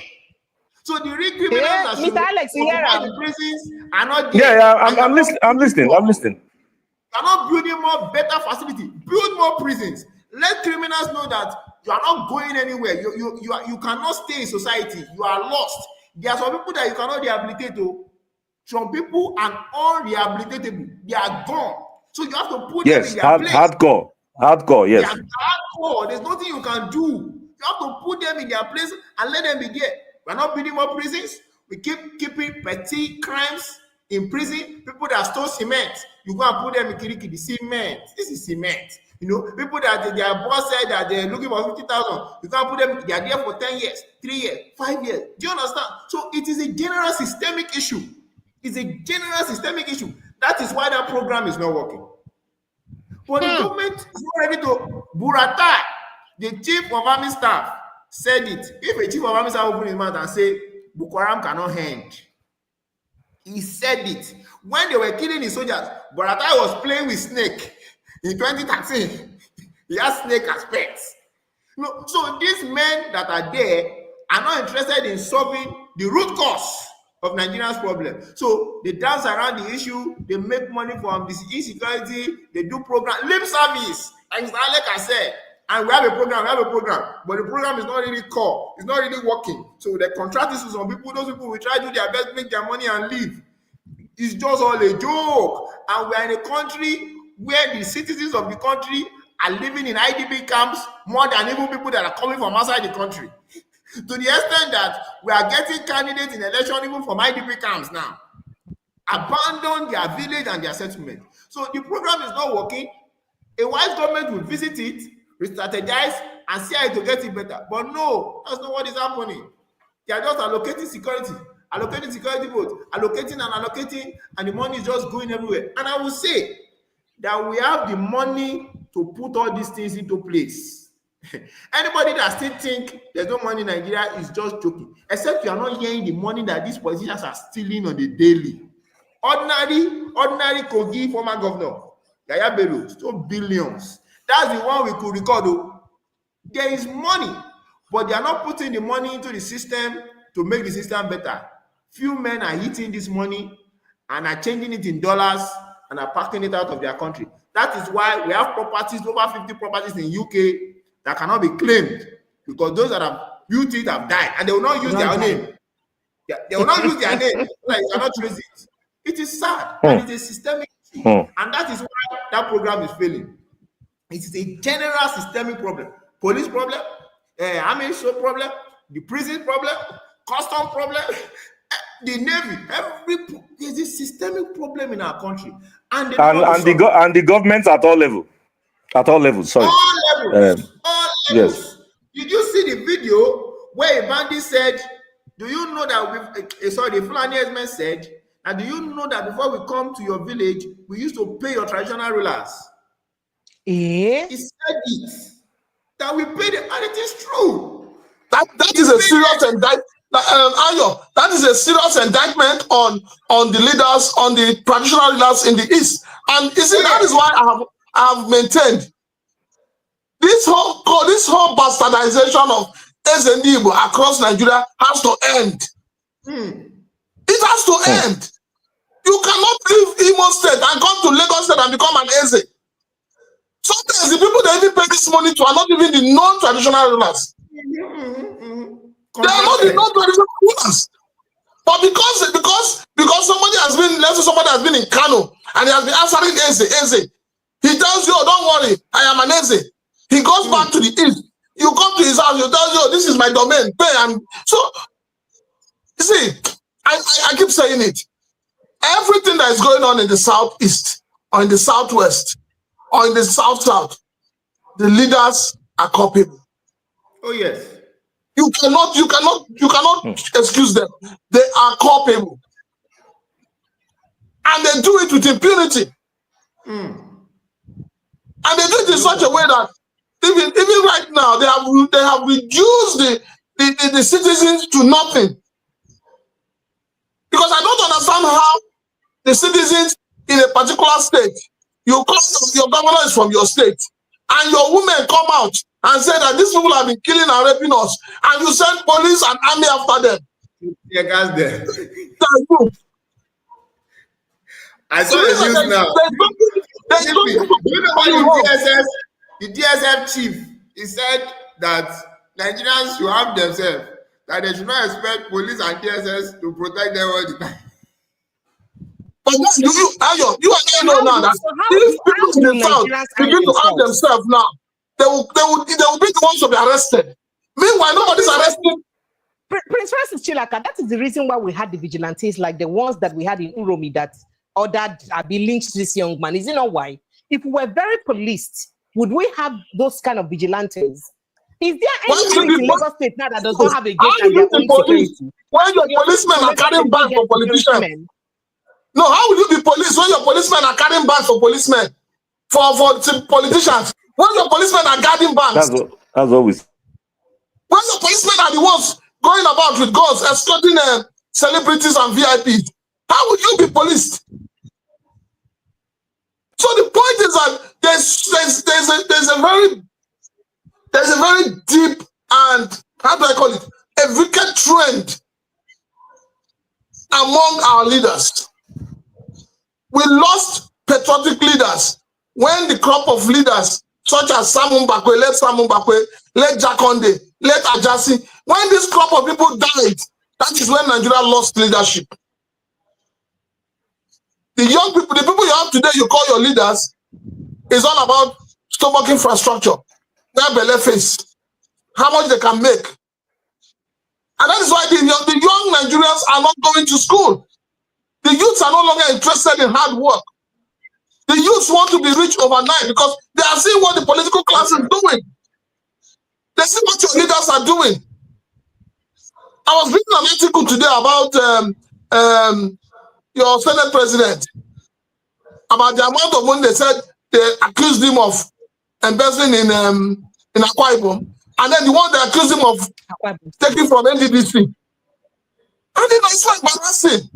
So the real criminals that should the prisons are not there.
Yeah, I'm listening. I'm listening.
You're not building more better facility. Build more prisons. Let criminals know that you are not going anywhere. You cannot stay in society. You are lost. There are some people that you cannot rehabilitate. Some people are unrehabilitatable. They are gone. So you have to put them in their place. Hardcore, yes. They are hardcore. There's nothing you can do. You have to put them in their place and let them be there. We're not building more prisons. We keep keeping petty crimes in prison. People that stole cement, you go and put them in Kirikiri. Cement. This is cement. You know, people that their boss said that they're looking for 50,000, you can't put them, they are there for 10 years, 3 years, 5 years. Do you understand? So it is a general systemic issue. It's a general systemic issue. That is why that program is not working. But the government is not ready to Burata, the chief of army staff, said it. If a chief of army staff open his mouth and say, Boko Haram cannot end, he said it. When they were killing the soldiers, Burata was playing with snake. In 2013, he has snake as pets. You know, so these men that are there are not interested in solving the root cause of Nigeria's problem. So they dance around the issue, they make money from this insecurity, they do program, lip service, as Alec said. And we have a program, but the program is not really core, it's not really working. So they contract this to some people, those people will try to do their best, make their money and leave. It's just all a joke. And we are in a country where the citizens of the country are living in IDP camps more than even people that are coming from outside the country. To the extent that we are getting candidates in election even from IDP camps now. Abandon their village and their settlement. So the program is not working. A wise government will visit it, re-strategize, and see how to get it better. But no, that's not what is happening. They are just allocating security, allocating security votes, allocating, and the money is just going everywhere. And I will say that we have the money to put all these things into place. Anybody that still think there's no money in Nigeria is just joking, except you are not hearing the money that these politicians are stealing on the daily. Ordinary Kogi former governor, Yahaya Bello, stole billions. That's the one we could record. Though. There is money, but they are not putting the money into the system to make the system better. Few men are eating this money and are changing it in dollars and are packing it out of their country. That is why we have properties, over 50 properties in UK that cannot be claimed because those that have built it have died and they will not use their name. They will not use their name so that you cannot trace it. It is sad and it is a systemic issue. And that is why that program is failing. It is a general systemic problem. Police problem, army show problem, the prison problem, custom problem, the navy. There's a systemic problem in our country, and
the government at all levels. At all levels, sorry.
All levels.
Yes.
Did you see the video where a bandit said, "Do you know that the Fulani headsmen said, and do you know that before we come to your village, we used to pay your traditional rulers?" He said it. That we pay them, and it is true.
That is a serious indictment. That is a serious indictment on the leaders, on the traditional leaders in the East. And you see, that is why I have maintained this whole bastardization of SNDIB across Nigeria has to end. It has to end. You cannot leave Imo State and come to Lagos State and become an Eze. Sometimes the people that even pay this money to are not even the non-traditional rulers. They are not the non-traditional rulers. But because somebody has been, let's say somebody has been in Kano and he has been answering Eze. He tells you, "Oh, don't worry, I am an Eze." He goes back to the East. You come to his house, you tell you, "Oh, this is my domain, pay." And so, you see, I keep saying it. Everything that is going on in the Southeast or in the Southwest or in the South, the leaders are culpable.
Oh yes.
You cannot excuse them. They are culpable. And they do it with impunity. And they do it in such a way that even right now they have reduced the citizens to nothing. Because I don't understand how the citizens in a particular state, your governor is from your state, and your women come out and say that these people have been killing and raping us, and you send police and army after them.
Yeah, guys, there. I saw the news now. You know what the DSS chief, he said that Nigerians should have themselves, that they should not expect police and DSS to protect them all the time.
But you know now that these people in the South begin to have themselves now, they will be the ones to be arrested. Meanwhile, nobody's arrested.
Prince Francis Chilaka, that is the reason why we had the vigilantes like the ones that we had in Uromi that ordered be linked to this young man. Is it not why? If we were very policed, would we have those kind of vigilantes? Is there any in Lagos State now that does not have a gate and their own security?
Why your policemen are carrying bags for politicians? No, how will you be police when your policemen are carrying bags for policemen? For politicians? When your policemen are guarding banks?
That's always.
When your policemen are the ones going about with guns, escorting celebrities and VIPs, how would you be policed? So the point is that there's a very deep and, how do I call it, a wicked trend among our leaders. We lost patriotic leaders when the crop of leaders such as Samu Mbakwe, late Jakonde, late Ajasi, when this crop of people died, that is when Nigeria lost leadership. The young people, the people you have today, you call your leaders, is all about stomach infrastructure, their belly face, how much they can make. And that is why the young Nigerians are not going to school. The youths are no longer interested in hard work. The youths want to be rich overnight because they are seeing what the political class is doing. They see what your leaders are doing. I was reading an article today about your Senate President, about the amount of money they said they accused him of embezzling in Akwa Ibom, and then the one they accused him of taking from NDDC. And then it's like embarrassing.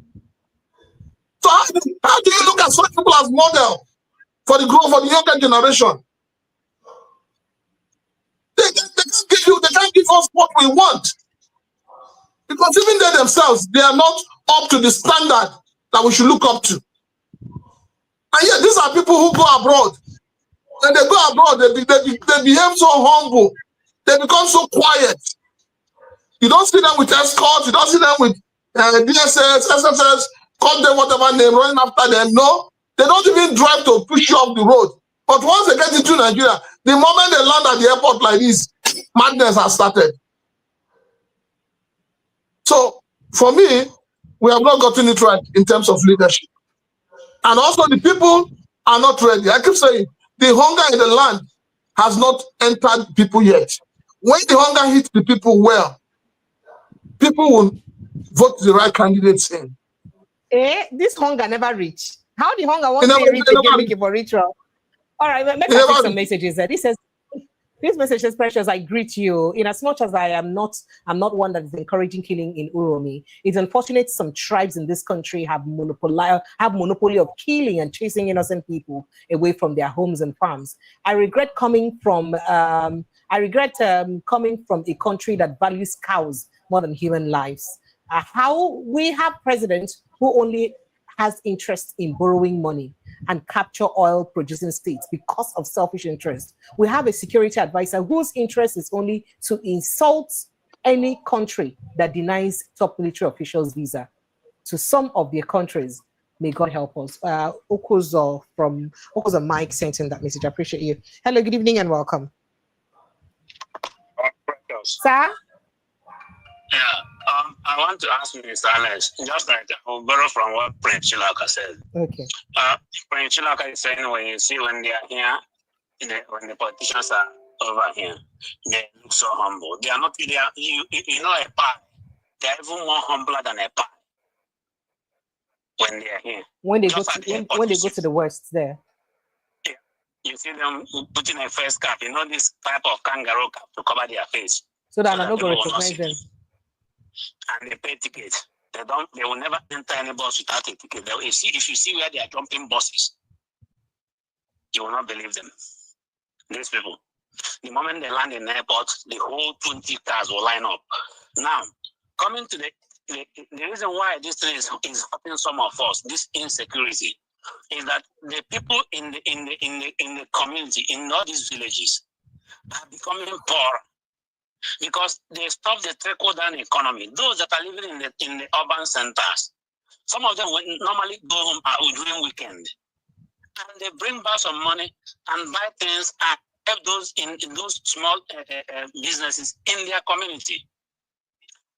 So how do you look at such people as model for the growth of the younger generation? They can't give us what we want. Because even they themselves, they are not up to the standard that we should look up to. And yet these are people who go abroad. And they go abroad, they behave so humble. They become so quiet. You don't see them with escorts, you don't see them with DSS, SSS, call them whatever name, running after them. No, they don't even drive to push you off the road. But once they get into Nigeria, the moment they land at the airport like this, madness has started. So, for me, we have not gotten it right in terms of leadership. And also, the people are not ready. I keep saying, the hunger in the land has not entered people yet. When the hunger hits the people well, people will vote the right candidates in.
This hunger never reach. How the hunger won't reach again, make it for ritual? All right, let's take some messages. This message is Precious. I greet you. In as much as I'm not one that is encouraging killing in Uromi. It's unfortunate some tribes in this country have monopoly of killing and chasing innocent people away from their homes and farms. I regret coming from a country that values cows more than human lives. How we have presidents who only has interest in borrowing money and capture oil-producing states because of selfish interest. We have a security advisor whose interest is only to insult any country that denies top military officials visa to some of their countries. May God help us. Okozo Mike sent in that message. I appreciate you. Hello, good evening and welcome. Sir?
Yeah, I want to ask Mr. Alex, just like I'll borrow from what Prince Chilaka said.
Okay.
Prince Chilaka is saying when they are here, when the politicians are over here, they look so humble. They are not, you know, a pie. They are even more humbler than a pie when they are here.
When they go to the West there.
Yeah. You see them putting a face cap, you know, this type of kangaroo cap to cover their face.
So that I'm not going to recognize them.
And they pay tickets. They will never enter any bus without a ticket. If you see where they are jumping buses, you will not believe them. These people. The moment they land in the airport, the whole 20 cars will line up. Now, coming to the reason why this thing is hurting some of us, this insecurity, is that the people in the community, in all these villages, are becoming poor. Because they stop the trickle-down economy. Those that are living in the urban centers, some of them will normally go home during weekend, and they bring back some money and buy things and help those in those small businesses in their community.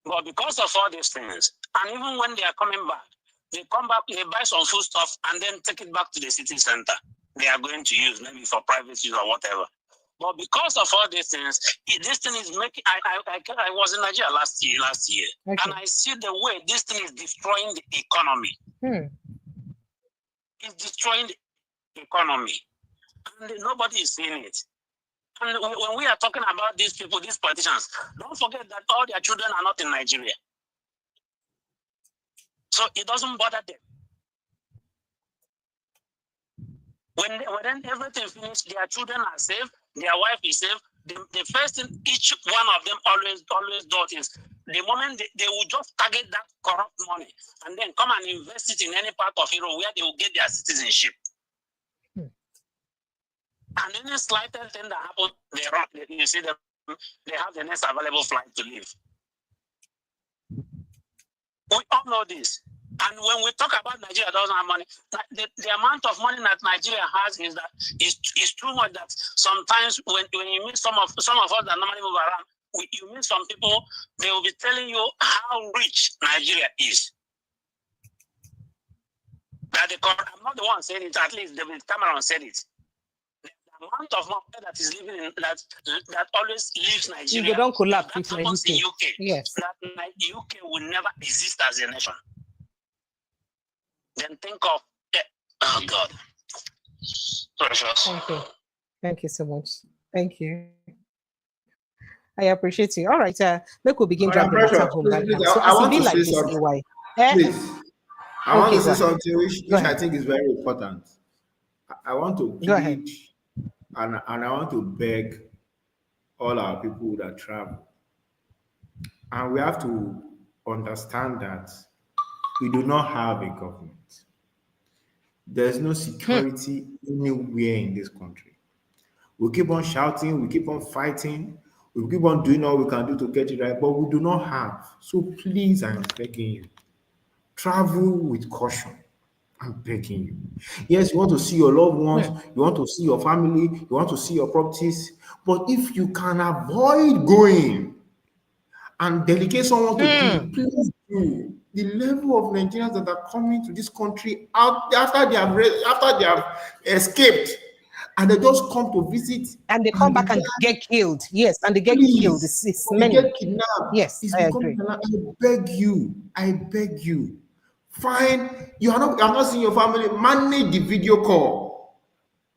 But because of all these things, and even when they are coming back, they come back, they buy some food stuff, and then take it back to the city center. They are going to use maybe for private use or whatever. But because of all these things, this thing is making. I was in Nigeria last year, okay. And I see the way this thing is destroying the economy. It's destroying the economy, and nobody is seeing it. And when we are talking about these people, these politicians, don't forget that all their children are not in Nigeria, so it doesn't bother them. When everything finished, their children are safe. Their wife is safe. The first thing each one of them always does is the moment they will just target that corrupt money and then come and invest it in any part of Europe where they will get their citizenship. And any slightest thing that happens, they run. You see them, they have the next available flight to leave. We all know this. And when we talk about Nigeria doesn't have money, the amount of money that Nigeria has is too much that sometimes when you meet some of us that normally move around, you meet some people, they will be telling you how rich Nigeria is. That I'm not the one saying it, at least David Cameron said it. The amount of money that is living in that always leaves Nigeria.
You don't collapse
that
with
happens in UK.
Yes.
That UK will never exist as a nation. Then think of oh God. Precious.
Thank you. Thank you so much. Thank you. I appreciate you. All right, let's begin dragging the matter home right now. So
I want to
like
say
this,
something.
Please.
I want to say something which I think is very important. I want to plead and I want to beg all our people that travel. And we have to understand that we do not have a government. There's no security anywhere in this country. We keep on shouting, we keep on fighting, we keep on doing all we can do to get it right, but we do not have. So please, I'm begging you, travel with caution. I'm begging you. Yes, you want to see your loved ones, you want to see your family, you want to see your properties, but if you can avoid going and delegate someone to do it, please do. The level of Nigerians that are coming to this country after they have escaped, and they just come to visit,
and they come back and get killed. Yes, and they get killed. It's many.
Get kidnapped.
Yes, I agree.
I beg you. Fine, I'm not seeing your family. Manage the video call.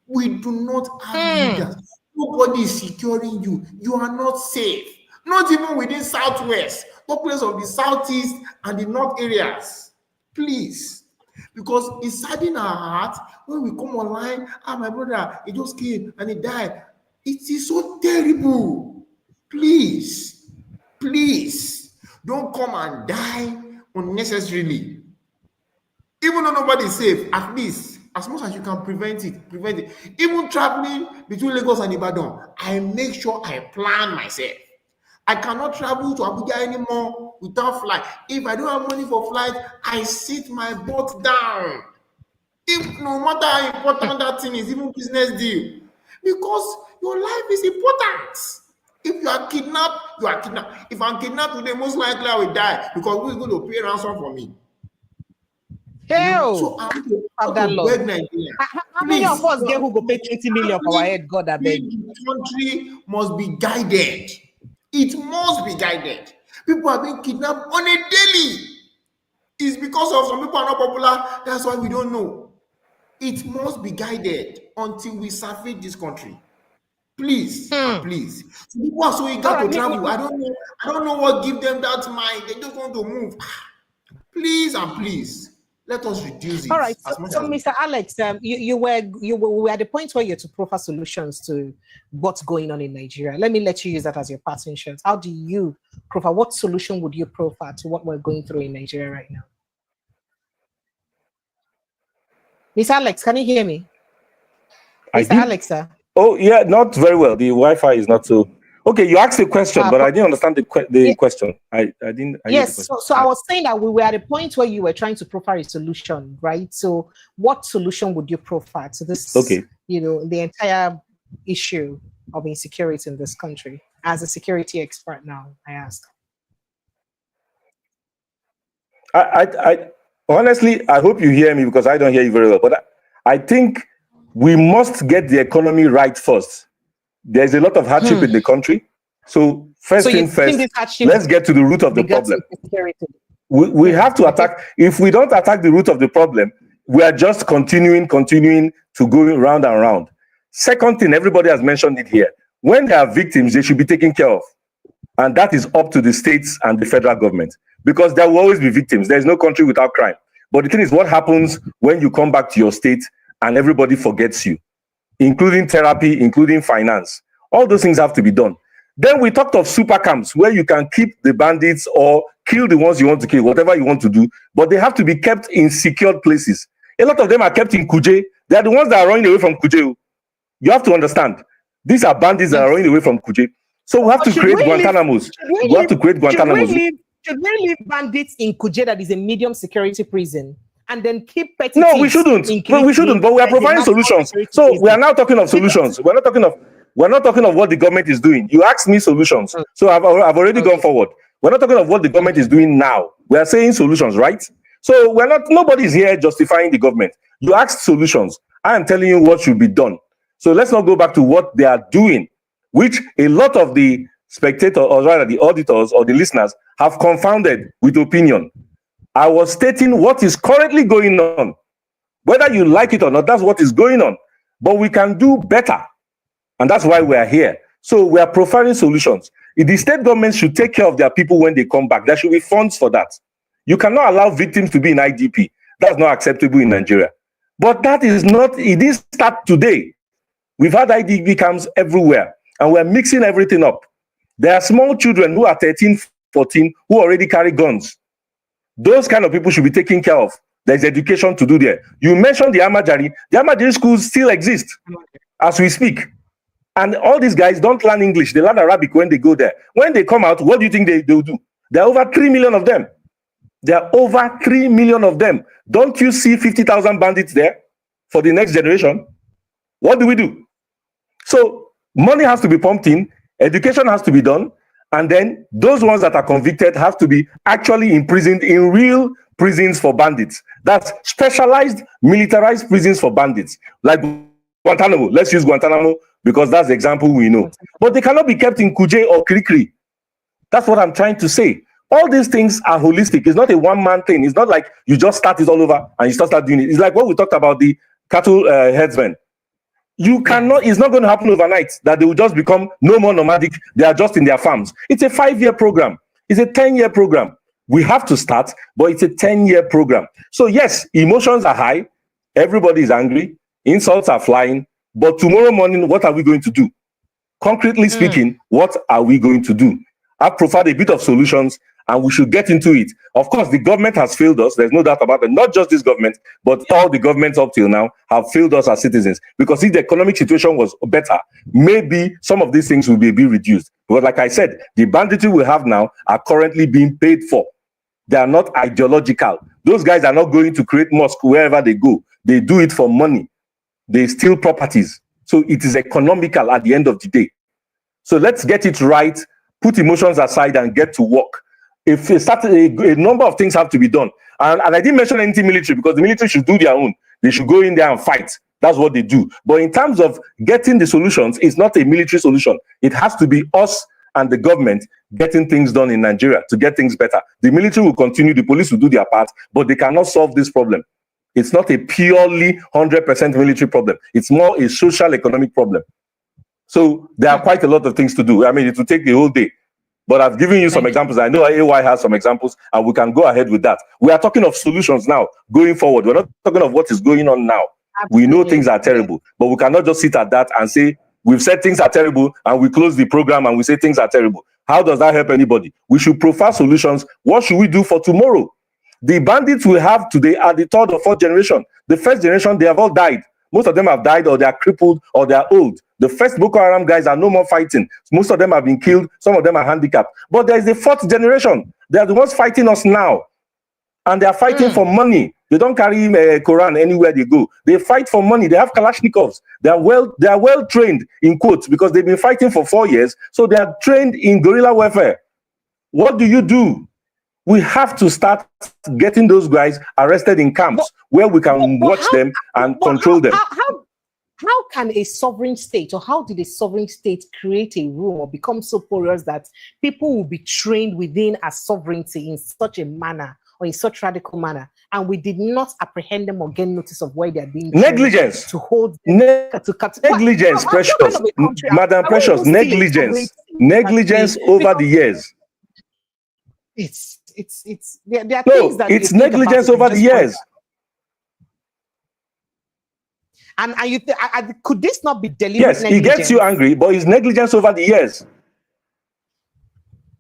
We do not have leaders. Nobody is securing you. You are not safe. Not even within Southwest, but place of the Southeast and the North areas. Please. Because it's saddening our heart when we come online, my brother, he just came and he died. It is so terrible. Please, don't come and die unnecessarily. Even though nobody is safe, at least, as much as you can prevent it. Even traveling between Lagos and Ibadan, I make sure I plan myself. I cannot travel to Abuja anymore without flight. If I don't have money for flight, I sit my butt down. If no matter how important that thing is, even business deal, because your life is important. If you are kidnapped, you are kidnapped. If I'm kidnapped today, most likely I will die because who is going to pay ransom for me?
Hell,
so I have to beg Nigeria.
How many of us get who go pay 20 million for our head? God, I beg.
The country must be guided. It must be guided. People are being kidnapped on a daily. It's because of some people are not popular. That's why we don't know. It must be guided until we survey this country. Please, please. So people are so eager to travel. I don't know what give them that mind. They just want to move. Please and please. Let us reduce it.
All right. So Mr. Alex, you were at the point where you're to proffer solutions to what's going on in Nigeria. Let me let you use that as your parting shot. How do you proffer? What solution would you proffer to what we're going through in Nigeria right now? Mr. Alex, can you hear me? Mr. Alex, sir.
Oh, yeah, not very well. The Wi-Fi is not so... Okay, you asked a question, but I didn't understand the question. I didn't.
Yes, so I was saying that we were at a point where you were trying to proffer a solution, right? So what solution would you proffer to this, the entire issue of insecurity in this country? As a security expert now, I ask.
I honestly, I hope you hear me because I don't hear you very well, but I think we must get the economy right first. There's a lot of hardship in the country. So first thing first, let's get to the root of the problem. We have to attack. If we don't attack the root of the problem, we are just continuing to go round and round. Second thing, everybody has mentioned it here. When there are victims, they should be taken care of. And that is up to the states and the federal government. Because there will always be victims. There is no country without crime. But the thing is, what happens when you come back to your state and everybody forgets you? Including therapy, including finance. All those things have to be done. Then we talked of super camps where you can keep the bandits or kill the ones you want to kill, whatever you want to do, but they have to be kept in secured places. A lot of them are kept in Kuje. They are the ones that are running away from Kuje. You have to understand. These are bandits that are running away from Kuje. So we have to create Guantanamos. We have to create Guantanamos.
Should we leave bandits in Kuje, that is a medium security prison, and then keep petty?
No, we shouldn't. We shouldn't. But we are providing solutions. So we are now talking of solutions. We're not talking of what the government is doing. You asked me solutions. So I've already gone forward. We're not talking of what the government is doing now. We are saying solutions, right? So nobody is here justifying the government. You asked solutions. I am telling you what should be done. So let's not go back to what they are doing, which a lot of the spectators, or rather the auditors or the listeners, have confounded with opinion. I was stating what is currently going on. Whether you like it or not, that's what is going on. But we can do better. And that's why we are here. So we are profiling solutions. The state government should take care of their people when they come back. There should be funds for that. You cannot allow victims to be in IDP. That's not acceptable in Nigeria. But that is not, it didn't start today. We've had IDP camps everywhere, and we're mixing everything up. There are small children who are 13, 14, who already carry guns. Those kind of people should be taken care of. There's education to do there. You mentioned the Amajari schools still exist as we speak. And all these guys don't learn English. They learn Arabic when they go there. When they come out, what do you think they will do? There are over 3 million of them. There are over 3 million of them. Don't you see 50,000 bandits there for the next generation? What do we do? So money has to be pumped in, education has to be done, and then those ones that are convicted have to be actually imprisoned in real prisons for bandits. That's specialized, militarized prisons for bandits. Like Guantanamo. Let's use Guantanamo because that's the example we know. But they cannot be kept in Kuje or Krikri. That's what I'm trying to say. All these things are holistic. It's not a one-man thing. It's not like you just start it all over and you start doing it. It's like what we talked about the cattle headsmen. You cannot, it's not going to happen overnight that they will just become no more nomadic. They are just in their farms. It's a 5-year program. It's a 10-year program. We have to start, but it's a 10-year program. So yes, emotions are high. Everybody is angry. Insults are flying. But tomorrow morning, what are we going to do? Concretely speaking, what are we going to do? I've provided a bit of solutions, and we should get into it. Of course, the government has failed us. There's no doubt about it. Not just this government, but all the governments up till now have failed us as citizens. Because if the economic situation was better, maybe some of these things will be reduced. Because like I said, the banditry we have now are currently being paid for. They are not ideological. Those guys are not going to create mosque wherever they go. They do it for money. They steal properties. So it is economical at the end of the day. So let's get it right, put emotions aside and get to work. If a number of things have to be done. And I didn't mention anything military because the military should do their own. They should go in there and fight. That's what they do. But in terms of getting the solutions, it's not a military solution. It has to be us and the government getting things done in Nigeria to get things better. The military will continue, the police will do their part, but they cannot solve this problem. It's not a purely 100% military problem. It's more a social economic problem. So there are quite a lot of things to do. I mean, it will take the whole day. But I've given you some examples. I know AY has some examples, and we can go ahead with that. We are talking of solutions now, going forward. We're not talking of what is going on now. Absolutely. We know things are terrible, but we cannot just sit at that and say, we've said things are terrible, and we close the program and we say things are terrible. How does that help anybody? We should profile solutions. What should we do for tomorrow? The bandits we have today are the third or fourth generation. The first generation, they have all died. Most of them have died, or they are crippled, or they are old. The first Boko Haram guys are no more fighting. Most of them have been killed. Some of them are handicapped. But there is the fourth generation. They are the ones fighting us now. And they are fighting for money. They don't carry a Quran anywhere they go. They fight for money. They have Kalashnikovs. They are well trained, in quotes, because they've been fighting for 4 years. So they are trained in guerrilla warfare. What do? We have to start getting those guys arrested in camps where we can watch them and control them.
How can a sovereign state, or how did a sovereign state create a rule or become so porous that people will be trained within a sovereignty in such a manner or in such radical manner, and we did not apprehend them or get notice of where they are being
negligence
to hold
negligence, Precious, Madam Precious, negligence over the years.
There are things that
it's negligence over the years.
And could this not be deliberate?
Yes, it gets you angry, but it's negligence over the years.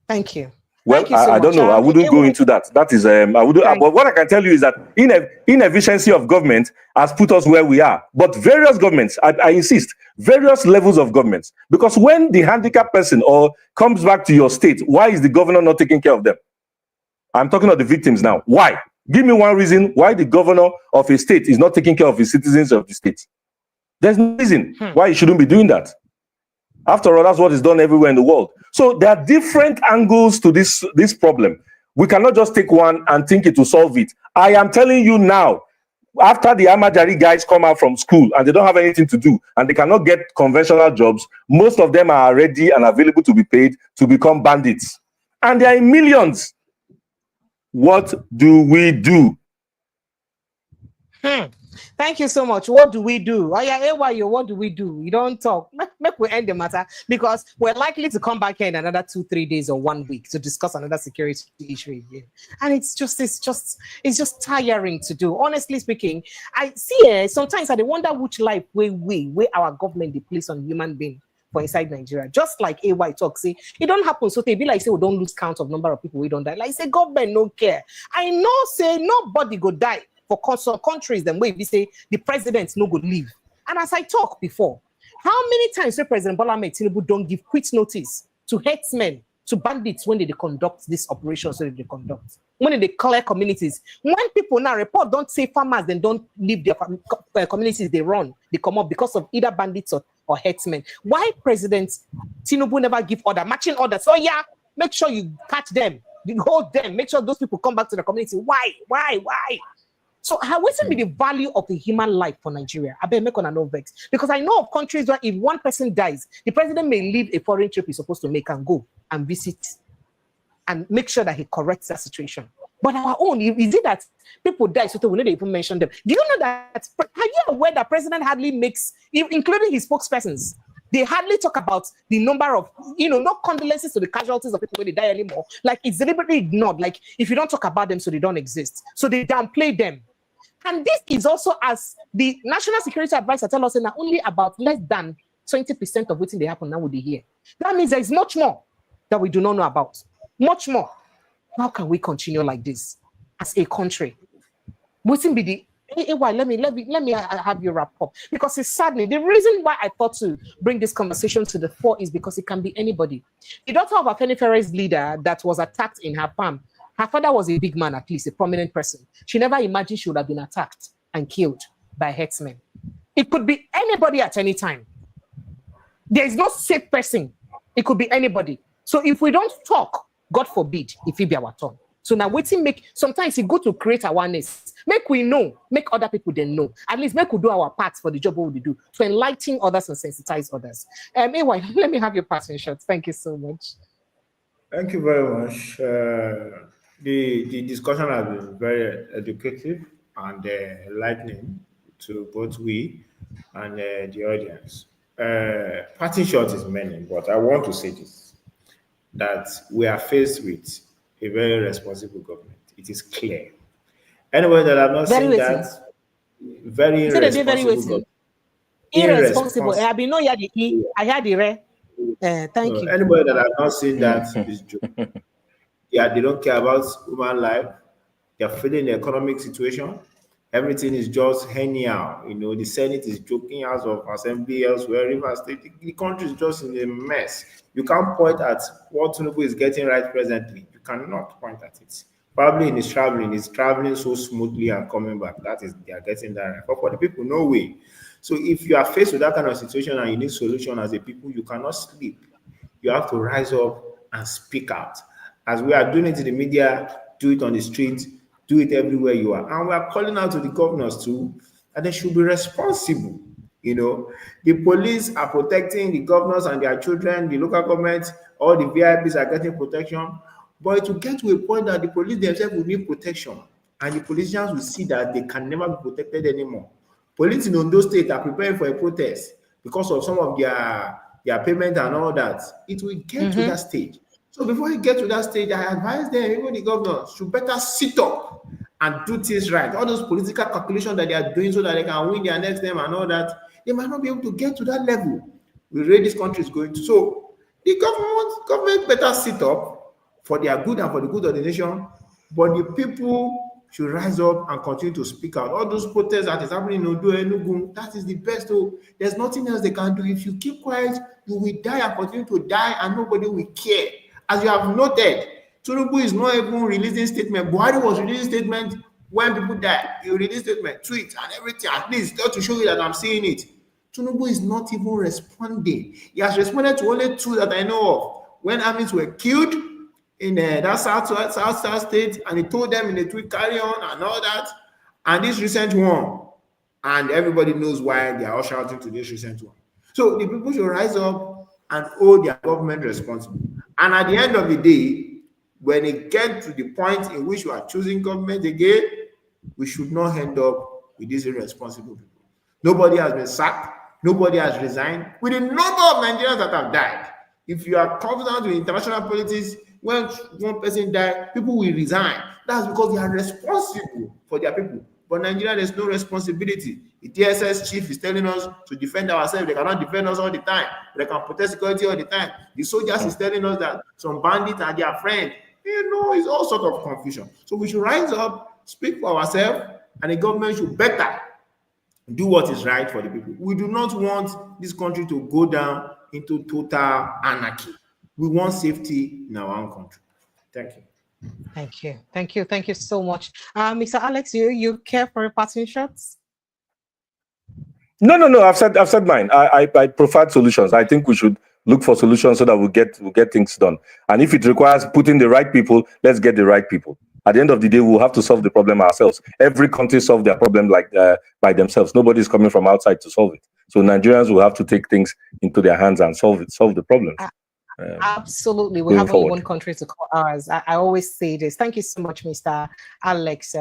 Thank you.
Well, I don't know. I wouldn't go into that. That is, I wouldn't. But what I can tell you is that inefficiency of government has put us where we are. But various governments, I insist, various levels of governments. Because when the handicapped person or comes back to your state, why is the governor not taking care of them? I'm talking of the victims now. Why? Give me one reason why the governor of a state is not taking care of his citizens of the state. There's no reason why he shouldn't be doing that. After all, that's what is done everywhere in the world. So there are different angles to this problem. We cannot just take one and think it will solve it. I am telling you now, After the Amajari guys come out from school and they don't have anything to do and they cannot get conventional jobs, most of them are ready and available to be paid to become bandits. And they are in millions. What do we do?
Thank you so much. What do we do? Oh yeah, AYO, what do we do? We don't talk. Make we end the matter because we're likely to come back here in another 2-3 days or 1 week to discuss another security issue again. And it's just tiring to do. Honestly speaking, I see sometimes I wonder which life where our government they place on human being for inside Nigeria. Just like AY talk, say it don't happen. So they be like say we don't lose count of number of people we don't die. Like say government no care. I know say nobody go die. For some countries, then way we say the president no good leave. And as I talked before, how many times President Bola Ahmed Tinubu don't give quit notice to headsmen, to bandits when they conduct this operation, so they conduct, when they clear communities. When people now report, don't say farmers, then don't leave their communities they run, they come up because of either bandits or headsmen. Why President Tinubu never give order, matching orders? So yeah, make sure you catch them, you hold them, make sure those people come back to the community. Why? So how would it be the value of the human life for Nigeria? I bet make on no vex. Because I know of countries where if one person dies, the president may leave a foreign trip he's supposed to make and go and visit and make sure that he corrects that situation. But our own, is it that people die, so we don't even mention them? Do you know that, are you aware that president hardly makes, including his spokespersons, they hardly talk about the number of, no condolences to the casualties of people when they die anymore. Like it's deliberately ignored. Like if you don't talk about them, so they don't exist. So they downplay them. And this is also, as the National Security Advisor tell us, that only about less than 20% of what they happen now would they hear. That means there is much more that we do not know about. Much more. How can we continue like this as a country? Wouldn't be the let me have you wrap up, because it's saddening. The reason why I thought to bring this conversation to the fore is because it can be anybody. The daughter of Afenifera's leader that was attacked in her farm. Her father was a big man, at least a prominent person. She never imagined she would have been attacked and killed by headsmen. It could be anybody at any time. There is no safe person. It could be anybody. So if we don't talk, God forbid, if it be our turn. So now sometimes it's good to create awareness. Make we know, make other people then know. At least make we do our part for the job what we do, to enlighten others and sensitize others. Anyway, let me have your passing shots. Thank you so much.
Thank you very much. The discussion has been very educative and enlightening to both we and the audience. Parting shot is many, but I want to say this, that we are faced with a very responsible government. It is clear. Anyway, that I've not seen that, very irresponsible.
Irresponsible. I have been no yet. I had the re. Thank you.
Anybody that I've not seen that is joking. Yeah, they don't care about human life. They're feeling the economic situation. Everything is just anyhow. The Senate is joking, House of Assembly elsewhere, River State. The country is just in a mess. You can't point at what Tinubu is getting right presently. You cannot point at it. Probably in his traveling so smoothly and coming back. They are getting that right. But for the people, no way. So if you are faced with that kind of situation and you need solution as a people, you cannot sleep. You have to rise up and speak out. As we are doing it in the media, do it on the street, do it everywhere you are. And we are calling out to the governors too, that they should be responsible. The police are protecting the governors and their children, the local government, all the VIPs are getting protection. But it will get to a point that the police themselves will need protection. And the politicians will see that they can never be protected anymore. Police in Ondo State are preparing for a protest because of some of their payment and all that. It will get to that stage. So before you get to that stage, I advise them, even the governors, should better sit up and do things right. All those political calculations that they are doing so that they can win their next term and all that, they might not be able to get to that level. We read this country is going to. So the government better sit up for their good and for the good of the nation, but the people should rise up and continue to speak out. All those protests that is happening in Ondo, Enugu, that is the best. There's nothing else they can do. If you keep quiet, you will die and continue to die and nobody will care. As you have noted, Tinubu is not even releasing statement. Buhari was releasing statement when people die. He released statement, tweet, and everything. At least just to show you that I'm seeing it. Tinubu is not even responding. He has responded to only 2 that I know of. When armies were killed in that south state, and he told them in a tweet, carry on and all that. And this recent one, and everybody knows why they are all shouting to this recent one. So the people should rise up and hold their government responsible. And at the end of the day, when it gets to the point in which we are choosing government again, we should not end up with these irresponsible people. Nobody has been sacked. Nobody has resigned. With the number of Nigerians that have died, if you are confident with international politics, when one person dies, people will resign. That's because they are responsible for their people. But Nigeria, there's no responsibility. The DSS chief is telling us to defend ourselves. They cannot defend us all the time. They can protect security all the time. The soldiers is telling us that some bandits are their friend. You know, it's all sort of confusion. So we should rise up, speak for ourselves, and the government should better do what is right for the people. We do not want this country to go down into total anarchy. We want safety in our own country. Thank you.
Thank you. Thank you. Thank you so much. Mr. Alex, you care for parting shots?
No. I've said mine. I provide solutions. I think we should look for solutions so that we'll get things done. And if it requires putting the right people, let's get the right people. At the end of the day, we'll have to solve the problem ourselves. Every country solve their problem by themselves. Nobody's coming from outside to solve it. So Nigerians will have to take things into their hands and solve the problem.
Absolutely. We have only one country to call ours. I always say this. Thank you so much, Mr. Alex.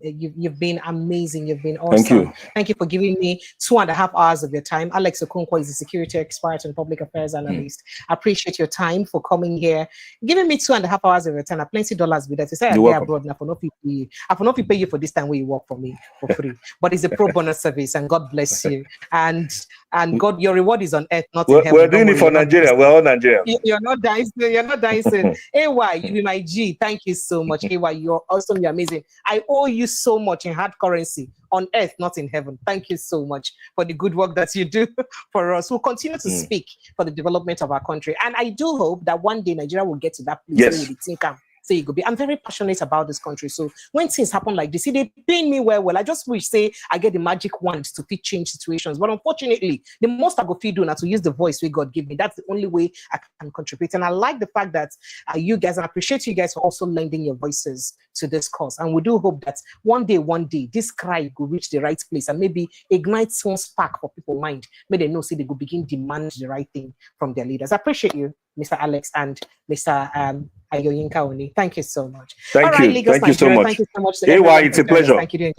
You've been amazing. You've been awesome.
Thank you.
Thank you for giving me 2.5 hours of your time. Alex Okonkwo is a security expert and public affairs analyst. I appreciate your time for coming here, giving me 2.5 hours of your time. Plenty dollars with that. To say I abroad now for no people. I for not pay you for this time where you work for me for free. But it's a pro bono service, and God bless you. And God, your reward is on earth, not in heaven.
We're doing it for Nigeria. We're all Nigerians.
You're not dying soon. You're not dying soon. AY, you be my G. Thank you so much. AY, you're awesome. You're amazing. I owe you so much in hard currency on earth, not in heaven. Thank you so much for the good work that you do for us. We'll continue to speak for the development of our country. And I do hope that one day Nigeria will get to that place where we think say go be. I'm very passionate about this country. So when things happen like this, see, they pain me well. I just wish, say, I get the magic wand to fit change situations. But unfortunately, the most I go feed do now to use the voice we God give me. That's the only way I can contribute. And I like the fact that you guys, and I appreciate you guys for also lending your voices to this cause. And we do hope that one day, this cry will reach the right place and maybe ignite some spark for people's mind. May they know, say they go begin demand the right thing from their leaders. I appreciate you, Mr. Alex and Mr. Ayoyinka Oni. Thank you so much.
Thank you. Thank you so much.
Thank you so much.
AY, it's a pleasure.
Thank you.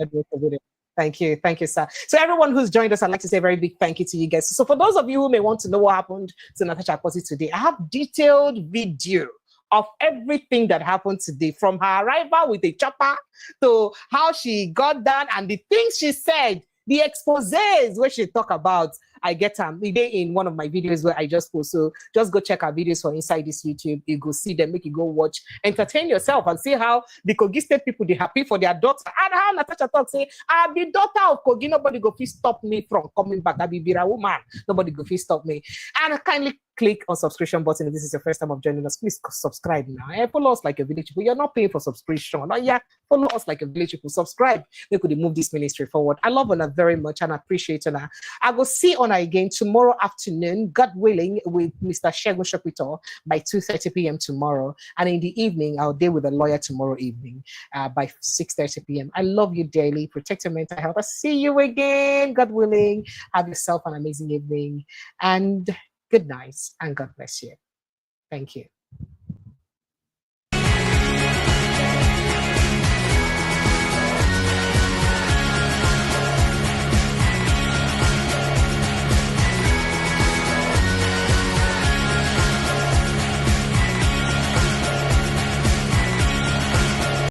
Thank you. Thank you, sir. So everyone who's joined us, I'd like to say a very big thank you to you guys. So for those of you who may want to know what happened to Natasha Akpoti today, I have detailed video of everything that happened today, from her arrival with a chopper to how she got down and the things she said, the exposés where she talk about. I get in one of my videos where I just post. So just go check our videos for inside this YouTube. You go see them, make you go watch, entertain yourself, and see how the Kogi State people, they happy for their daughter. And how Natasha talk say, I'm the daughter of Kogi. Nobody go fit stop me from coming back. I be Bira woman. Nobody go fit stop me. And kindly click on subscription button if this is your first time of joining us. Please subscribe now. And follow us like a village people. You're not paying for subscription. No, yeah, follow us like a village people. Subscribe. We could move this ministry forward. I love Ona very much and appreciate Ona. I will see Ona again tomorrow afternoon, God willing, with Mr. Shegun Shopito by 2:30 p.m. tomorrow. And in the evening, I'll deal with a lawyer tomorrow evening by 6:30 p.m. I love you daily. Protect your mental health. I'll see you again, God willing. Have yourself an amazing evening. And good night, and God bless you. Thank you.